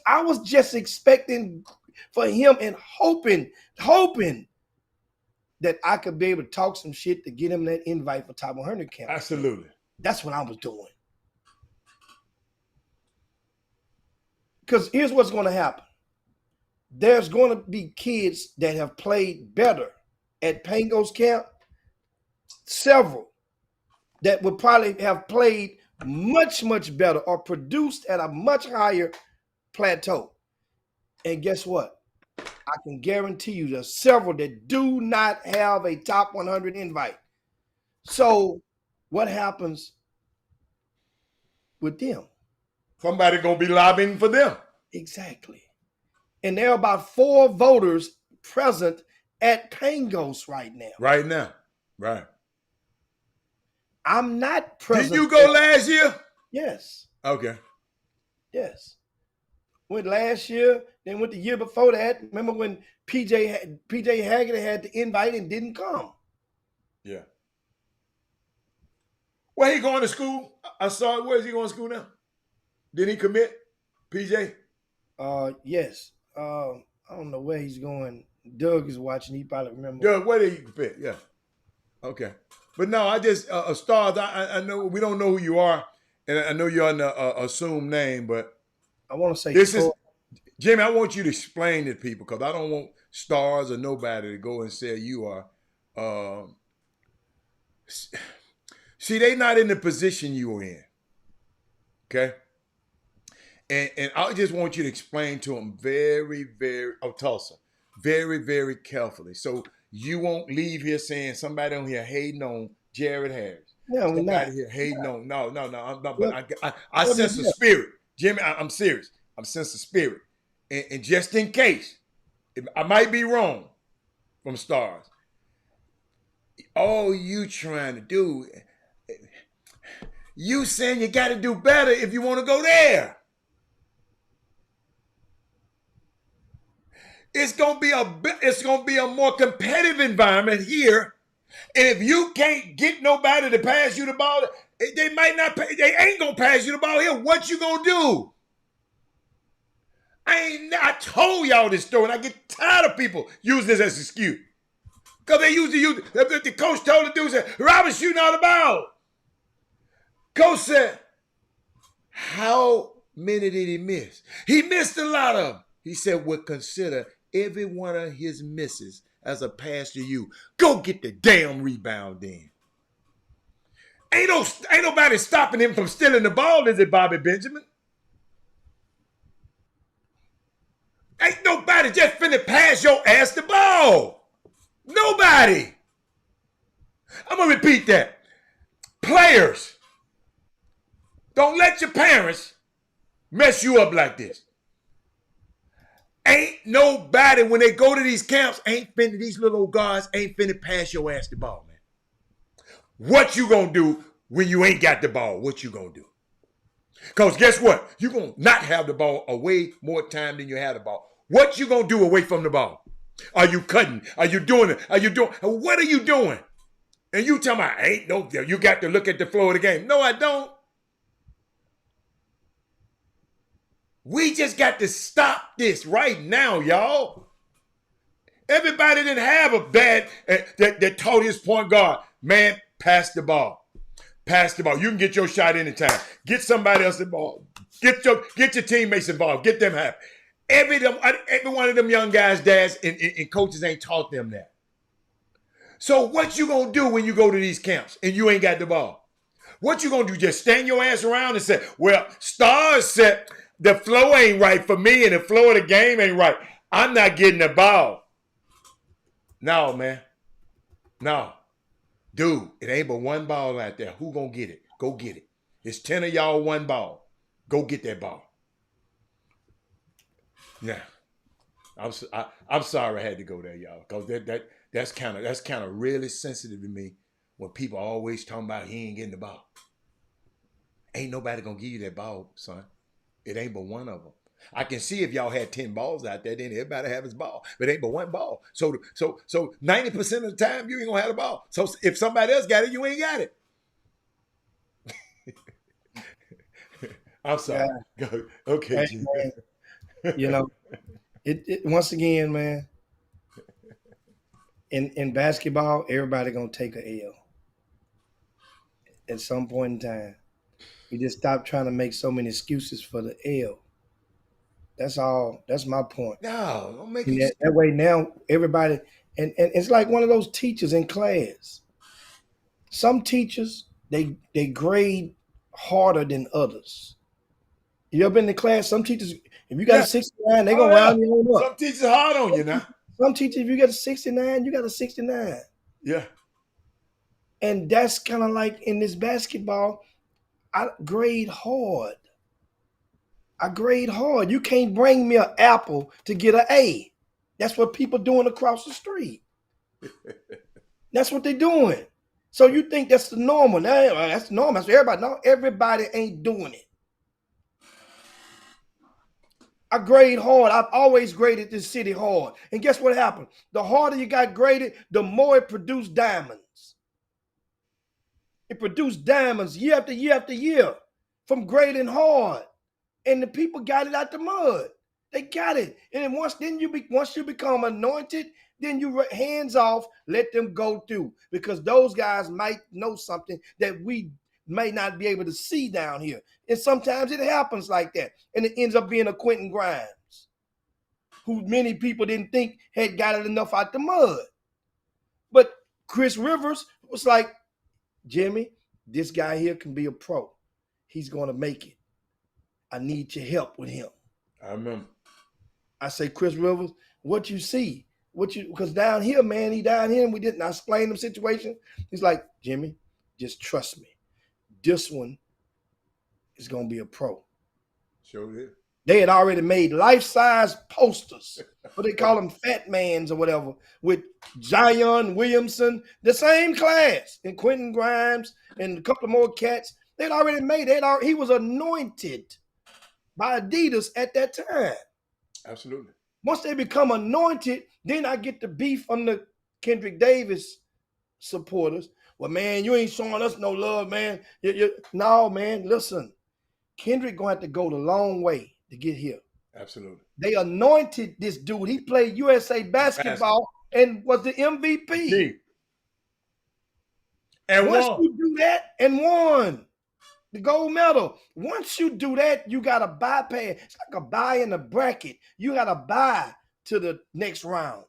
D: I was just expecting for him and hoping that I could be able to talk some shit to get him that invite for top 100 camp.
A: Absolutely.
D: That's what I was doing. Because here's what's going to happen. There's going to be kids that have played better at Pango's camp, several that would probably have played much, much better or produced at a much higher plateau. And guess what? I can guarantee you there's several that do not have a top 100 invite. So what happens with them?
A: Somebody going to be lobbying for them.
D: Exactly. And there are about 4 voters present at Pangos right now.
A: Right now. Right.
D: I'm not present.
A: Did you go last year?
D: Yes.
A: Okay.
D: Yes. Went last year, then went the year before that. Remember when PJ Haggerty had the invite and didn't come?
A: Yeah. Where he going to school? I saw it. Where is he going to school now? Did he commit? PJ?
D: Yes. I don't know where he's going. Doug is watching. He probably remember.
A: Doug, where did he commit? Yeah. Okay. But no, I just Stars. I know we don't know who you are, and I know you're on the assumed name, but
D: I want to say
A: this is Jimmy. I want you to explain to people because I don't want Stars or nobody to go and say you are. See, they not in the position you're in. Okay. And I just want you to explain to them Tulsa, very, very carefully. So you won't leave here saying somebody on here hating on Jared Harris.
D: No, we're not.
A: Here hating on. No. I'm not. But I sense the spirit. Jimmy, I'm serious. I'm sense the spirit. And just in case, I might be wrong from Stars. All you trying to do, you saying you got to do better if you want to go there. It's gonna be a more competitive environment here, and if you can't get nobody to pass you the ball, they ain't gonna pass you the ball here. What you gonna do? I told y'all this story, and I get tired of people using this as an excuse. Because they used to use the coach told the dude, said, Robert shooting all the ball. Coach said, how many did he miss? He missed a lot of them. He said, well, consider every one of his misses as a pass to you. Go get the damn rebound then. Ain't nobody stopping him from stealing the ball, is it, Bobby Benjamin? Ain't nobody just finna pass your ass the ball. Nobody. I'm gonna repeat that. Players, don't let your parents mess you up like this. Ain't nobody, when they go to these camps, these little old guys ain't finna pass your ass the ball, man. What you gonna do when you ain't got the ball? What you gonna do? Because guess what? You're gonna not have the ball a way more time than you had the ball. What you gonna do away from the ball? Are you cutting? Are you doing it? What are you doing? And you tell me, you got to look at the flow of the game. No, I don't. We just got to stop this right now, y'all. Everybody didn't have a bad, that told his point guard, man, pass the ball. Pass the ball. You can get your shot anytime. Get somebody else involved. Get your teammates involved. Get them happy. Every one of them young guys' dads and coaches ain't taught them that. So what you gonna do when you go to these camps and you ain't got the ball? What you gonna do? Just stand your ass around and say, well, Stars said the flow ain't right for me and the flow of the game ain't right. I'm not getting the ball. No, man. No. Dude, it ain't but one ball out there. Who gonna get it? Go get it. It's 10 of y'all, one ball. Go get that ball. Yeah. I'm sorry I had to go there, y'all, because that's kind of really sensitive to me when people are always talking about he ain't getting the ball. Ain't nobody gonna give you that ball, son. It ain't but one of them. I can see if y'all had 10 balls out there, then everybody have his ball. But it ain't but one ball. So 90% of the time you ain't gonna have the ball. So if somebody else got it, you ain't got it. I'm sorry. Yeah. Okay, G.
D: You know, it once again, man. In basketball, everybody gonna take a L at some point in time. We just stop trying to make so many excuses for the L. That's all. That's my point.
A: No, don't make
D: it that way. Now everybody, and it's like one of those teachers in class. Some teachers they grade harder than others. You ever been in class? Some teachers, if you got a 69, they gonna round you on up.
A: Some teachers are hard on you now.
D: Some teachers, if you got a 69, you got a 69.
A: Yeah.
D: And that's kind of like in this basketball, I grade hard. You can't bring me an apple to get an A. That's what people doing across the street. That's what they're doing. So you think that's the normal? Now, that's normal. That's everybody. No, everybody ain't doing it. I grade hard. I've always graded this city hard. And guess what happened? The harder you got graded, the more it produced diamonds. It produced diamonds year after year after year from grading hard. And the people got it out the mud. They got it. And then once you become anointed, then you hands off, let them go through. Because those guys might know something that we may not be able to see down here. And sometimes it happens like that. And it ends up being a Quentin Grimes, who many people didn't think had got it enough out the mud. But Chris Rivers was like, Jimmy, this guy here can be a pro. He's going to make it. I need your help with him.
A: I remember.
D: I say, Chris Rivers, what you see? Because down here, man, and we didn't explain the situation. He's like, Jimmy, just trust me. This one is going to be a pro.
A: Sure did.
D: They had already made life-size posters, what they call them, fat mans or whatever, with Zion Williamson, the same class, and Quentin Grimes and a couple of more cats. They'd already made it. He was anointed by Adidas at that time.
A: Absolutely.
D: Once they become anointed, then I get the beef from the Kendrick Davis supporters. Well, man, you ain't showing us no love, man. No, man, listen. Kendrick going to have to go the long way to get here.
A: Absolutely.
D: They anointed this dude. He played USA basketball and was the MVP.
A: Gee. And
D: Once
A: won.
D: you do that and won the gold medal, once you do that, you got to bypass. It's like a buy in the bracket. You got to buy to the next round.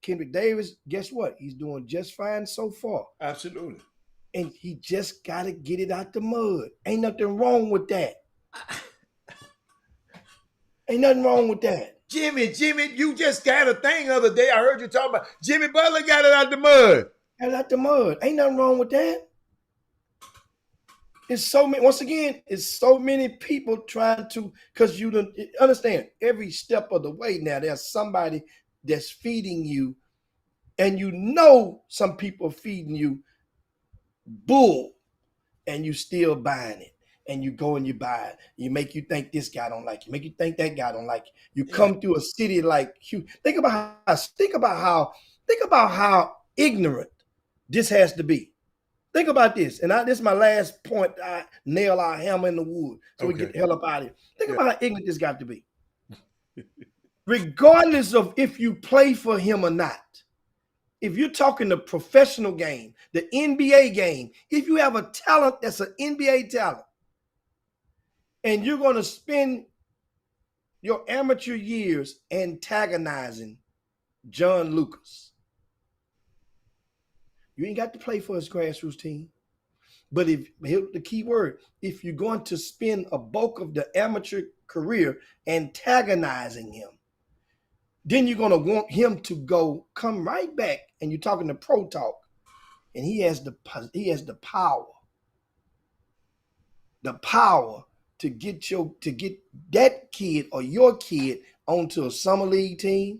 D: Kendrick Davis, guess what? He's doing just fine so far.
A: Absolutely.
D: And he just got to get it out the mud. Ain't nothing wrong with that. Ain't nothing wrong with that.
A: Jimmy, you just got a thing the other day. I heard you talking about Jimmy Butler got it out the mud.
D: Got it out the mud. Ain't nothing wrong with that. It's so many, once again, it's so many people trying to, because you don't understand, every step of the way now, there's somebody that's feeding you, and you know some people are feeding you bull, and you still buying it. And you go and you buy it. You make you think this guy don't like you. Make you think that guy don't like you. You come through a city like Houston. Think about how ignorant this has to be. Think about this. And this is my last point. I nail our hammer in the wood so we get the hell up out of here. Think about how ignorant this got to be. Regardless of if you play for him or not. If you're talking the professional game, the NBA game, if you have a talent that's an NBA talent, and you're going to spend your amateur years antagonizing John Lucas, you ain't got to play for his grassroots team. But here's the key word, if you're going to spend a bulk of the amateur career antagonizing him, then you're going to want him to come right back, and you're talking to pro talk, and he has the power to get that kid or your kid onto a summer league team,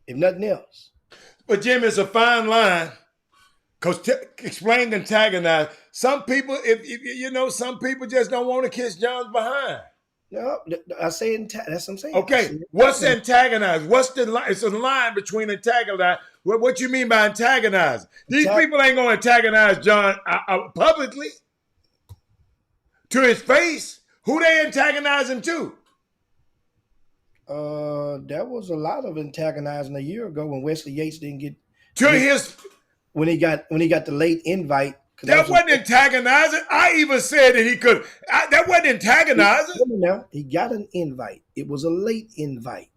D: if nothing else.
A: But Jim, it's a fine line. Because explain antagonize. Some people, some people just don't want to kiss John's behind.
D: No, I say that's what I'm saying.
A: Okay, what's antagonize? What's the line? It's a line between antagonize. What you mean by antagonize? These people ain't going to antagonize John publicly. To his face. Who they antagonizing to?
D: There was a lot of antagonizing a year ago when Wesley Yates didn't get when he got the late invite.
A: That wasn't antagonizing. I even said that he could. That wasn't antagonizing.
D: Now he got an invite. It was a late invite.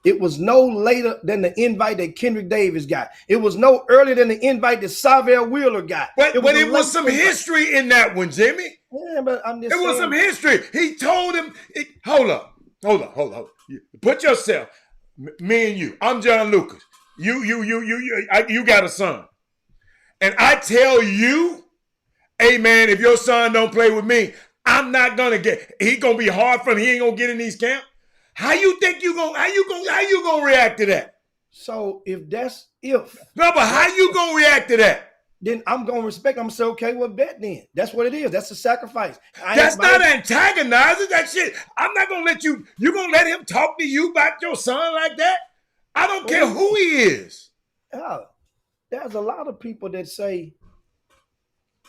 D: It was no later than the invite that Kendrick Davis got. It was no earlier than the invite that Savell Wheeler got.
A: But it was some history in that one, Jimmy.
D: Yeah, but I'm just saying.
A: Was some history. He told him, hold up. Put yourself, me and you. I'm John Lucas. You got a son. And I tell you, hey man, if your son don't play with me, I'm not gonna he gonna be hard for him. He ain't gonna get in these camps. How you gonna react to that?
D: So if
A: no, but how you gonna react to that?
D: Then I'm gonna respect. I'm gonna say, okay, well, bet then. That's what it is. That's a sacrifice.
A: That's not antagonizing that shit. I'm not gonna let you. You gonna let him talk to you about your son like that? I don't care who he is.
D: There's a lot of people that say,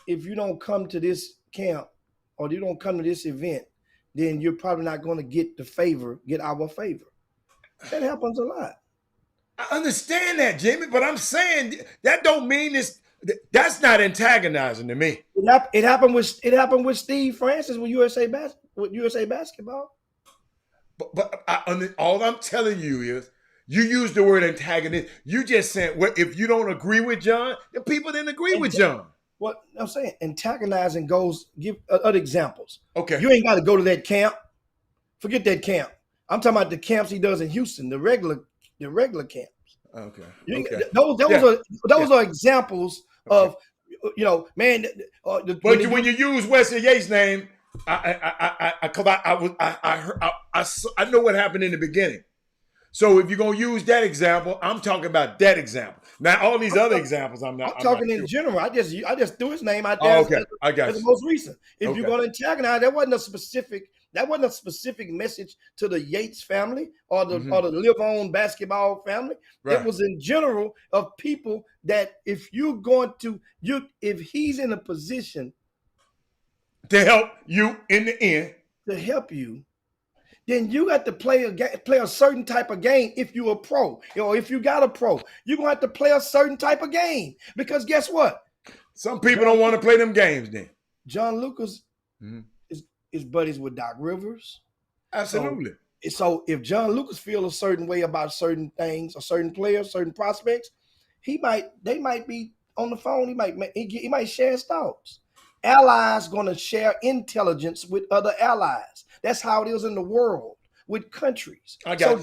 D: if you don't come to this camp or you don't come to this event, then you're probably not going to get our favor. That happens a lot.
A: I understand that, Jimmy, but I'm saying that don't mean this. That's not antagonizing to me.
D: It happened with Steve Francis with USA basketball.
A: But all I'm telling you is, you use the word antagonist. You just said, well, if you don't agree with John, then people didn't agree with John.
D: What I'm saying, antagonizing give other examples.
A: Okay.
D: You ain't got to go to that camp. Forget that camp. I'm talking about the camps he does in Houston, the regular camps.
A: Okay.
D: Those are examples of, man.
A: But when you use Wesley Yates' name, I know what happened in the beginning. So if you're gonna use that example, I'm talking about that example. Now all these other examples, I'm
D: talking in general. I just threw his name out there.
A: I got
D: as the most recent. If you're gonna antagonize, that wasn't a specific message to the Yates family or the Live On basketball family. Right. It was in general of people that if he's in a position
A: to help you in the end,
D: to help you, then you got to play a certain type of game. If you're a pro, or if you got a pro, you're gonna have to play a certain type of game. Because guess what?
A: Some people don't want to play them games then.
D: John Lucas is buddies with Doc Rivers.
A: Absolutely.
D: So if John Lucas feels a certain way about certain things, or certain players, certain prospects, they might be on the phone. He might share his thoughts. Allies going to share intelligence with other allies. That's how it is in the world with countries.
A: I got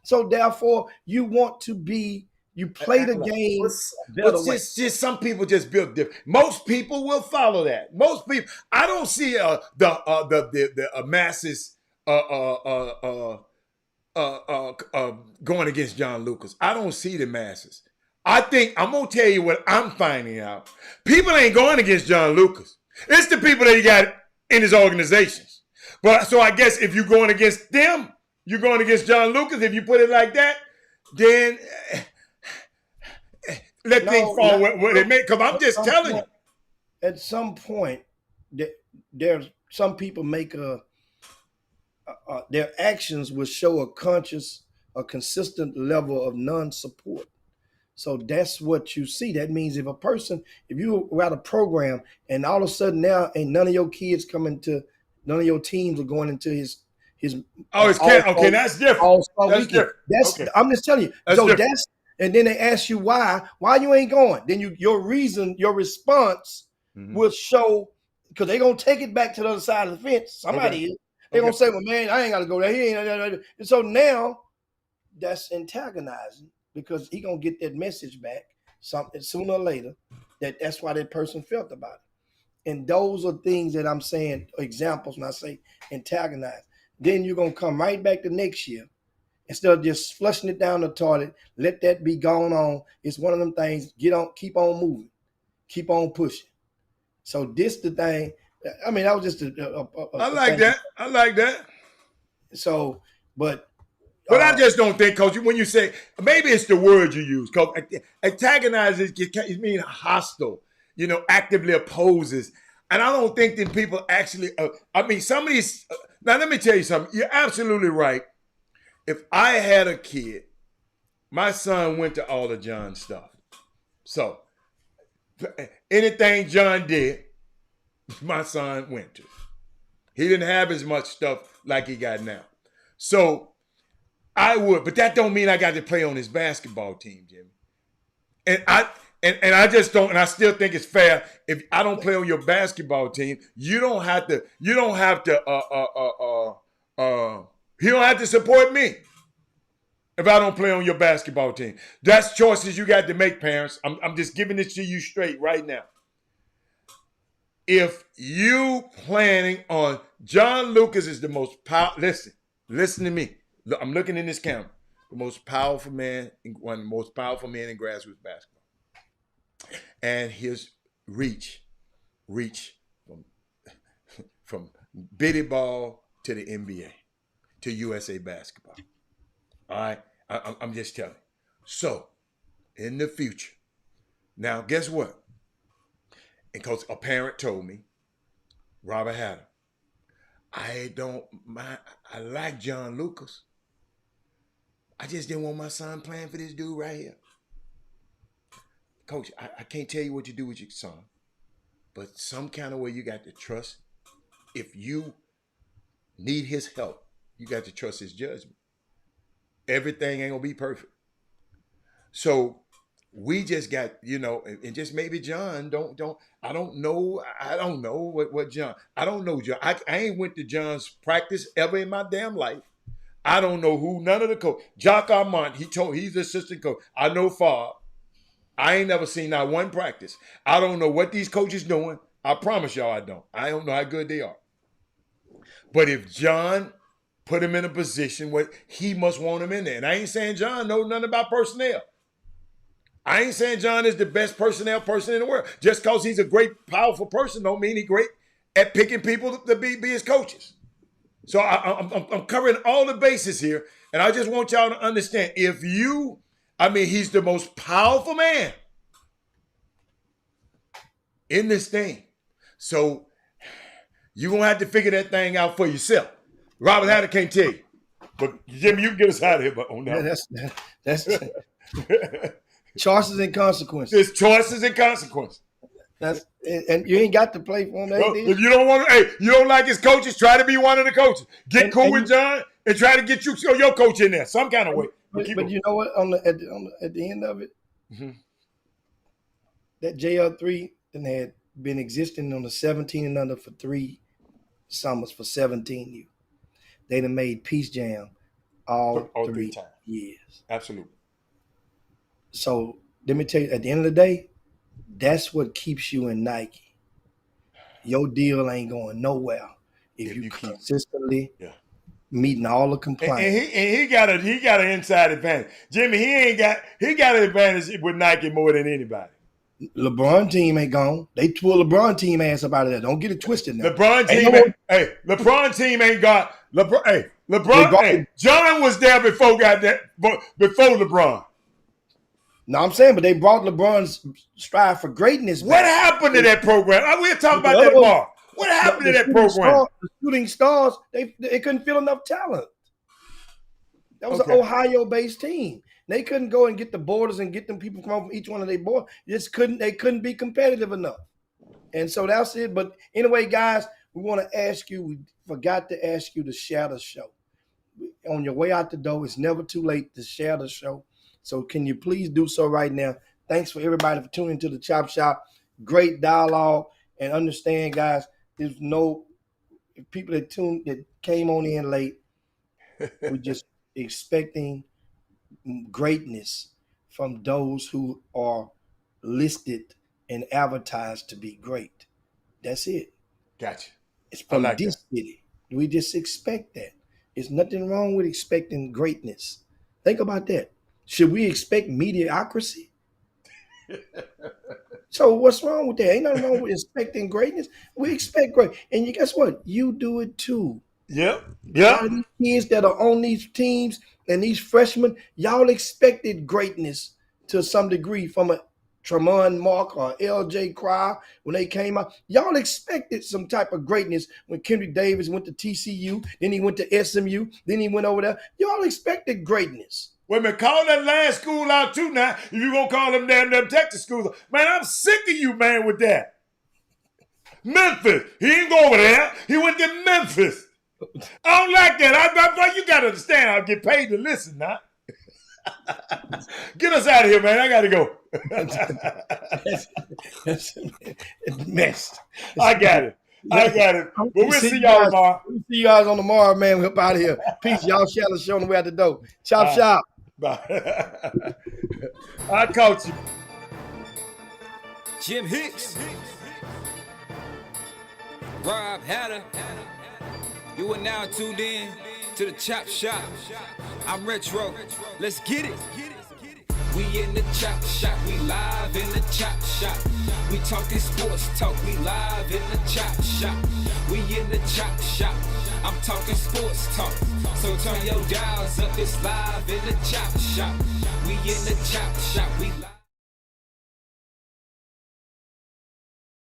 D: so therefore, you want to be. You play the game.
A: Just some people just built different. Most people will follow that. Most people. I don't see the masses going against John Lucas. I don't see the masses. I think I'm gonna tell you what I'm finding out. People ain't going against John Lucas. It's the people that he got in his organizations. But so I guess if you're going against them, you're going against John Lucas. If you put it like that, then let things fall where they may. Because I'm just telling you.
D: At some point, there's some people make their actions will show a consistent level of non-support. So that's what you see. That means if you were at a program and all of a sudden now ain't none of your kids none of your teams are going into his.
A: Okay, that's different. That's different.
D: Okay. I'm just telling you. And then they ask you why you ain't going. Then your response will show, because they're gonna take it back to the other side of the fence. Somebody is. They're gonna say, well, man, I ain't gotta go there. And so now that's antagonizing, because he gonna get that message back something sooner or later, that's why that person felt about it. And those are things that I'm saying, examples when I say antagonize. Then you're gonna come right back the next year. Instead of just flushing it down the toilet, let that be going on. It's one of them things, keep on moving, keep on pushing. So this the thing. I mean, that was just
A: I like that.
D: So, but
A: I just don't think, Coach, when you say, maybe it's the word you use, Coach. Antagonize it means hostile, actively opposes. And I don't think that people actually, some of these, now let me tell you something. You're absolutely right. If I had a kid, my son went to all of John's stuff. So anything John did, my son went to. He didn't have as much stuff like he got now. So I would, but that don't mean I got to play on his basketball team, Jimmy. And I just don't, and I still think it's fair. If I don't play on your basketball team, he don't have to support me if I don't play on your basketball team. That's choices you got to make, parents. I'm just giving this to you straight right now. If you planning on, John Lucas is the most powerful, listen to me. I'm looking in this camera. The most powerful man, one of the most powerful men in grassroots basketball. And his reach from bitty ball to the NBA, to USA basketball. All right? I'm just telling you. So, in the future, now guess what? Because a parent told me, Robert Hatter, I like John Lucas. I just didn't want my son playing for this dude right here. Coach, I can't tell you what you do with your son, but some kind of way you got to trust. If you need his help, you got to trust his judgment. Everything ain't gonna be perfect. So we just got, and just maybe John I don't know what John, I don't know John. I ain't went to John's practice ever in my damn life. I don't know none of the coach. Jacques Armand, he's the assistant coach. I know Favre. I ain't never seen not one practice. I don't know what these coaches doing. I promise y'all I don't. I don't know how good they are. But if John put him in a position where he must want him in there. And I ain't saying John knows nothing about personnel. I ain't saying John is the best personnel person in the world. Just because he's a great, powerful person don't mean he's great at picking people to be his coaches. So I'm covering all the bases here. And I just want y'all to understand, he's the most powerful man in this thing. So you're going to have to figure that thing out for yourself. Robert Hatter can't tell you. But Jimmy, you can get us out of here on that.
D: That's choices and consequences.
A: There's choices and consequences.
D: And you ain't got to play for him.
A: No, if you don't want to, hey, you don't like his coaches, try to be one of the coaches. Get cool with John and try to get your coach in there some kind of way.
D: But you know what? At the end of it, that JL3 had been existing on the 17 and under for 3 summers for 17 years. They done made Peace Jam all 3 times. Years.
A: Absolutely.
D: So let me tell you, at the end of the day, that's what keeps you in Nike. Your deal ain't going nowhere if you consistently meeting all the compliance.
A: And he got an inside advantage. Jimmy, he got an advantage with Nike more than anybody.
D: LeBron team ain't gone. They pull LeBron team ass up out of there. Don't get it twisted now.
A: LeBron team ain't got LeBron. John was there before LeBron.
D: No, I'm saying, but they brought LeBron's strive for greatness back.
A: What happened to that program? We'll talk about that more. What happened to that program?
D: The shooting stars, they couldn't fill enough talent. That was an Ohio-based team. They couldn't go and get the borders and get them people from each one of their borders. They couldn't be competitive enough. And so that's it. But anyway, guys, we want to ask you, we forgot to ask you to share the show. On your way out the door, it's never too late to share the show. So can you please do so right now? Thanks for everybody for tuning to the Chop Shop. Great dialogue. And understand, guys, there's no people that came on in late. We're just expecting greatness from those who are listed and advertised to be great. That's it.
A: Gotcha.
D: It's from this city. We just expect that. There's nothing wrong with expecting greatness. Think about that. Should we expect mediocrity? So what's wrong with that? Ain't nothing wrong with expecting greatness. We expect great. And guess what? You do it too.
A: Yep.
D: A lot of these kids that are on these teams and these freshmen, y'all expected greatness to some degree from a Tremont Mark or LJ Cryer when they came out. Y'all expected some type of greatness when Kendrick Davis went to TCU, then he went to SMU, then he went over there. Y'all expected greatness.
A: Wait a minute, call that last school out too now. If you're going to call them damn Texas schools. Man, I'm sick of you, man, with that. Memphis. He didn't go over there. He went to Memphis. I don't like that. You got to understand, I'll get paid to listen now. Get us out of here, man. I got to go.
D: It's messed.
A: I got it. But we'll see y'all tomorrow.
D: We'll see you guys on tomorrow, man. We're up out of here. Peace. Y'all share the show on the way out the door. Chop Shop.
A: Bye. I caught you.
F: Jim Hicks. Rob Hatter. You are now tuned in to the Chop Shop. I'm Retro. Let's get it. We in the Chop Shop. We live in the Chop Shop. We talking sports talk. We live in the Chop Shop. We in the Chop Shop. I'm talking sports talk. So turn your dials up. It's live in the Chop Shop. We in the Chop Shop. We live.